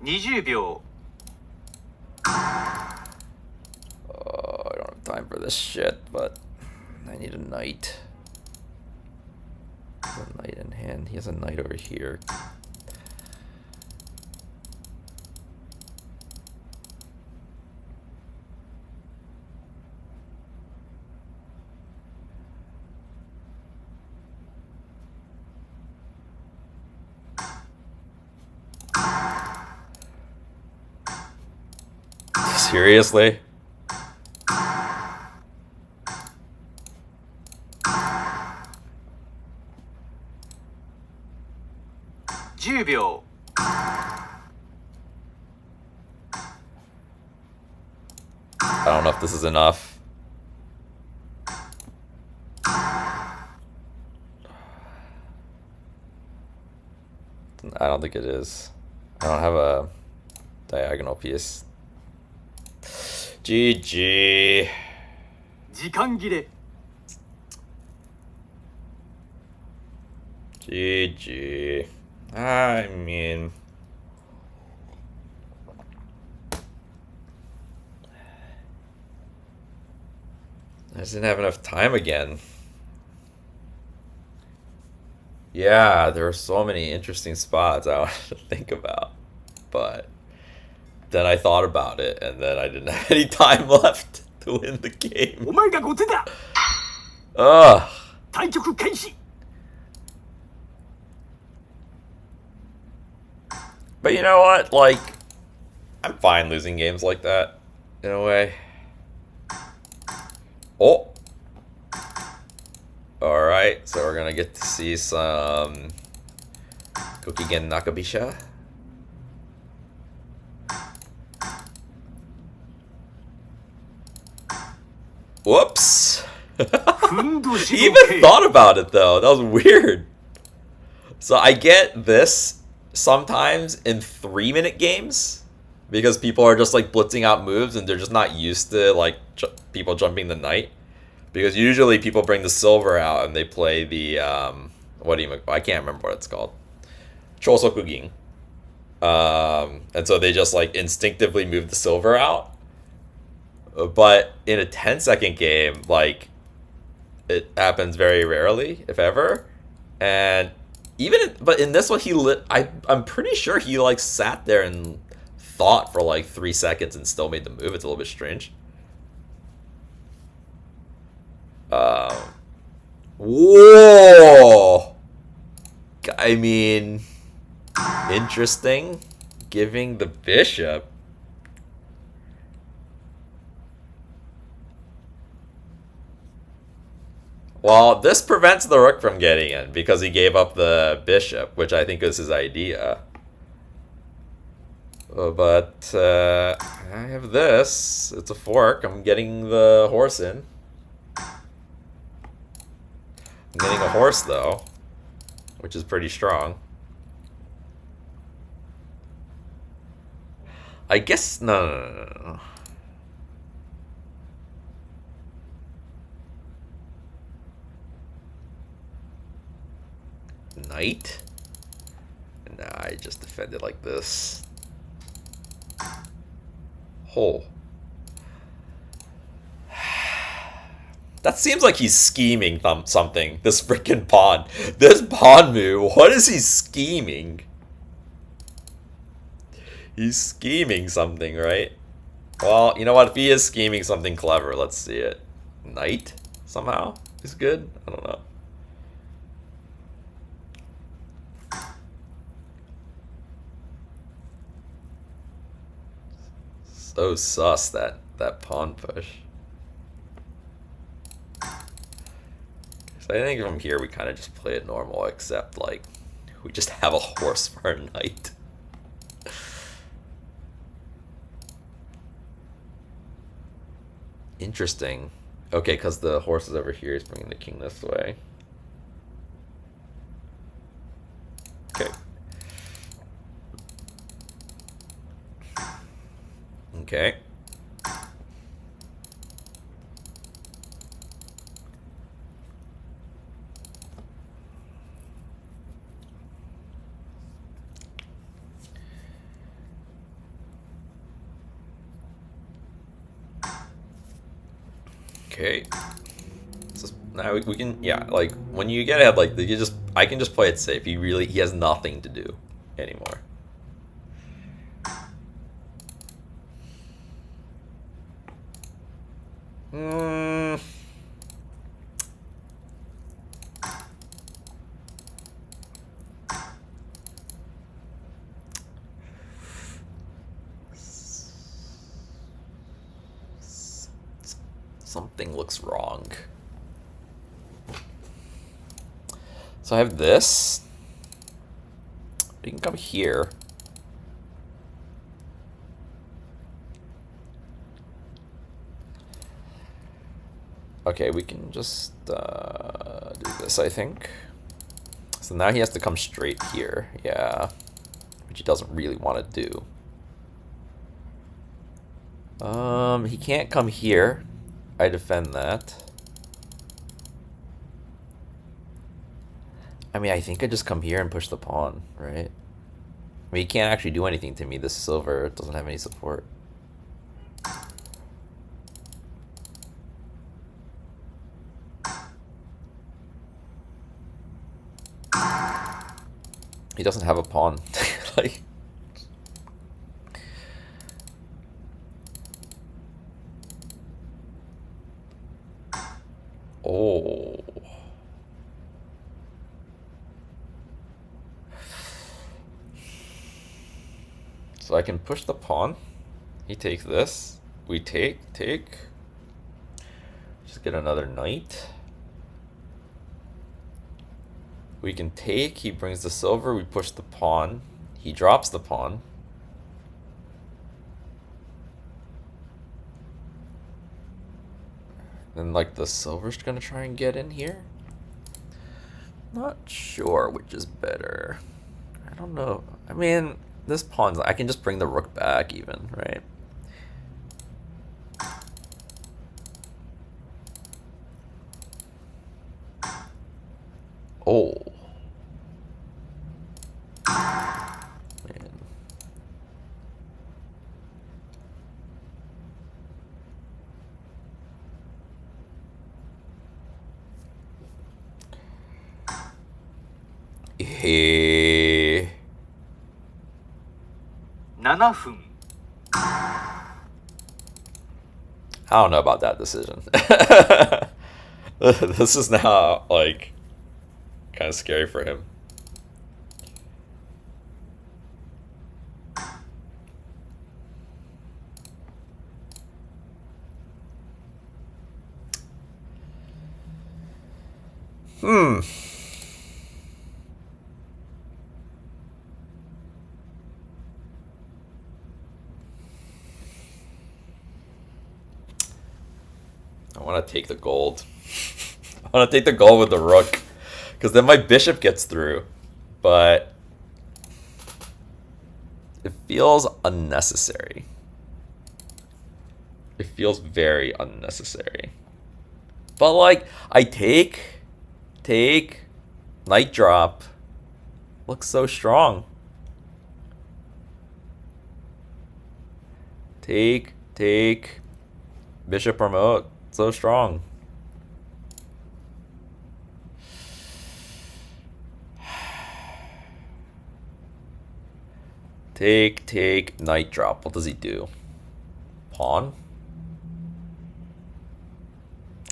20秒 I don't have time for this shit, but I need a knight. He has a knight in hand. He has a knight over here. Seriously? $10秒 I don't know if this is enough. I don't think it is. I don't have a... diagonal piece. GG. 時間切れ GG. I mean, I just didn't have enough time again. Yeah, there are so many interesting spots I wanted to think about, but then I thought about it, and then I didn't have any time left to win the game. お前が後手だ Ugh. 対局開始 But you know what? Like, I'm fine losing games like that, in a way. Oh! Alright, so we're gonna get to see some Gokigen Nakabisha. Whoops! ふんどし He の even 刑 thought about it though. That was weird. So I get this sometimes in 3-minute games because people are just like blitzing out moves and they're just not used to like people jumping the knight. Because usually people bring the silver out and they play the I can't remember what it's called. Chosokugin. And so they just like instinctively move the silver out. But in a 10-second game, like, it happens very rarely, if ever. And but in this one, I'm pretty sure he like sat there and thought for like 3 seconds and still made the move. It's a little bit strange. Whoa! I mean, interesting. Giving the bishop. Well, this prevents the rook from getting in because he gave up the bishop, which I think was his idea. But I have this. It's a fork. I'm getting the horse in. I'm getting a horse, though, which is pretty strong. I guess... No. Knight? Nah, I just defended like this. Oh. That seems like he's scheming something. This freaking pawn. This pawn move. What is he scheming? He's scheming something, right? Well, you know what? If he is scheming something clever, let's see it. Knight? Somehow? Is good? I don't know. So sus, that pawn push. So I think from here we kind of just play it normal, except like we just have a horse for a knight. Interesting. Okay, because the horse is over here, he's bringing the king this way. Okay. Okay. Okay. So now we can, yeah, like when you get ahead, like I can just play it safe. He has nothing to do anymore. Something looks wrong. So I have this. You can come here. Okay, we can just do this, I think. So now he has to come straight here. Yeah. Which he doesn't really want to do. He can't come here. I defend that. I mean, I think I just come here and push the pawn, right? I mean, he can't actually do anything to me. This silver doesn't have any support. He doesn't have a pawn. Like, oh. So I can push the pawn. He takes this. We take. Just get another knight. We can take. He brings the silver. We push the pawn. He drops the pawn. Then, like, the silver's gonna try and get in here. Not sure which is better. I don't know. I mean, this pawn's... I can just bring the rook back even, right? Oh. Man. Hey. 7分 I don't know about that decision. This is now, like, kind of scary for him. I want to take the gold. I want to take the gold with the rook, because then my bishop gets through. But it feels unnecessary. It feels very unnecessary. But, like, I take, knight drop. Looks so strong. Take, bishop promote. So strong. Take, knight drop. What does he do? Pawn?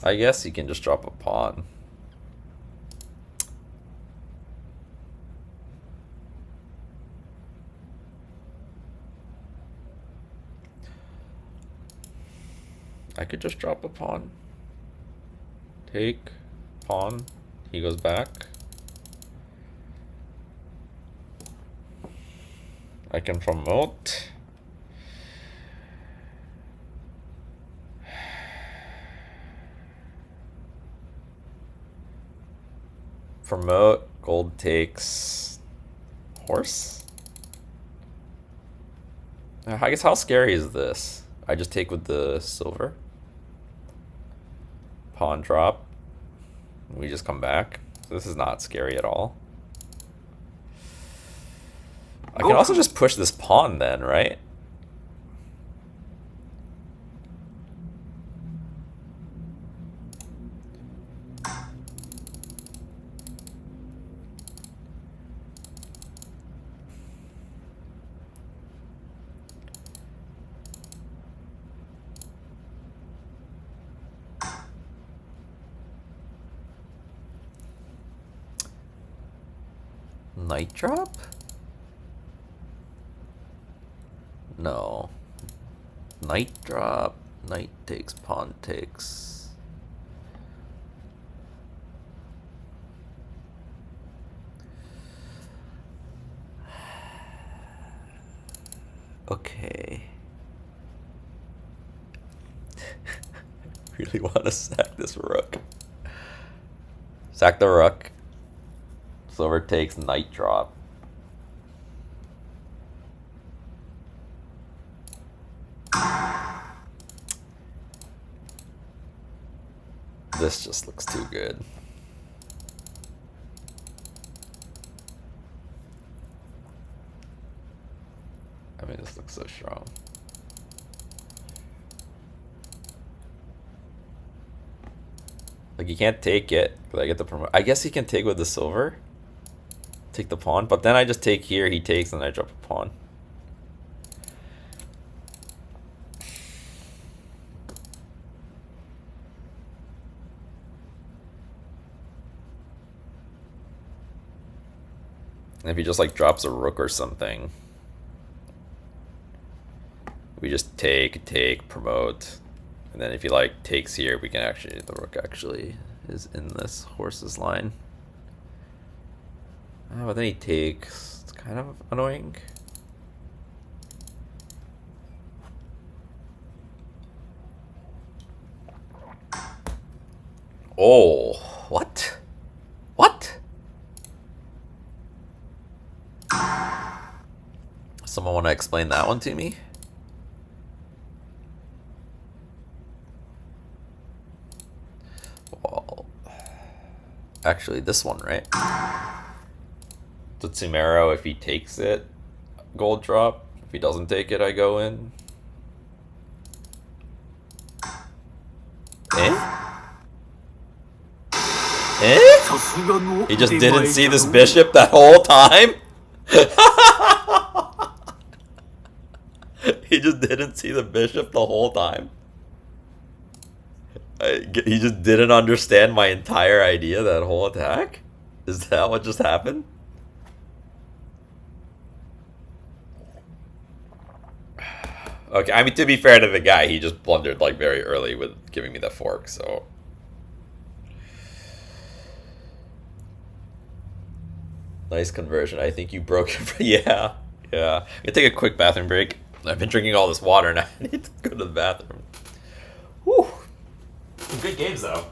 I guess he can just drop a pawn. I could just drop a pawn. Take, pawn. He goes back. I can promote. Promote, gold takes horse. Now, I guess how scary is this? I just take with the silver. Pawn drop. We just come back. This is not scary at all. I can also just push this pawn then, right? Knight drop? No. Knight drop. Knight takes, pawn takes. Okay. Really want to sack this rook. Sack the rook. Silver takes, knight drop. This just looks too good. I mean, this looks so strong. Like, he can't take it, but I get the promote. I guess he can take with the silver. Take the pawn, but then I just take here, he takes, and I drop a pawn. And if he just like drops a rook or something, we just take, promote. And then if he like takes here, we can actually, the rook actually is in this horse's line. Oh, but then he takes, it's kind of annoying. Oh, what? What? Someone want to explain that one to me? Well, actually this one, right? Tsumero, if he takes it, gold drop. If he doesn't take it, I go in. He just didn't see this bishop that whole time? He just didn't see the bishop the whole time? He just didn't understand my entire idea, that whole attack? Is that what just happened? Okay, I mean, to be fair to the guy, he just blundered like very early with giving me the fork, so... Nice conversion. I think you broke it. Yeah. I'm gonna take a quick bathroom break. I've been drinking all this water and I need to go to the bathroom. Whew. Some good games though.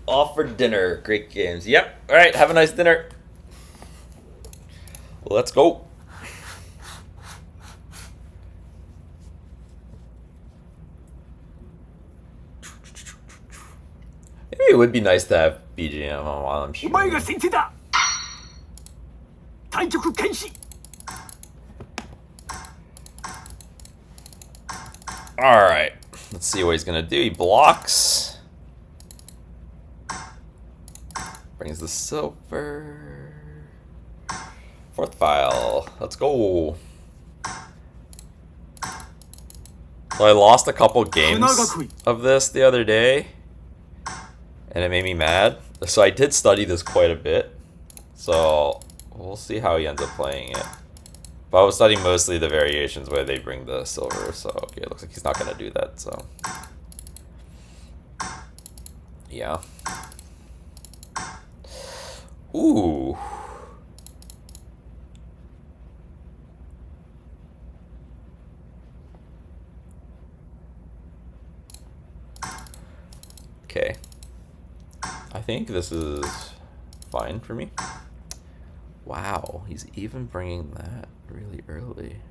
Off for dinner. Great games. Yep. All right. Have a nice dinner. Let's go. Maybe it would be nice to have BGM on while I'm shooting. All right. Let's see what he's gonna do. He blocks. Brings the silver. Fourth file. Let's go. So I lost a couple games of this the other day, and it made me mad. So I did study this quite a bit. So we'll see how he ends up playing it. But I was studying mostly the variations where they bring the silver. So okay, it looks like he's not gonna do that. So yeah. Ooh. Okay. I think this is fine for me. Wow, he's even bringing that really early.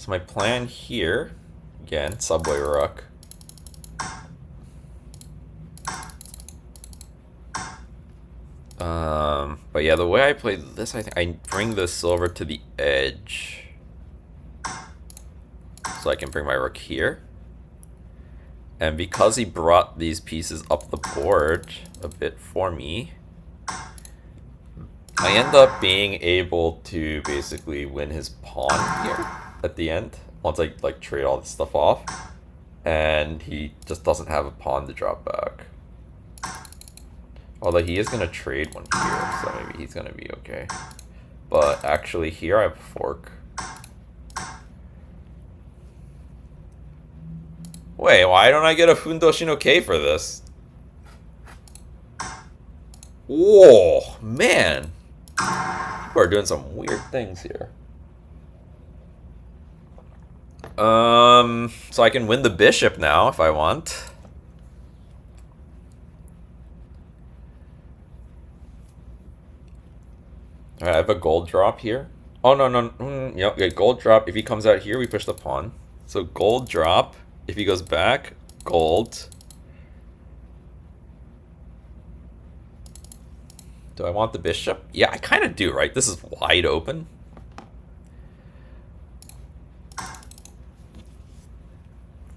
So my plan here, again, subway rook. But yeah, the way I play this, I think I bring the silver to the edge. So I can bring my rook here. And because he brought these pieces up the board a bit for me, I end up being able to basically win his pawn here at the end. Once I like trade all this stuff off. And he just doesn't have a pawn to drop back. Although he is going to trade one here, so maybe he's going to be okay. But actually here I have a fork. Wait, why don't I get a Fundoshi no Kei for this? Whoa, man. People are doing some weird things here. So I can win the bishop now if I want. Alright, I have a gold drop here. Oh, no. Yep, yeah, gold drop. If he comes out here, we push the pawn. So gold drop. If he goes back, gold. Do I want the bishop? Yeah, I kind of do, right? This is wide open.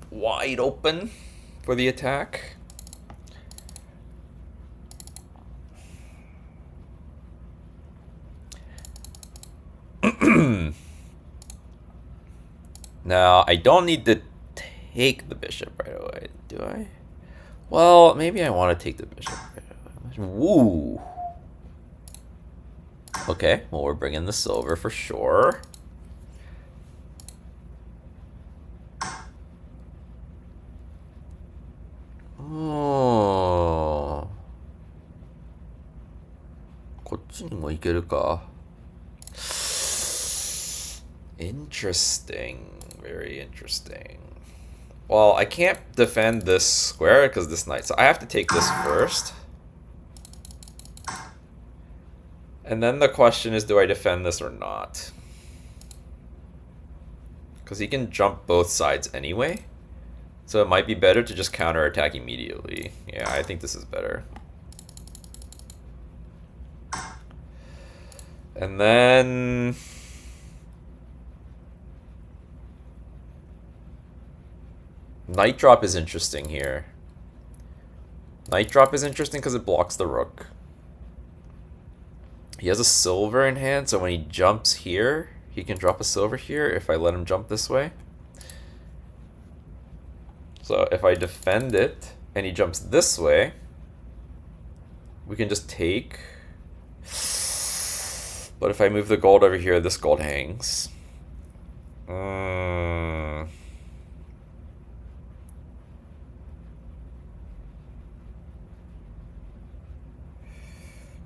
Wide open for the attack. Now, I don't need to take the bishop right away, do I? Well, maybe I want to take the bishop right away. Woo! Okay, well, we're bringing the silver for sure. Oh. こっちにも行けるか。Interesting. Very interesting. Well, I can't defend this square because this knight. So I have to take this first. And then the question is, do I defend this or not? Because he can jump both sides anyway. So it might be better to just counterattack immediately. Yeah, I think this is better. And then... Knight drop is interesting here. Knight drop is interesting because it blocks the rook. He has a silver in hand, so when he jumps here, he can drop a silver here if I let him jump this way. So if I defend it, and he jumps this way, we can just take. But if I move the gold over here, this gold hangs.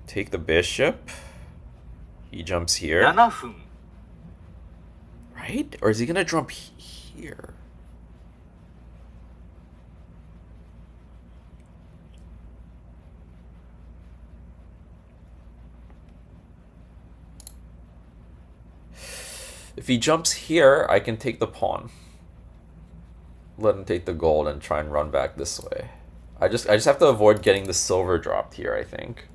Take the bishop. He jumps here. 7分 Right? Or is he gonna jump here? If he jumps here, I can take the pawn. Let him take the gold and try and run back this way. I just have to avoid getting the silver dropped here, I think.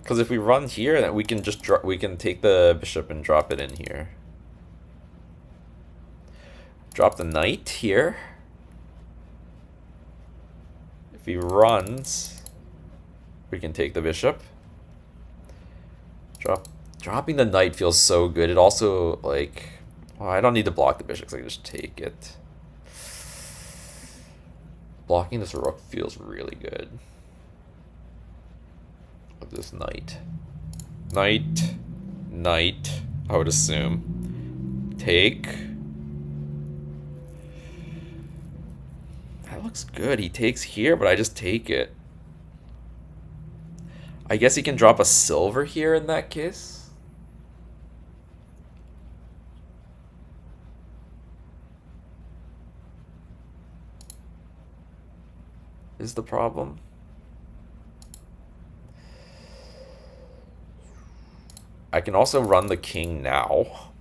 Because if we run here, then we can just we can take the bishop and drop it in here. Drop the knight here. If he runs, we can take the bishop. Dropping the knight feels so good. It also, like, well, I don't need to block the bishop, so I can just take it. Blocking this rook feels really good. Of this knight. Knight, I would assume. Take. That looks good. He takes here, but I just take it. I guess he can drop a silver here in that case. is the problem. I can also run the king now.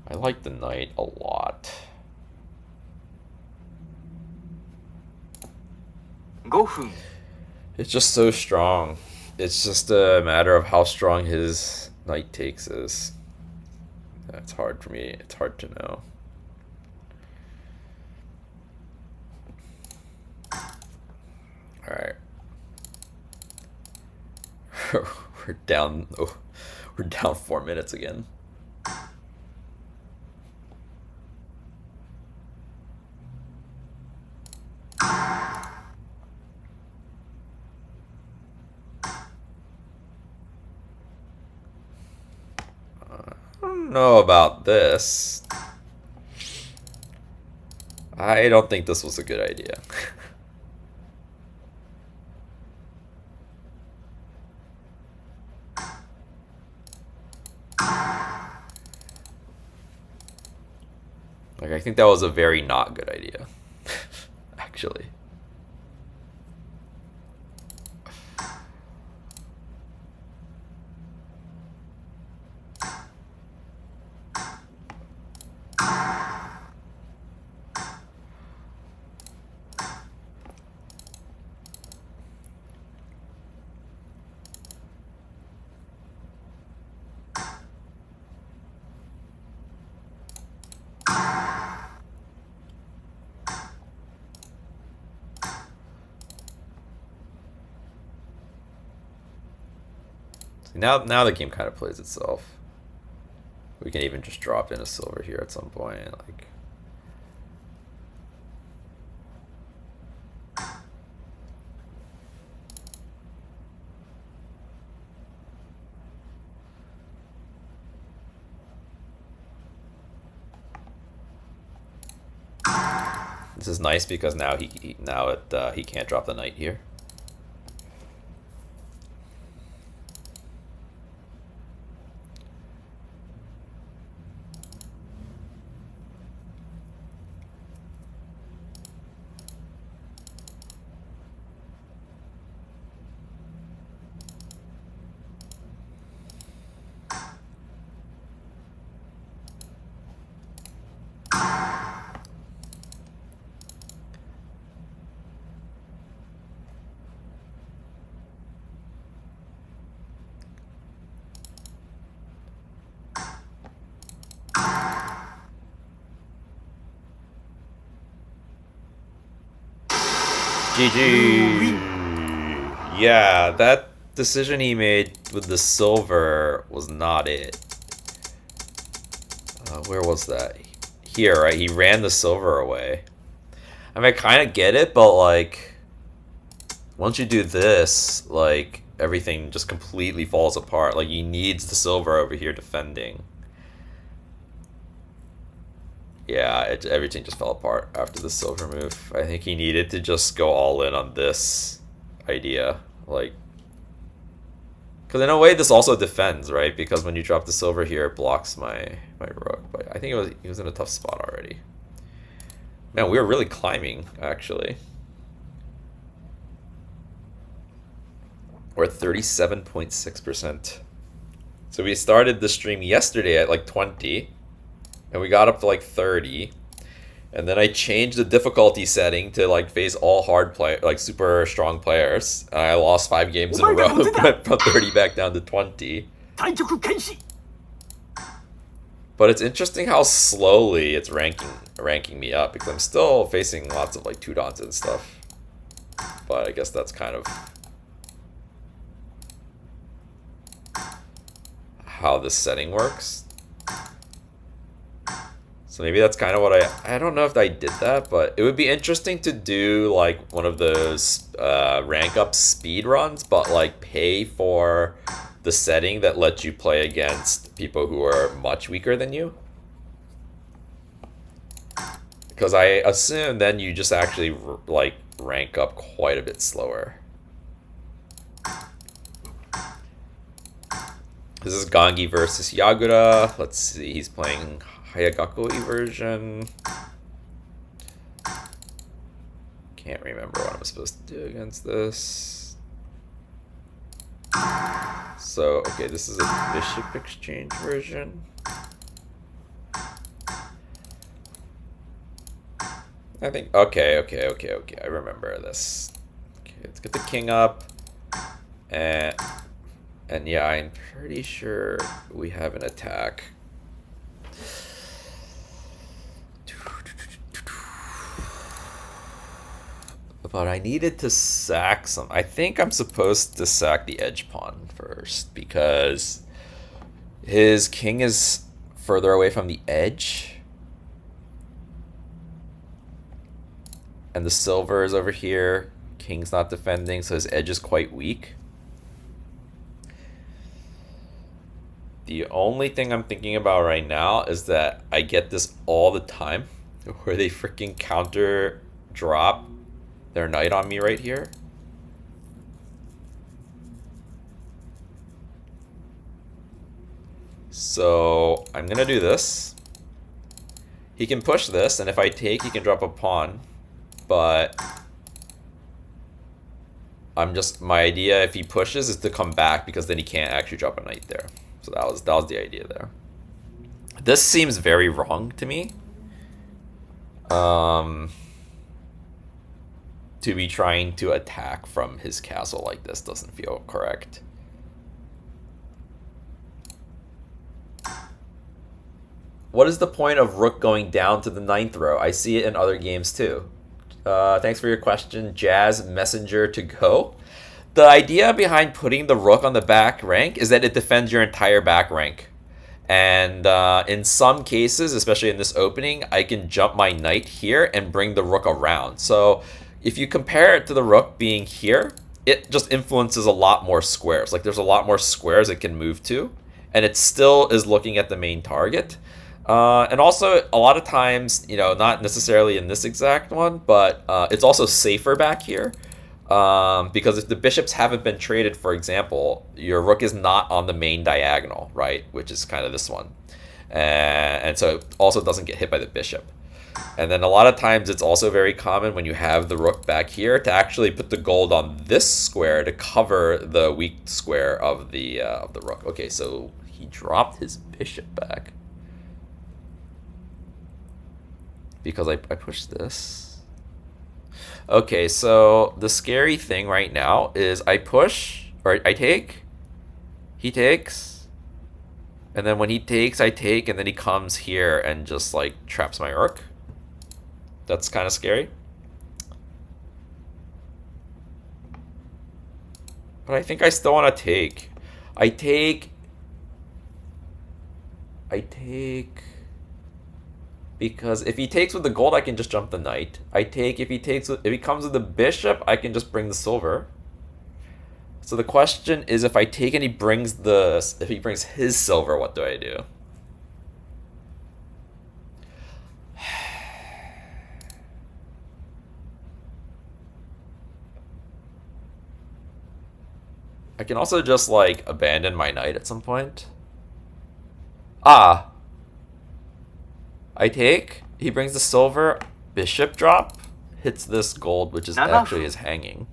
I like the knight a lot. 5分 It's just so strong. It's just a matter of how strong his knight takes is. That's hard for me. It's hard to know. Alright. We're down. Oh, we're down 4 minutes again. I don't know about this. I don't think this was a good idea. Like, I think that was a very not good idea, actually. Now the game kind of plays itself. We can even just drop in a silver here at some point. Like, this is nice because now he can't drop the knight here. GG. Yeah, that decision he made with the silver was not it. Where was that? Here, right? He ran the silver away. I mean, I kind of get it, but like, once you do this, like, everything just completely falls apart. Like, he needs the silver over here defending. Yeah, everything just fell apart after the silver move. I think he needed to just go all in on this idea. Like, because in a way this also defends, right? Because when you drop the silver here, it blocks my rook. But I think he was in a tough spot already. Man, we were really climbing, actually. We're at 37.6%. So we started the stream yesterday at like 20. And we got up to like 30, and then I changed the difficulty setting to like face all hard play, like super strong players. And I lost 5 games in a row, went from 30 back down to 20. But it's interesting how slowly it's ranking me up, because I'm still facing lots of like 2-dots and stuff. But I guess that's kind of how this setting works. So maybe that's kind of what I don't know if I did that, but it would be interesting to do like one of those rank up speed runs, but like pay for the setting that lets you play against people who are much weaker than you. Because I assume then you just actually like rank up quite a bit slower. This is Gangi versus Yagura. Let's see, he's playing Hayagakoi version. Can't remember what I'm supposed to do against this. So, okay, this is a bishop exchange version. I think, okay, I remember this. Okay, let's get the king up. And yeah, I'm pretty sure we have an attack. But I needed to sack some. I think I'm supposed to sack the edge pawn first because his king is further away from the edge. And the silver is over here. King's not defending, so his edge is quite weak. The only thing I'm thinking about right now is that I get this all the time, where they freaking counter drop their knight on me right here. So I'm gonna do this. He can push this, and if I take, he can drop a pawn. But my idea if he pushes is to come back, because then he can't actually drop a knight there. So that was the idea there. This seems very wrong to me. To be trying to attack from his castle like this doesn't feel correct. What is the point of rook going down to the 9th row? I see it in other games too. Thanks for your question, Jazz Messenger to go. The idea behind putting the rook on the back rank is that it defends your entire back rank. And in some cases, especially in this opening, I can jump my knight here and bring the rook around. So if you compare it to the rook being here, it just influences a lot more squares. Like there's a lot more squares it can move to, and it still is looking at the main target. And also, a lot of times, not necessarily in this exact one, but it's also safer back here. Because if the bishops haven't been traded, for example, your rook is not on the main diagonal, right? Which is kind of this one. And so it also doesn't get hit by the bishop. And then a lot of times it's also very common when you have the rook back here to actually put the gold on this square to cover the weak square of the rook. Okay, so he dropped his bishop back. Because I pushed this. Okay, so the scary thing right now is I push, or I take, he takes, and then when he takes, I take, and then he comes here and just like traps my rook. That's kind of scary. But I think I still want to take. I take. Because if he takes with the gold, I can just jump the knight. I take if he comes with the bishop, I can just bring the silver. So the question is, if I take and he brings his silver, what do I do? I can also just like abandon my knight at some point. I take, he brings the silver, bishop drop, hits this gold, which is actually his hanging.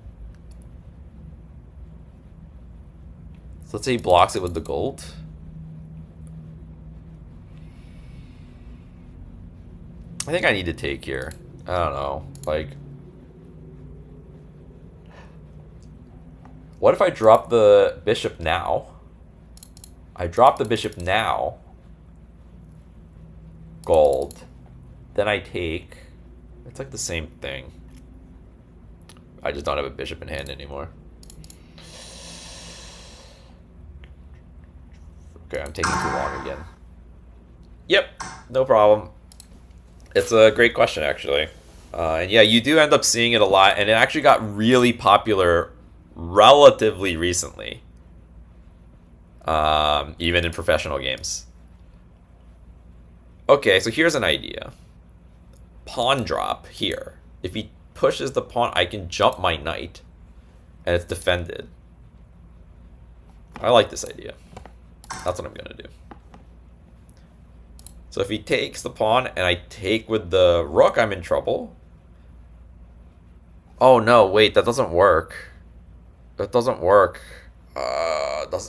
So let's say he blocks it with the gold. I think I need to take here. I don't know, like... What if I drop the bishop now? I drop the bishop now. Gold. Then I take. It's like the same thing. I just don't have a bishop in hand anymore. Okay, I'm taking too long again. Yep, no problem. It's a great question, actually. And yeah, you do end up seeing it a lot, and it actually got really popular relatively recently. Even in professional games. Okay, so here's an idea. Pawn drop here. If he pushes the pawn, I can jump my knight, and it's defended. I like this idea. That's what I'm gonna do. So if he takes the pawn and I take with the rook, I'm in trouble. Oh no, wait, that doesn't work. That doesn't work.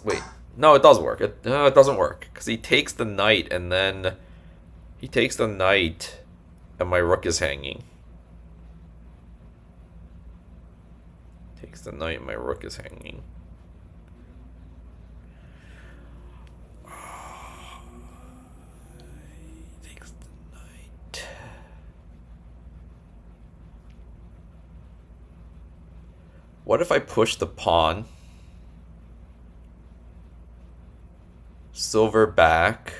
Wait. No, it does work. It doesn't work. Because he takes the knight and then... He takes the knight and my rook is hanging. Takes the knight and my rook is hanging. Takes the knight. What if I push the pawn? Silver back.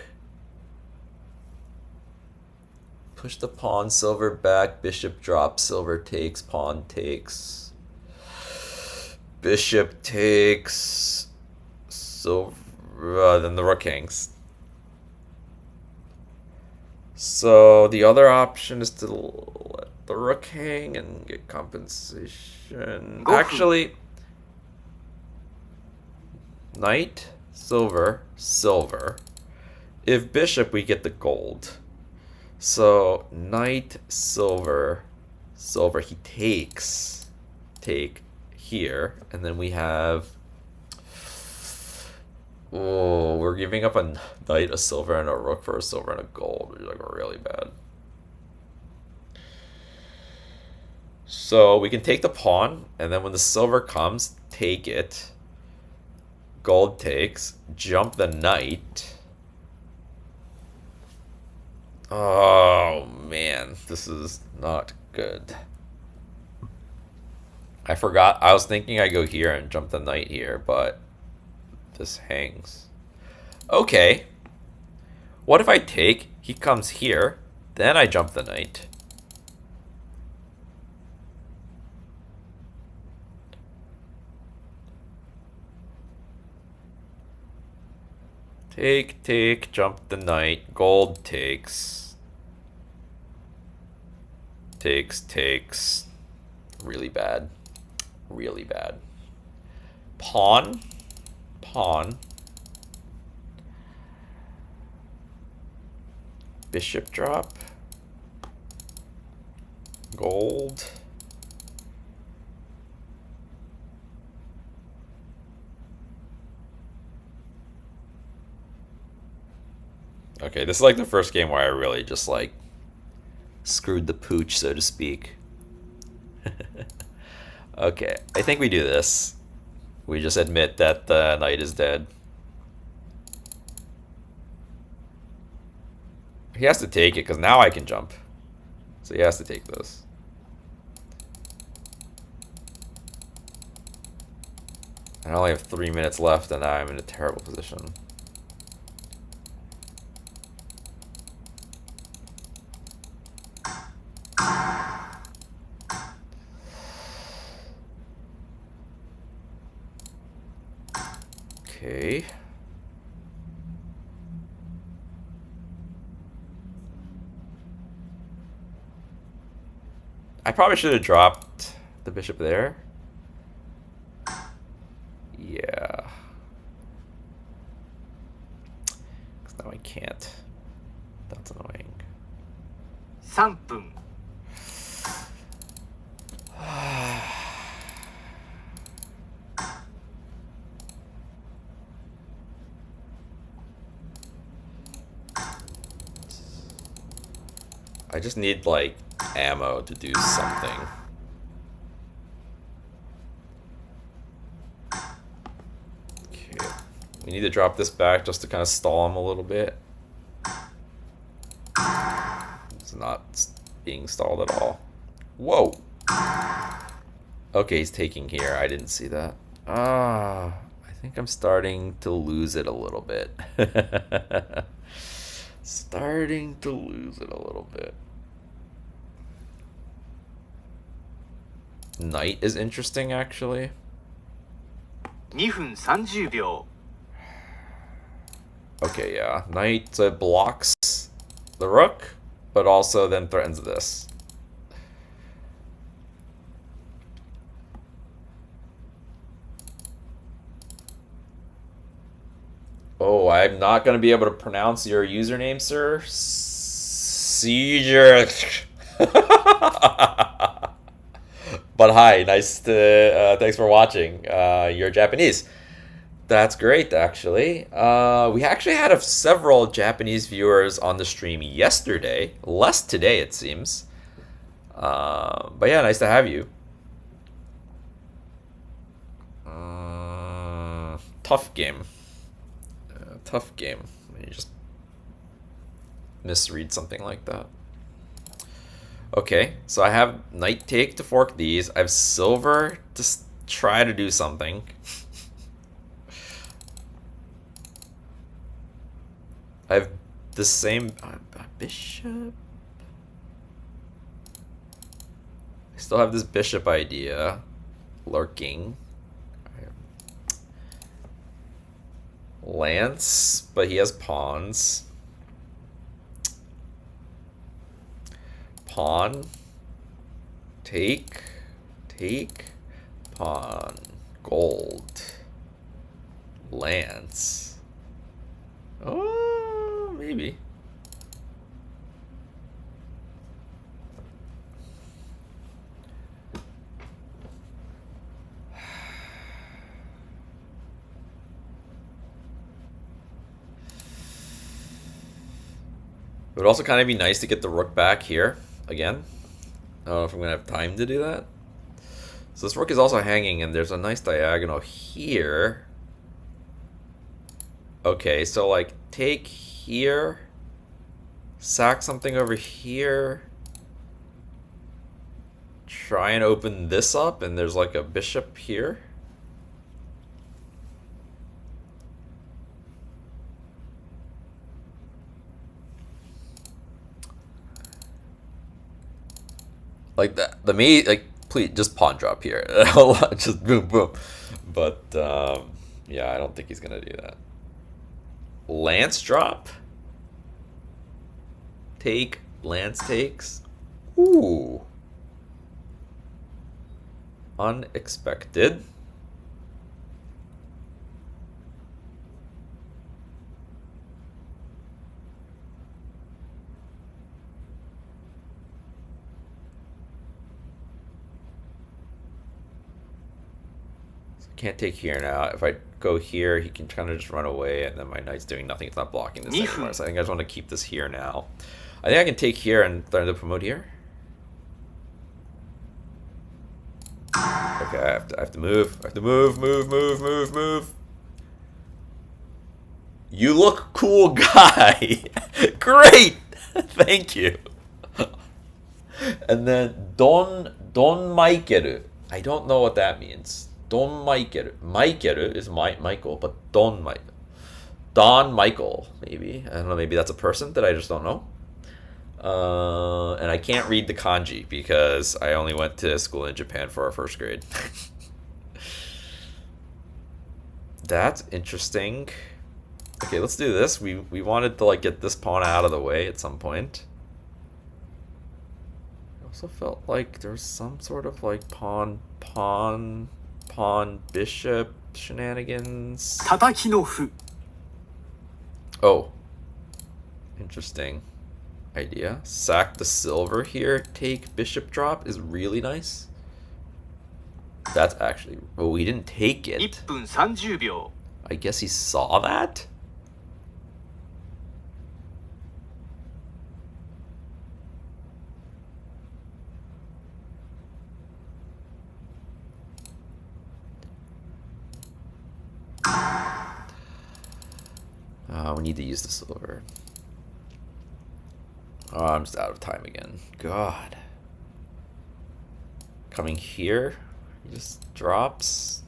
Push the pawn, silver back, bishop drops, silver takes, pawn takes. Bishop takes. Silver, then the rook hangs. So the other option is to let the rook hang and get compensation. Actually, knight, silver, silver. If bishop, we get the gold. So knight, silver, silver. He takes, take here, and then we have. Oh, we're giving up a knight, a silver, and a rook for a silver and a gold, which is like really bad. So we can take the pawn, and then when the silver comes, take it. Gold takes, jump the knight. Oh man, this is not good. I forgot. I was thinking I go here and jump the knight here, but this hangs. Okay. What if I take, he comes here, then I jump the knight. Take, jump the knight, gold takes. Takes. Really bad. Really bad. Pawn. Bishop drop. Gold. Okay, this is like the first game where I really just like screwed the pooch, so to speak. Okay, I think we do this. We just admit that the knight is dead. He has to take it, because now I can jump. So he has to take this. I only have 3 minutes left, and now I'm in a terrible position. Okay. I probably should have dropped the bishop there. Yeah. Because now I can't. That's annoying. 3分 I just need, like, ammo to do something. Okay. We need to drop this back just to kind of stall him a little bit. It's not being stalled at all. Whoa! Okay, he's taking here. I didn't see that. I think I'm starting to lose it a little bit. Starting to lose it a little bit. Knight is interesting, actually. 2分30秒 Okay, yeah. Knight blocks the rook, but also then threatens this. Oh, I I'm not going to be able to pronounce your username, sir. Seizure. But hi, nice to, thanks for watching. You're Japanese. That's great, actually. We actually had several Japanese viewers on the stream yesterday. Less today, it seems. But yeah, nice to have you. Tough game. Tough game. You just misread something like that. Okay, so I have knight take to fork these. I have silver to try to do something. I have the same bishop. I still have this bishop idea lurking. Lance, but he has pawns. Pawn, take, pawn, gold, lance. Oh, maybe. It would also kind of be nice to get the rook back here again. I don't know if I'm going to have time to do that. So this rook is also hanging, and there's a nice diagonal here. Okay, so like take here, sack something over here, try and open this up, and there's like a bishop here. Like that, please just pawn drop here. Just boom, boom. But yeah, I don't think he's gonna do that. Lance drop. Take, lance takes. Ooh. Unexpected. Can't take here now. If I go here, he can kind of just run away, and then my knight's doing nothing. It's not blocking this anymore. So I think I just want to keep this here now. I think I can take here and learn to promote here. Okay, I have to move. I have to move. You look cool, guy. Great. Thank you. And then Don Michael. I don't know what that means. Don Michael. Michael is Michael, but Don Michael, maybe. I don't know, maybe that's a person that I just don't know. And I can't read the kanji because I only went to school in Japan for our first grade. That's interesting. Okay, let's do this. We wanted to like get this pawn out of the way at some point. I also felt like there's some sort of like pawn bishop shenanigans. Oh, interesting idea. Sack the silver here, take bishop drop is really nice. That's actually, well, we didn't take it. 1分30秒 I guess he saw that. We need to use the silver. Oh, I'm just out of time again. God. Coming here, he just drops.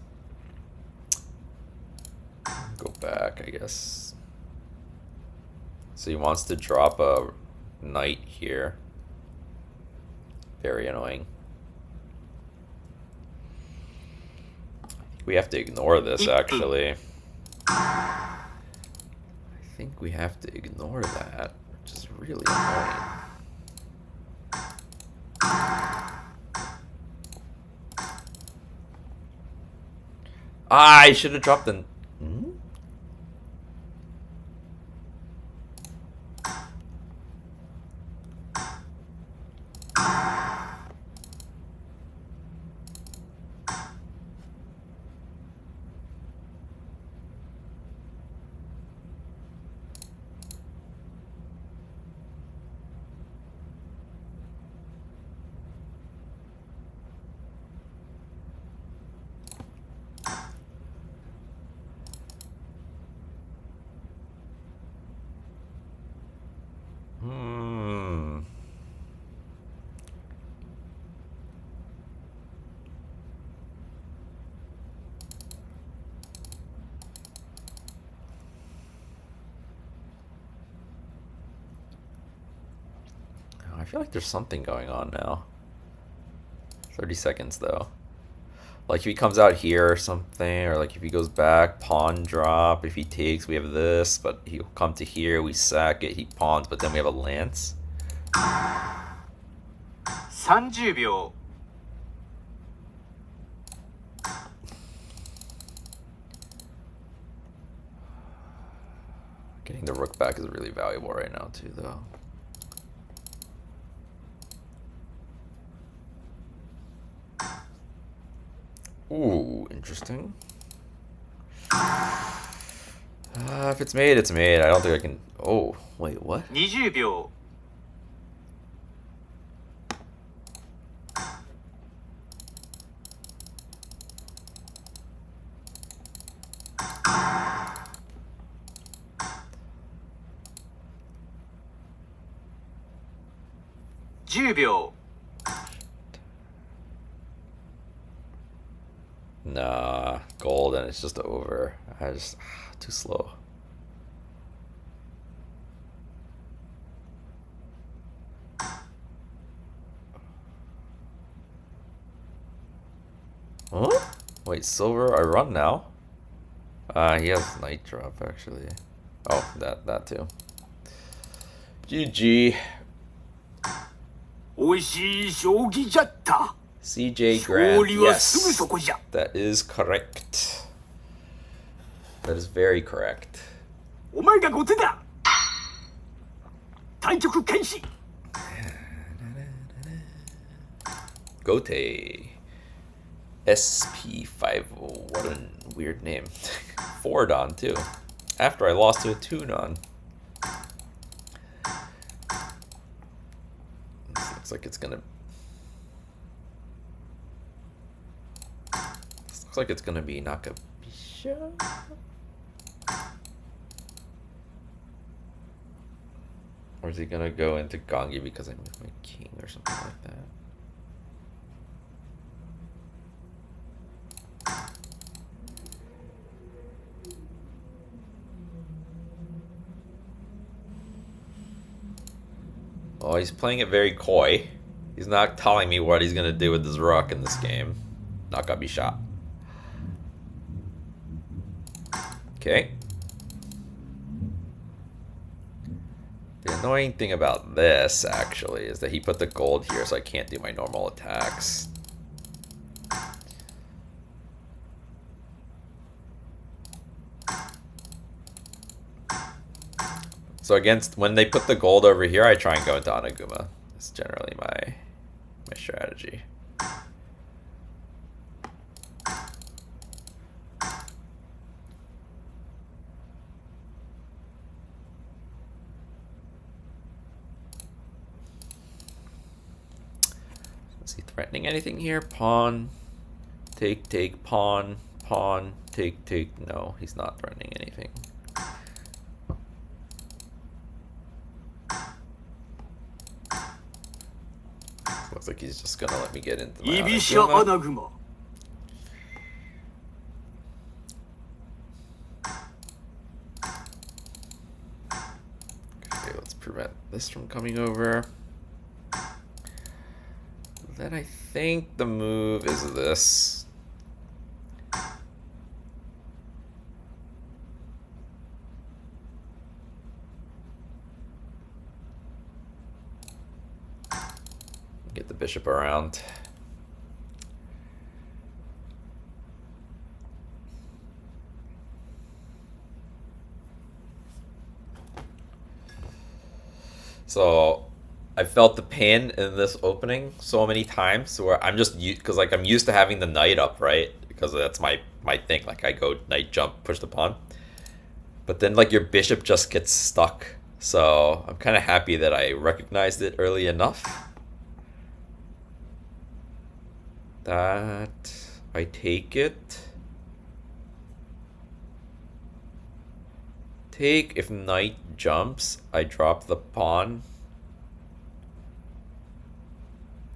Go back, I guess. So he wants to drop a knight here. Very annoying. We have to ignore this, actually. I think we have to ignore that, which is really annoying. I should have dropped the... feel like there's something going on now. 30 seconds though. Like if he comes out here or something, or like if he goes back, pawn drop. If he takes, we have this, but he'll come to here, we sack it, he pawns, but then we have a lance. 30秒。 Getting the rook back is really valuable right now too, though. Ooh, interesting. If it's made, it's made. I don't think I can... Oh, wait, what? 20秒。 10秒。 Nah, gold and it's just over. Too slow. Huh? Wait, silver, I run now? He has knight drop actually. Oh, that too. GG. おいしい将棋じゃった。 CJ 勝 Grand. 利はすぐ Yes. そこじゃ。 That is correct. That is very correct. お前が後手だ。対局開始。 Gote. SP50. What a weird name. 4-dan too. After I lost to a 2-dan. This looks like it's gonna... This looks like it's gonna be Nakabisha. Or is he gonna go into Gangi because I moved my king or something like that? Oh, he's playing it very coy. He's not telling me what he's gonna do with this rook in this game. Not gonna be shot. Okay. The annoying thing about this, actually, is that he put the gold here, so I can't do my normal attacks. So against, when they put the gold over here, I try and go into Anaguma. That's generally my strategy. Is he threatening anything here? Pawn, take, pawn, take. No, he's not threatening anything. Looks like he's just gonna let me get into my Anaguma. Okay, let's prevent this from coming over. Then I think the move is this. Get the bishop around. So I felt the pain in this opening so many times where I'm just, because like I'm used to having the knight up, right? Because that's my thing. Like I go knight jump, push the pawn. But then like your bishop just gets stuck. So I'm kind of happy that I recognized it early enough. That I take it. Take, if knight jumps, I drop the pawn.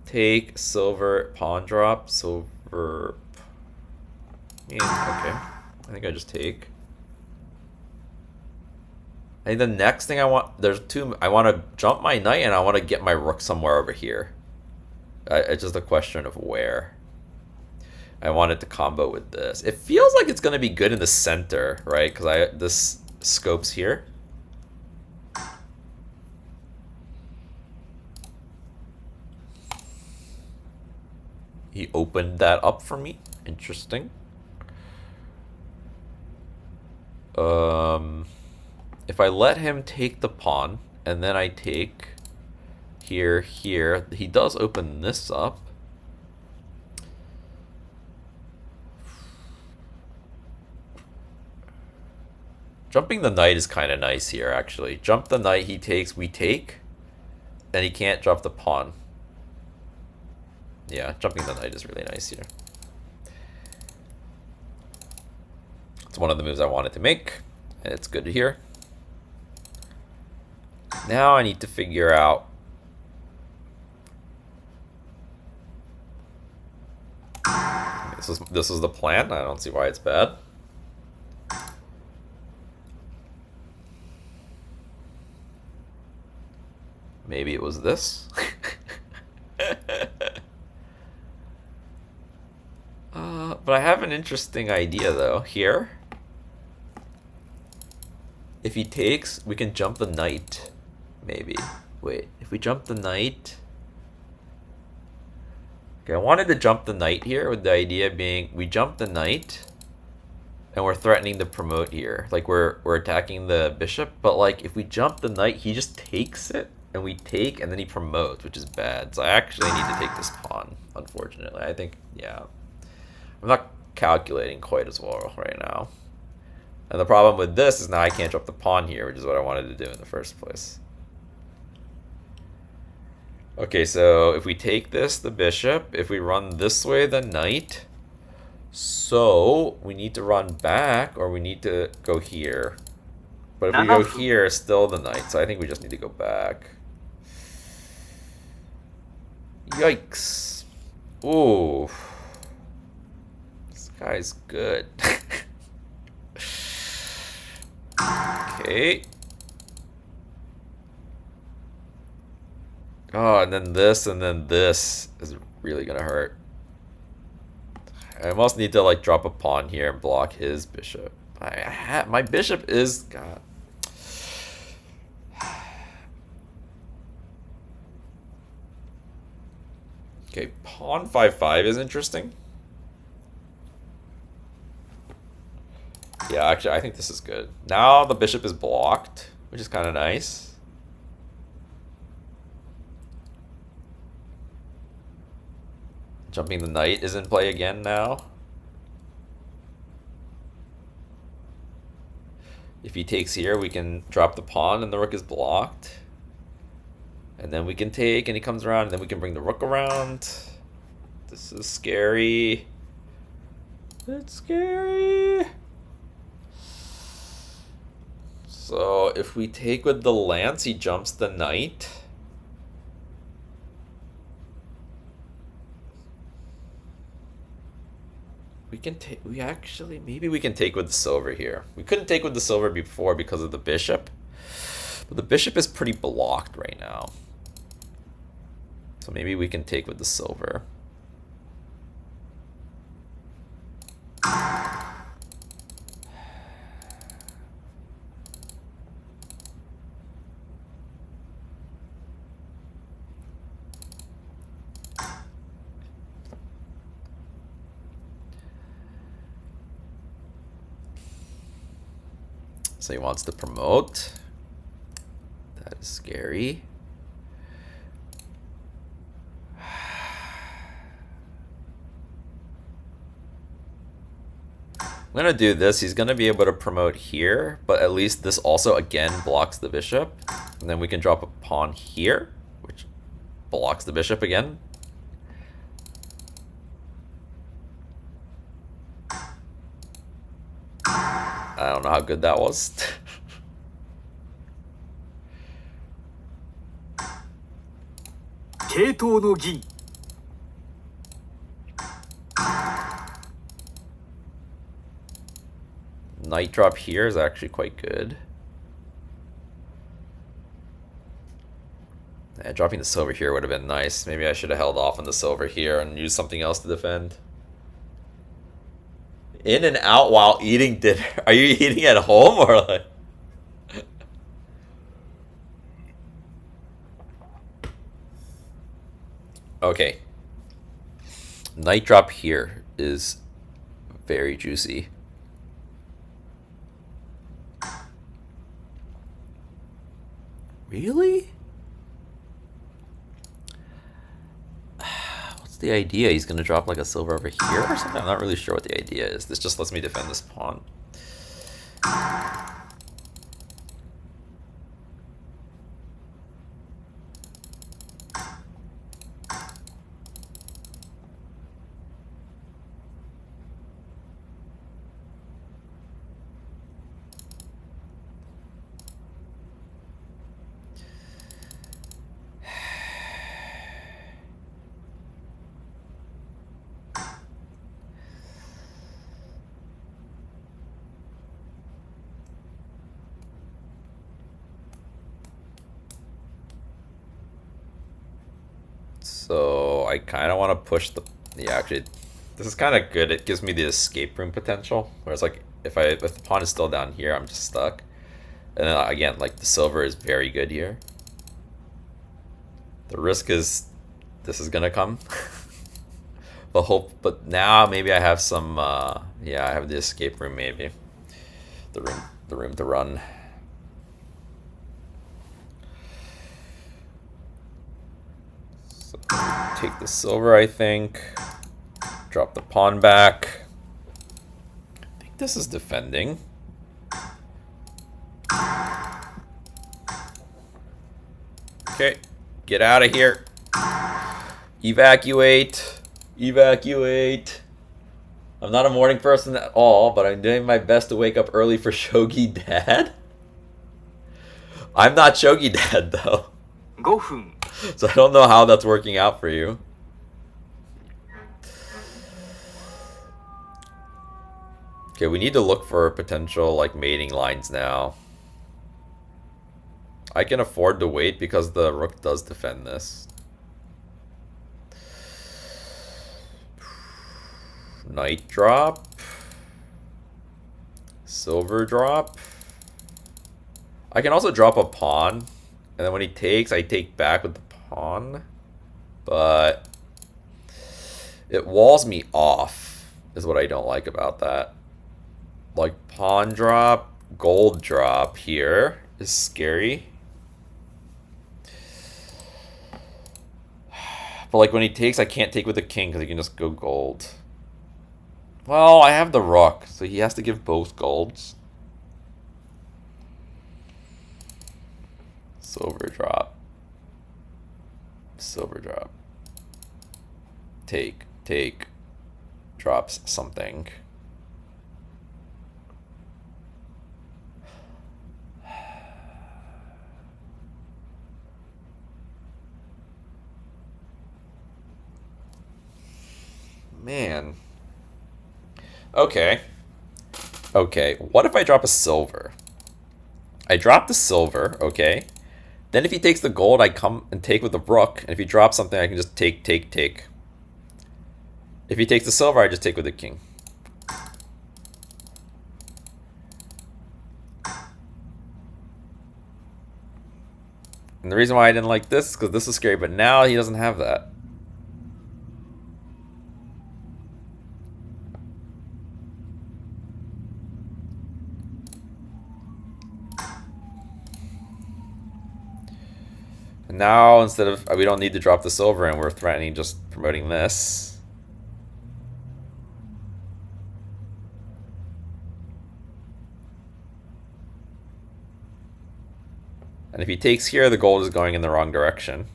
Take, silver, pawn drop, silver. Yeah, okay. I think I just take. I think the next thing I want, I want to jump my knight and I want to get my rook somewhere over here. It's just a question of where. I want it to combo with this. It feels like it's going to be good in the center, right? Because this scopes here. He opened that up for me. Interesting. If I let him take the pawn, and then I take here, he does open this up. Jumping the knight is kind of nice here, actually. Jump the knight, he takes, we take, and he can't drop the pawn. Yeah, jumping the knight is really nice here. It's one of the moves I wanted to make, and it's good to hear. Now I need to figure out this is the plan. I don't see why it's bad. Maybe it was this. But I have an interesting idea though. Here, if he takes, we can jump the knight. Maybe. Wait, if we jump the knight. Okay, I wanted to jump the knight here with the idea being we jump the knight and we're threatening to promote here. Like we're attacking the bishop, but like if we jump the knight, he just takes it and we take and then he promotes, which is bad. So I actually need to take this pawn, unfortunately. I think, yeah. I'm not calculating quite as well right now. And the problem with this is now I can't drop the pawn here, which is what I wanted to do in the first place. Okay, so if we take this, the bishop, if we run this way, the knight. So we need to run back or we need to go here. But if we go here, still the knight. So I think we just need to go back. Yikes. Ooh. This guy's good. Okay. Oh, and then this is really gonna hurt. I almost need to like drop a pawn here and block his bishop. My bishop is God. Okay, pawn 5/5 is interesting. Yeah, actually, I think this is good. Now the bishop is blocked, which is kind of nice. Jumping the knight is in play again now. If he takes here, we can drop the pawn and the rook is blocked. And then we can take and he comes around and then we can bring the rook around. This is scary. It's scary. So if we take with the lance, he jumps the knight. We can take, maybe we can take with the silver here. We couldn't take with the silver before because of the bishop. But the bishop is pretty blocked right now. So maybe we can take with the silver. So he wants to promote. That is scary. I'm gonna do this. He's gonna be able to promote here, but at least this also again blocks the bishop. And then we can drop a pawn here, which blocks the bishop again. I don't know how good that was. Knight drop here is actually quite good. Dropping the silver here would have been nice. Maybe I should have held off on the silver here and used something else to defend. In and out while eating dinner. Are you eating at home or like? Okay. Knight drop here is very juicy. Really? What's the idea? He's gonna drop like a silver over here or something? I'm not really sure what the idea is. This just lets me defend this pawn. So I kind of want to push the... Yeah, actually, this is kind of good. It gives me the escape room potential. Whereas like if the pawn is still down here, I'm just stuck. And then again, like the silver is very good here. The risk is this is gonna come. But now maybe I have some. Yeah, I have the escape room. Maybe the room to run. So take the silver, I think. Drop the pawn back. I think this is defending. Okay, get out of here. Evacuate. Evacuate. I'm not a morning person at all, but I'm doing my best to wake up early for Shogi Dad. I'm not Shogi Dad, though. 5分 So I don't know how that's working out for you. Okay, we need to look for potential like mating lines now. I can afford to wait because the rook does defend this. Knight drop. Silver drop. I can also drop a pawn. And then when he takes, I take back with the pawn. But it walls me off, is what I don't like about that. Like pawn drop, gold drop here is scary. But like when he takes, I can't take with the king because he can just go gold. Well, I have the rook, so he has to give both golds. Silver drop. Silver drop. Take. Drops something. Man. Okay. Okay, what if I drop a silver? I drop the silver, okay. Then if he takes the gold, I come and take with the rook. And if he drops something, I can just take. If he takes the silver, I just take with the king. And the reason why I didn't like this is because this is scary, but now he doesn't have that. Now, instead of, we don't need to drop the silver and we're threatening just promoting this. And if he takes here, the gold is going in the wrong direction.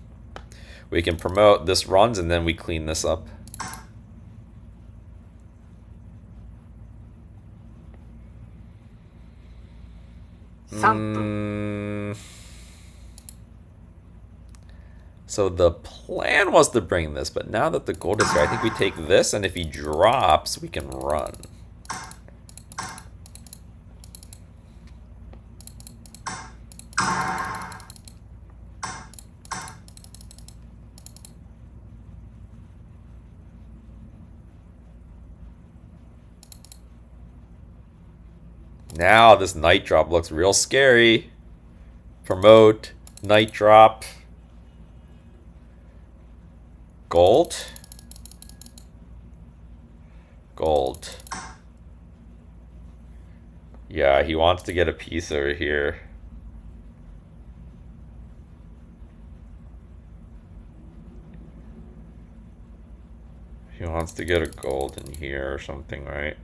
We can promote, this runs, and then we clean this up. So the plan was to bring this, but now that the gold is here, I think we take this, and if he drops, we can run. Now this knight drop looks real scary. Promote. Knight drop. Gold. Gold. Yeah, he wants to get a piece over here. He wants to get a gold in here or something, right?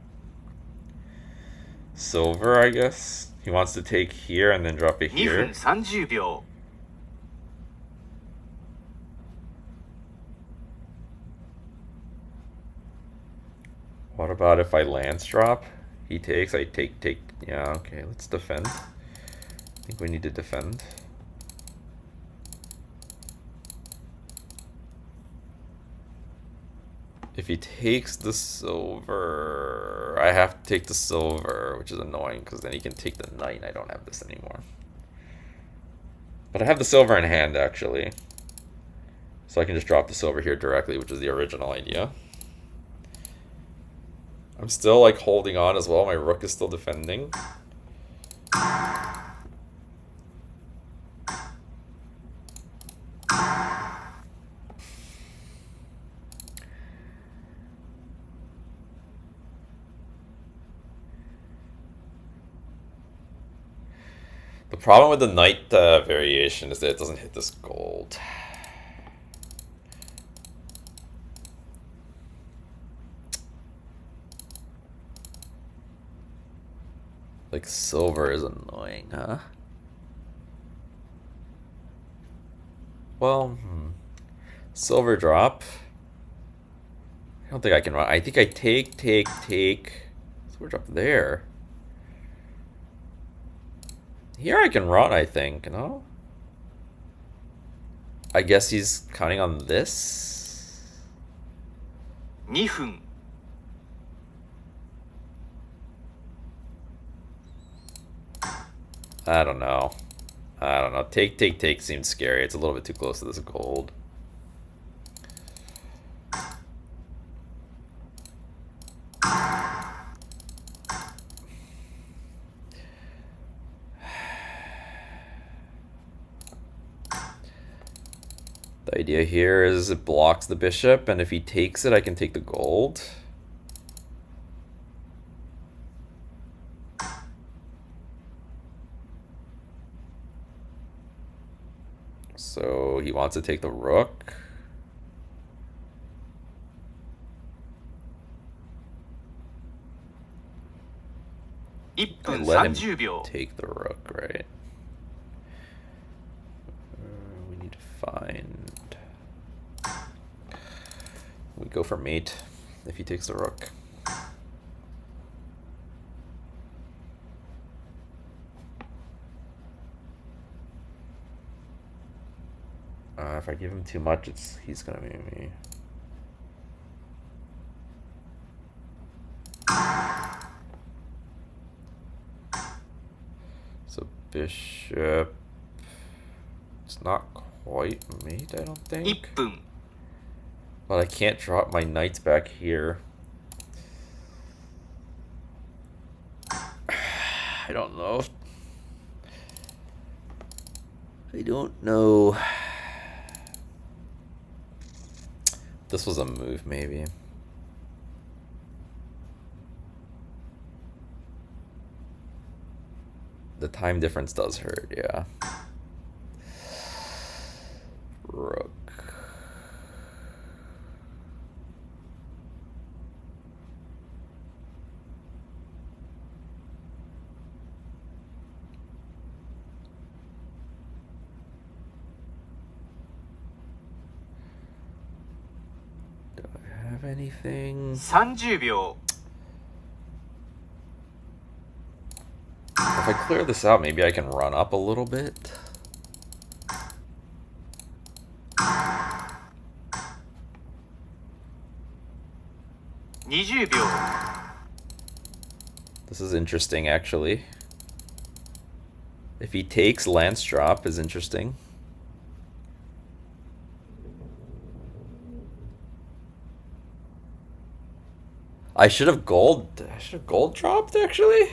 Silver, I guess. He wants to take here and then drop it 2 here. 分30秒 What about if I lance drop? He takes, I take. Yeah, okay, let's defend. I think we need to defend. If he takes the silver, I have to take the silver, which is annoying because then he can take the knight and I don't have this anymore. But I have the silver in hand actually. So I can just drop the silver here directly, which is the original idea. I'm still like holding on as well. My rook is still defending. The problem with the knight variation is that it doesn't hit this gold. Like silver is annoying, huh? Well, silver drop. I don't think I can run. I think I take. Silver drop there. Here I can run, I think, no? I guess he's counting on this. 2分 I don't know. Take seems scary. It's a little bit too close to this gold. The idea here is it blocks the bishop, and if he takes it, I can take the gold. So he wants to take the rook. I 1分 let 30 him 秒 take the rook, right? We need to find... We go for mate if he takes the rook. If I give him too much, he's gonna be me. So bishop, it's not quite mate, I don't 1 think. 分 But I can't drop my knights back here. I don't know. I don't know. This was a move, maybe. The time difference does hurt, yeah. Rook. Do I have anything? 30秒 If I clear this out, maybe I can run up a little bit. ,20 秒 This is interesting, actually. If he takes, lance drop is interesting. I should have gold dropped, actually.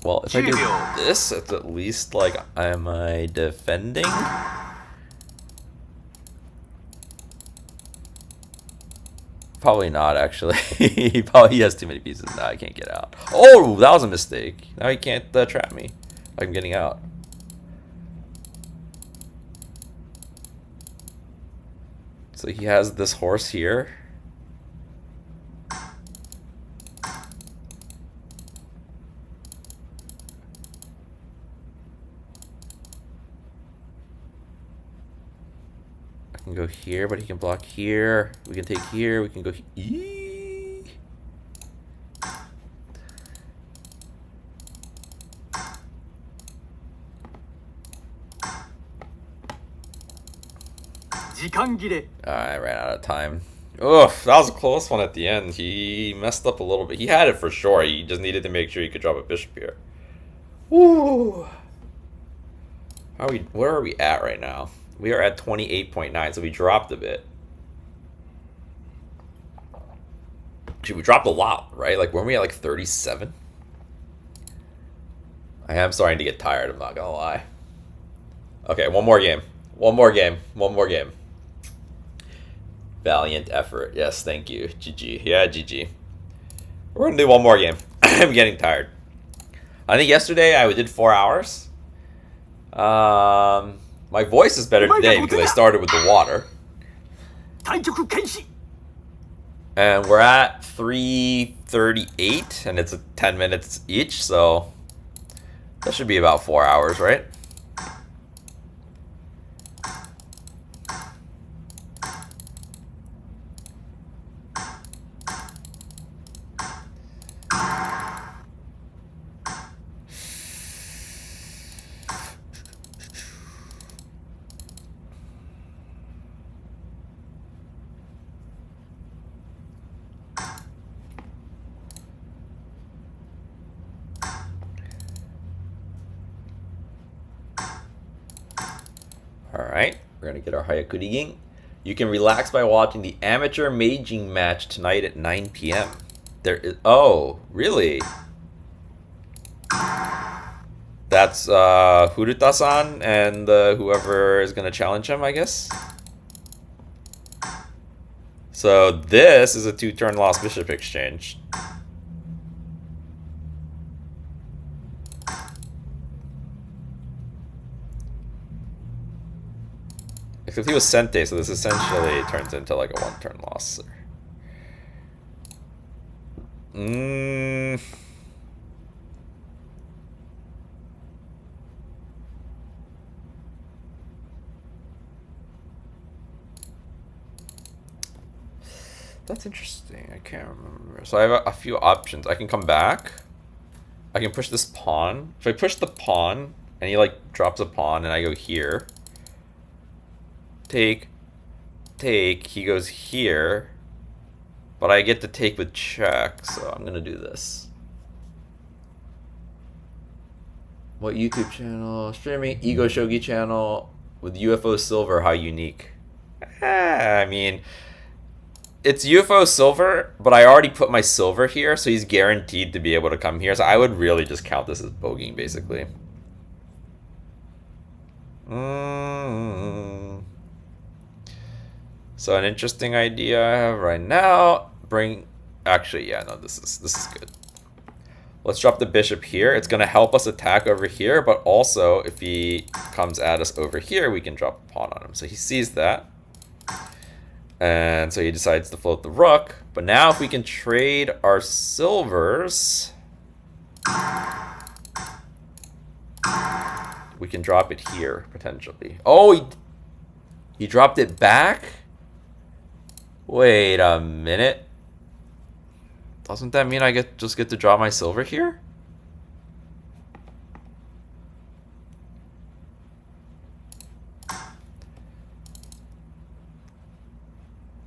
Well, if I do 10秒 this, it's at least like, am I defending? Probably not, actually. He has too many pieces. Now I can't get out. Oh, that was a mistake. Now he can't trap me. I'm getting out. So he has this horse here. I can go here, but he can block here. We can take here. We can go here. I ran out of time. Oof, that was a close one at the end. He messed up a little bit. He had it for sure. He just needed to make sure he could drop a bishop here. Woo! Where are we at right now? We are at 28.9, so we dropped a bit. Actually, we dropped a lot, right? Like, weren't we at like 37? I am starting to get tired, I'm not gonna lie. Okay, one more game. One more game. One more game. Valiant effort. Yes, thank you. GG. Yeah, GG. We're gonna do one more game. I'm getting tired. I think yesterday I did 4 hours. My voice is better today because I started with the water. And we're at 3:38, and it's 10 minutes each, so that should be about 4 hours, right? Alright, we're gonna get our Hayakuri. You can relax by watching the amateur maging match tonight at 9 p.m. There is. Oh, really? That's Furuta-san and whoever is gonna challenge him, I guess. So this is a 2-turn lost bishop exchange. Except he was Sente, so this essentially turns into like a 1-turn loss. That's interesting. I can't remember. So I have a few options. I can come back. I can push this pawn. If I push the pawn and he like drops a pawn and I go here. Take, he goes here, but I get to take with check, so I'm gonna do this. What YouTube channel? Streaming Ego Shogi channel with UFO Silver, how unique? I mean, it's UFO Silver, but I already put my silver here, so he's guaranteed to be able to come here, so I would really just count this as bogeying, basically. So an interesting idea I have right now, actually, yeah, no, this is good. Let's drop the bishop here. It's gonna help us attack over here, but also if he comes at us over here, we can drop a pawn on him. So he sees that. And so he decides to float the rook. But now if we can trade our silvers, we can drop it here, potentially. Oh, he dropped it back? Wait a minute. Doesn't that mean I just get to draw my silver here?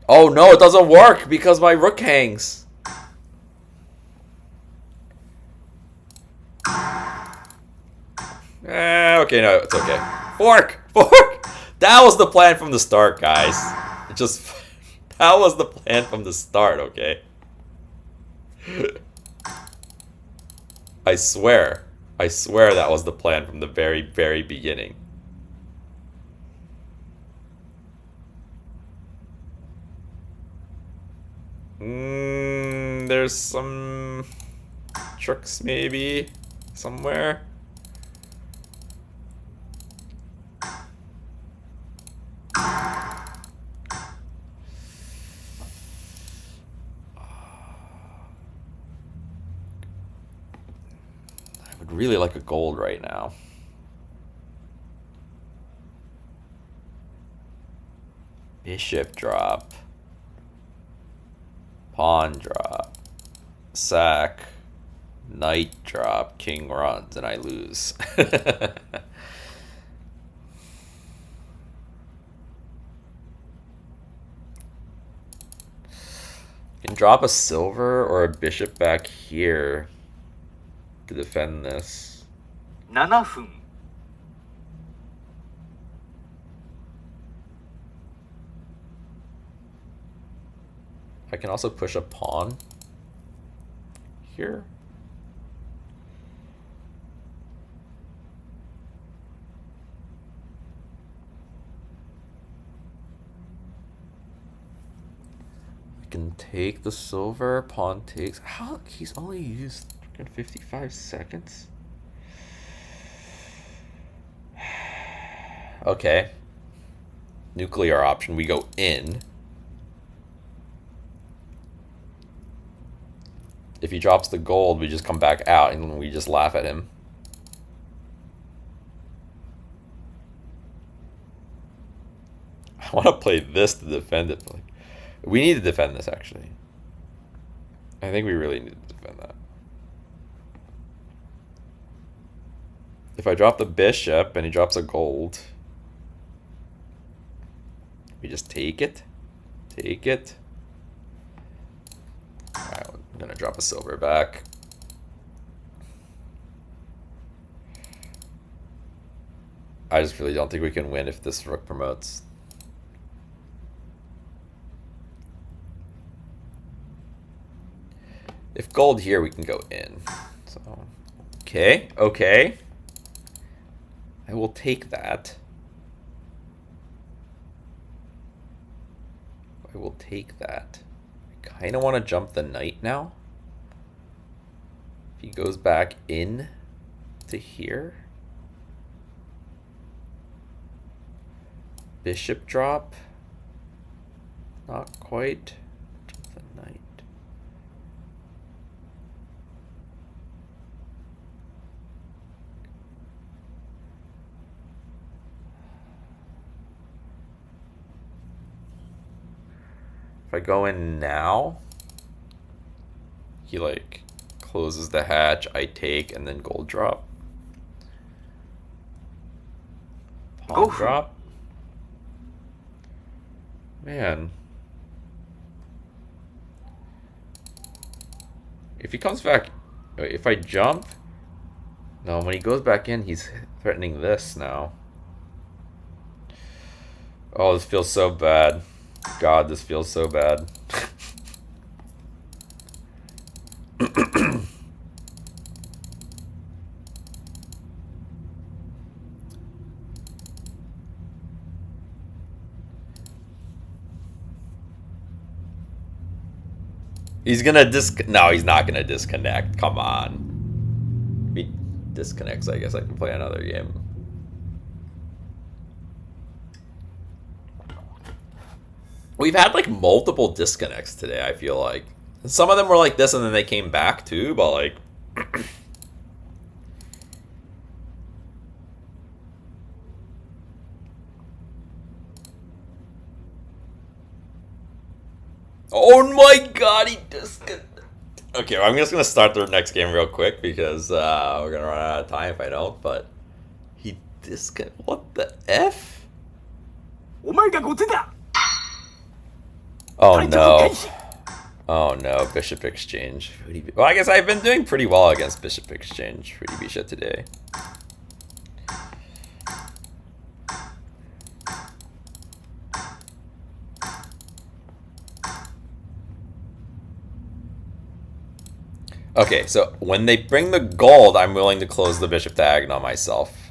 Oh no, it doesn't work because my rook hangs. Okay, no, it's okay. Fork! Fork! That was the plan from the start, guys. That was the plan from the start, okay? I swear. I swear that was the plan from the very, very beginning. There's some tricks maybe somewhere. I would really like a gold right now. Bishop drop. Pawn drop. Sack. Knight drop. King runs, and I lose. Can drop a silver or a bishop back here to defend this. 7分 I can also push a pawn here. I can take the silver, pawn takes. How? He's only used 55 seconds? Okay. Nuclear option, we go in. If he drops the gold, we just come back out and we just laugh at him. I want to play this to defend it. But we need to defend this, actually. I think we really need to defend that. If I drop the bishop and he drops a gold, we just take it. Take it. Alright, I'm gonna drop a silver back. I just really don't think we can win if this rook promotes. If gold here, we can go in. So, okay, okay. I will take that. I will take that. I kind of want to jump the knight now. If he goes back in to here. Bishop drop. Not quite. Jump the knight. If I go in now, he like closes the hatch, I take, and then gold drop. Pawn drop. Man. If he comes back, if I jump, no, when he goes back in, he's threatening this now. Oh, this feels so bad. God, this feels so bad. He's gonna no, he's not gonna disconnect. Come on. If he disconnects, I guess I can play another game. We've had like multiple disconnects today, I feel like. And some of them were like this and then they came back too, but like... Oh my god, he disconnected. Okay, well, I'm just gonna start the next game real quick because we're gonna run out of time if I don't, but... He disconnected. What the F? Oh no. Oh no, Bishop Exchange. Well, I guess I've been doing pretty well against Bishop Exchange for Bisha today. Okay, so when they bring the gold, I'm willing to close the bishop diagonal myself.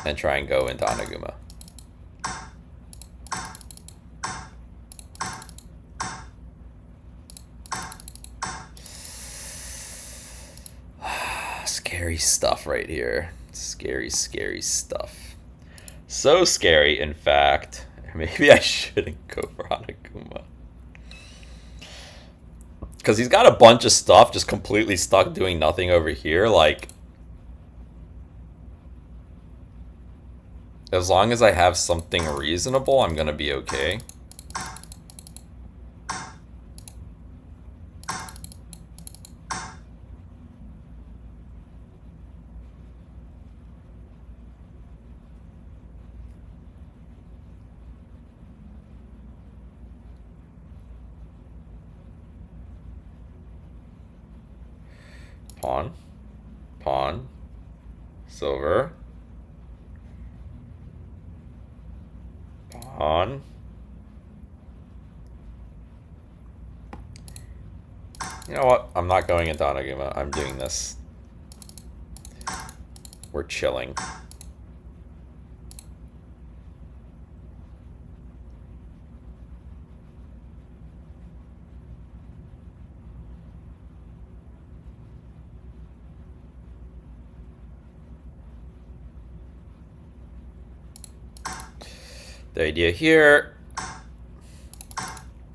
And try and go into Anaguma. Scary stuff right here. Scary, scary stuff. So scary, in fact. Maybe I shouldn't go for Anaguma. Because he's got a bunch of stuff just completely stuck doing nothing over here. Like, as long as I have something reasonable, I'm going to be okay. Pawn, pawn, silver, pawn, you know what, I'm not going into Anaguma, I'm doing this. We're chilling. The idea here,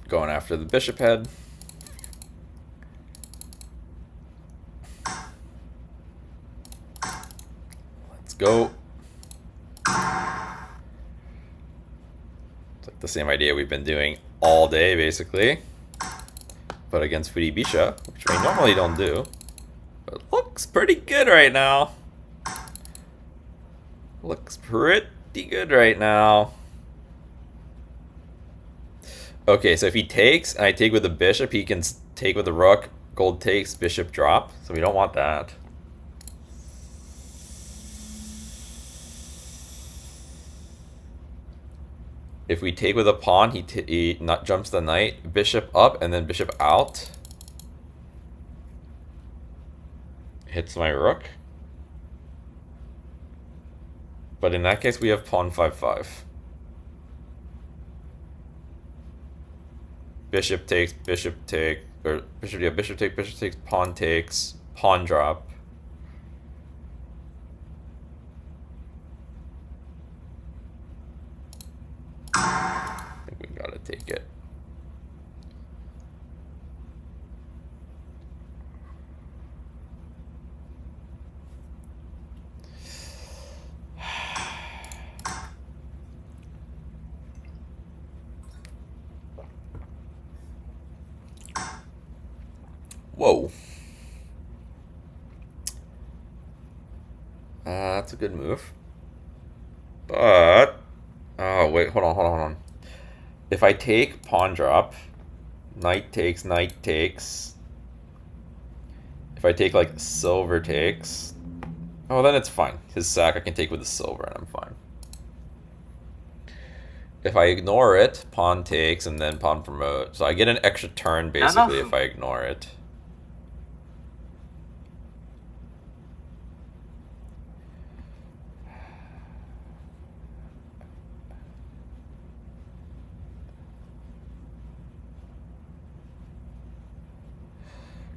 going after the bishop head. Let's go. It's like the same idea we've been doing all day, basically. But against Furibisha, which we normally don't do. But it looks pretty good right now. Looks pretty good right now. Okay, so if he takes, and I take with the bishop, he can take with the rook. Gold takes, bishop drop. So we don't want that. If we take with a pawn, he not jumps the knight. Bishop up, and then bishop out. Hits my rook. But in that case, we have pawn 5-5. Bishop takes, or bishop, yeah, bishop takes, pawn takes, pawn drop. I think we gotta take it. Whoa. That's a good move. But, oh wait, hold on. If I take pawn drop, knight takes. If I take like silver takes, oh then it's fine. His sack I can take with the silver and I'm fine. If I ignore it, pawn takes and then pawn promote. So I get an extra turn basically if I ignore it.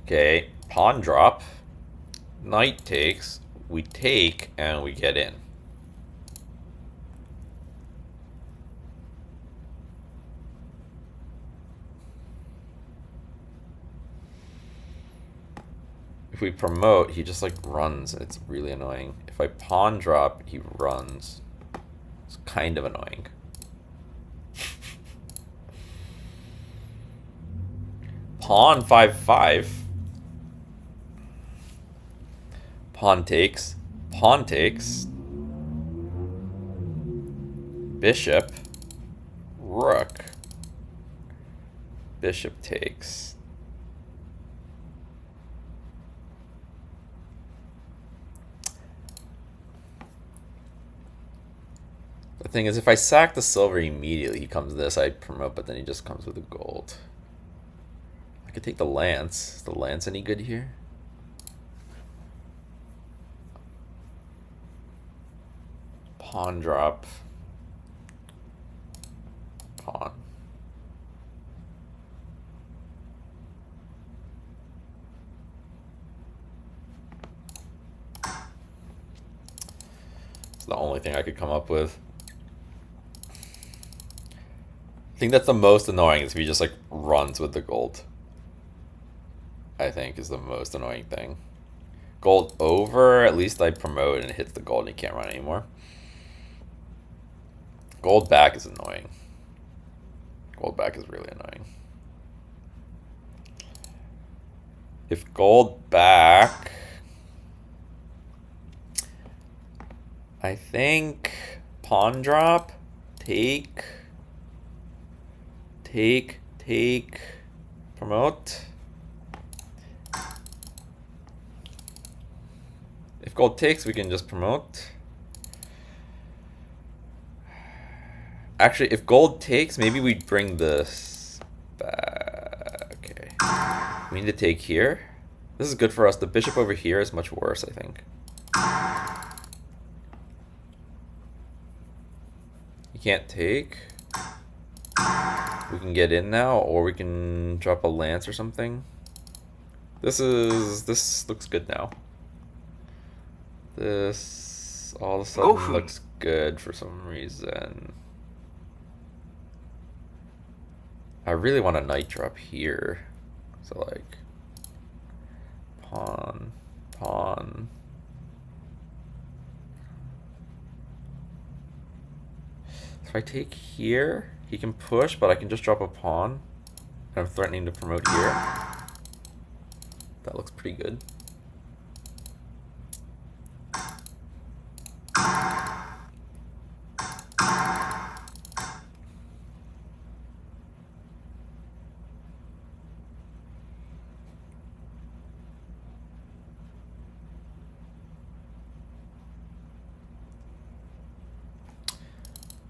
Okay, pawn drop, knight takes, we take, and we get in. If we promote, he just like runs, and it's really annoying. If I pawn drop, he runs. It's kind of annoying. Pawn 5-5. Pawn takes, bishop, rook, bishop takes. The thing is, if I sack the silver immediately, he comes this, I promote, but then he just comes with the gold. could take the lance. Is the lance any good here? Pawn drop. Pawn. It's the only thing I could come up with. I think that's the most annoying is if he just like runs with the gold. I think is the most annoying thing. Gold over, at least I promote and it hits the gold and he can't run anymore. Gold back is annoying. Gold back is really annoying. If gold back, I think pawn drop, take, promote. If gold takes, we can just promote. Actually, if gold takes, maybe we bring this back. Okay. We need to take here. This is good for us. The bishop over here is much worse, I think. You can't take. We can get in now, or we can drop a lance or something. This looks good now. This all of a sudden looks good for some reason. I really want a knight drop here. So like pawn, pawn. So if I take here, he can push, but I can just drop a pawn. I'm threatening to promote here. That looks pretty good.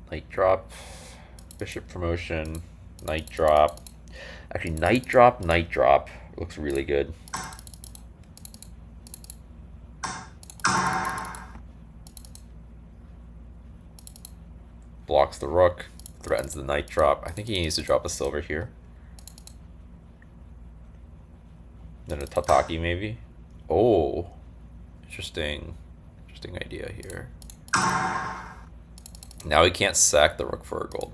Knight drop, bishop promotion, knight drop. Actually, knight drop looks really good. Blocks the rook, threatens the knight drop. I think he needs to drop a silver here. Then a tataki maybe. Oh, interesting idea here. Now he can't sack the rook for a gold.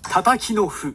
Tataki no fu.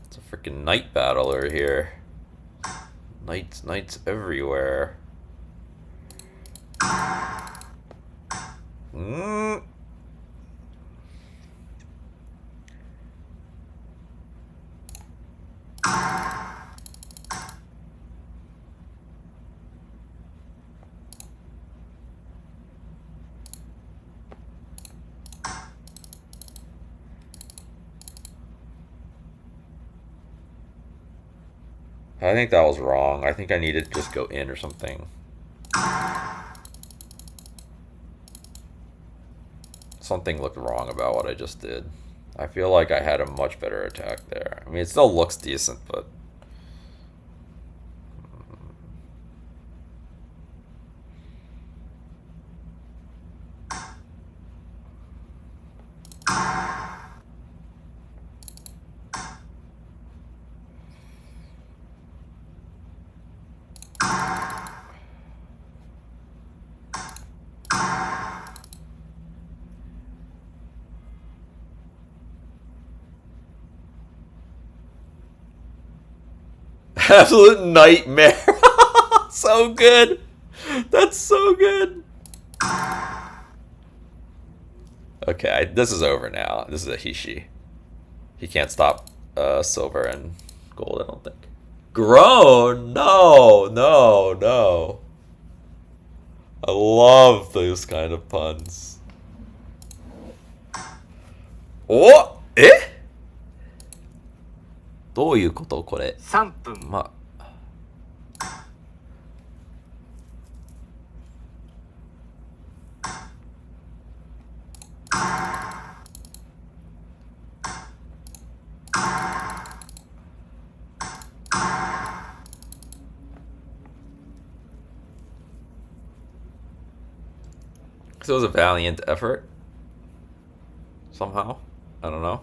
It's a freaking knight battler here. Knights everywhere. I think that was wrong. I think I needed to just go in or something. Something looked wrong about what I just did. I feel like I had a much better attack there. I mean, it still looks decent, but... absolute nightmare. So good. That's so good. Okay, this is over now. This is a Hishi. He can't stop silver and gold, I don't think. Grown? No, no, no. I love those kind of puns. Oh? え? どういうことこれ? 3分。まあ。So it was a valiant effort. Somehow. I don't know.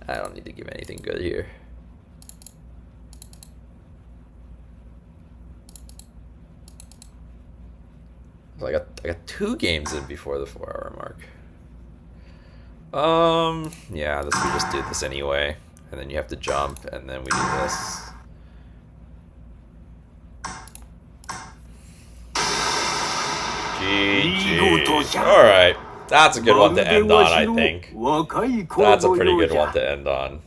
I don't need to give anything good here. So I got 2 games in before the 4-hour mark. Yeah, we just do this anyway. And then you have to jump, and then we do this. GG. Alright. That's a good one to end on, I think. That's a pretty good one to end on.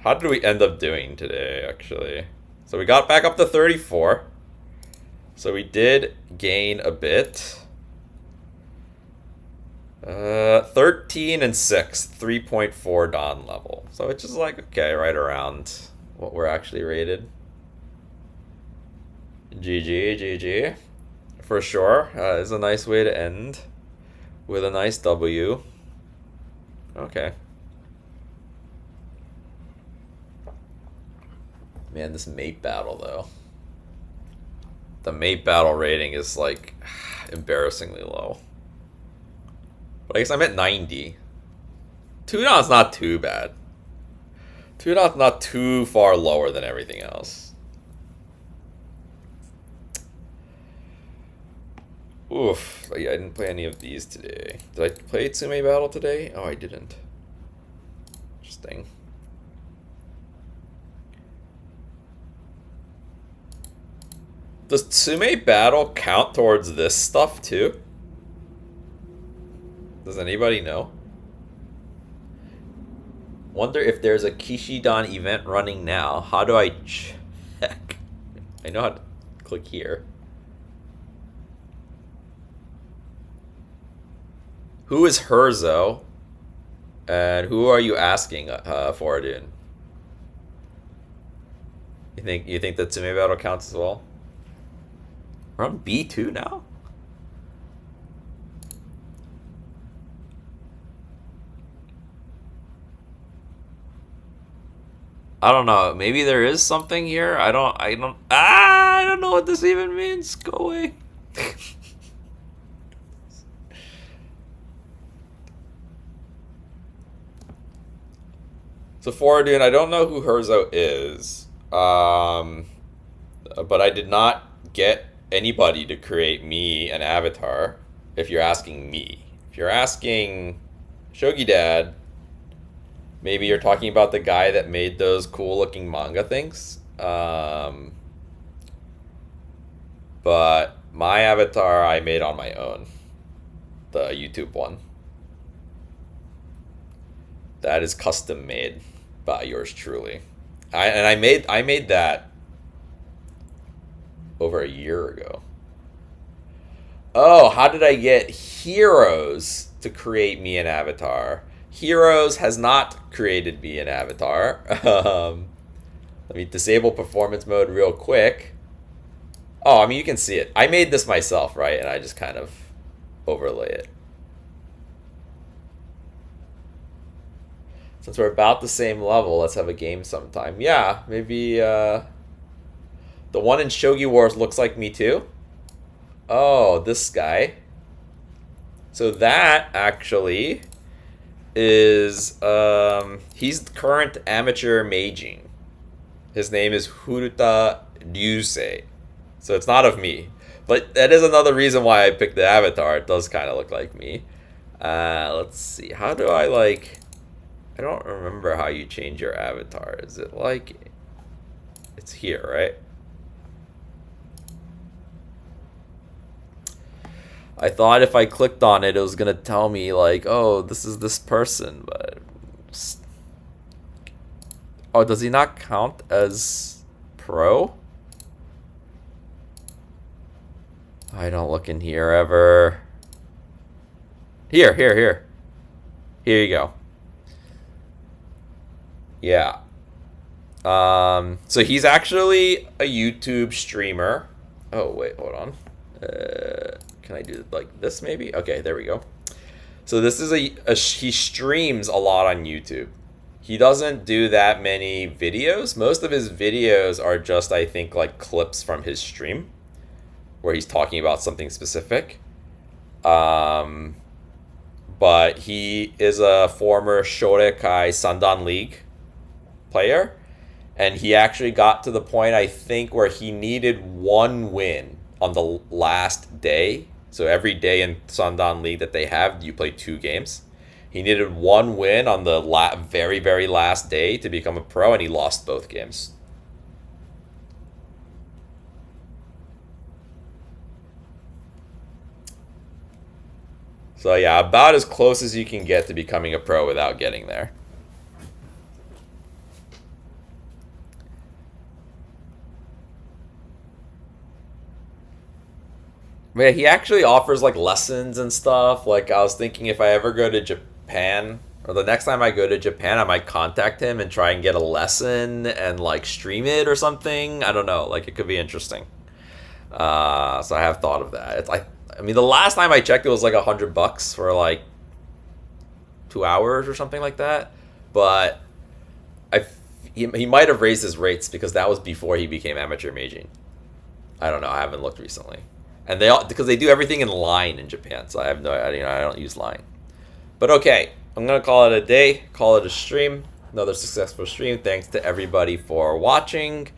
How did we end up doing today, actually? So we got back up to 34. So we did gain a bit. 13 and 6, 3.4 Dawn level. So it's just like, okay, right around what we're actually rated. GG, GG. For sure. Is a nice way to end. With a nice W. Okay. Man, this mate battle, though. The mate battle rating is, like, embarrassingly low. But I guess I'm at 90. 2 Dawn's not too bad. 2 Dawn's not too far lower than everything else. Oof. Yeah, I didn't play any of these today. Did I play Tsume Battle today? Oh, I didn't. Interesting. Does Tsume Battle count towards this stuff too? Does anybody know? Wonder if there's a Kishidan event running now. How do I check? I know how to click here. Who is Herzo? And who are you asking for, dude? You think that Tsume Battle counts as well? We're on B2 now? I don't know. Maybe there is something here. I don't know what this even means. Go away. So Foradun, I don't know who Herzo is. But I did not get anybody to create me an avatar, if you're asking me. If you're asking Shogi Dad, maybe you're talking about the guy that made those cool looking manga things. But my avatar I made on my own. The YouTube one. That is custom made by yours truly. I made that over a year ago. Oh, how did I get Heroes to create me an avatar? Heroes has not created me an avatar. Let me disable performance mode real quick. Oh, I mean, you can see it. I made this myself, right? And I just kind of overlay it. Since we're about the same level, let's have a game sometime. Yeah, maybe the one in ShogiWars looks like me too. Oh, this guy. So that actually is he's current amateur maging. His name is Furuta Ryusei. So it's not of me. But that is another reason why I picked the avatar. It does kind of look like me. Let's see. How do I like... I don't remember how you change your avatar. Is it like... It's here, right? I thought if I clicked on it, it was going to tell me like, oh, this is this person. But... Oh, does he not count as pro? I don't look in here ever. Here. Here you go. Yeah. So he's actually a YouTube streamer. Oh, wait, hold on. Can I do like this maybe? Okay, there we go. So this is he streams a lot on YouTube. He doesn't do that many videos. Most of his videos are just, I think, like clips from his stream where he's talking about something specific. But he is a former Shorekai Sandan League player. And he actually got to the point, I think, where he needed one win on the last day. So every day in Sandan League that they have, you play 2 games. He needed one win on the very, very last day to become a pro, and he lost both games. So yeah, about as close as you can get to becoming a pro without getting there. But yeah, he actually offers like lessons and stuff. Like I was thinking if I ever go to Japan, or the next time I go to Japan, I might contact him and try and get a lesson and like stream it or something. I don't know. Like it could be interesting. So I have thought of that. It's like, I mean, the last time I checked, it was like $100 for like 2 hours or something like that. But he might have raised his rates because that was before he became amateur Meijin. I don't know. I haven't looked recently, and because they do everything in line in Japan, so I have no idea. I don't use line. But okay, I'm gonna call it a day. Call it a stream. Another successful stream. Thanks to everybody for watching.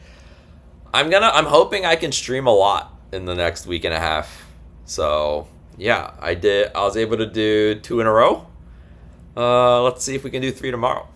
I'm hoping I can stream a lot in the next week and a half. So yeah, I was able to do 2 in a row. Let's see if we can do 3 tomorrow.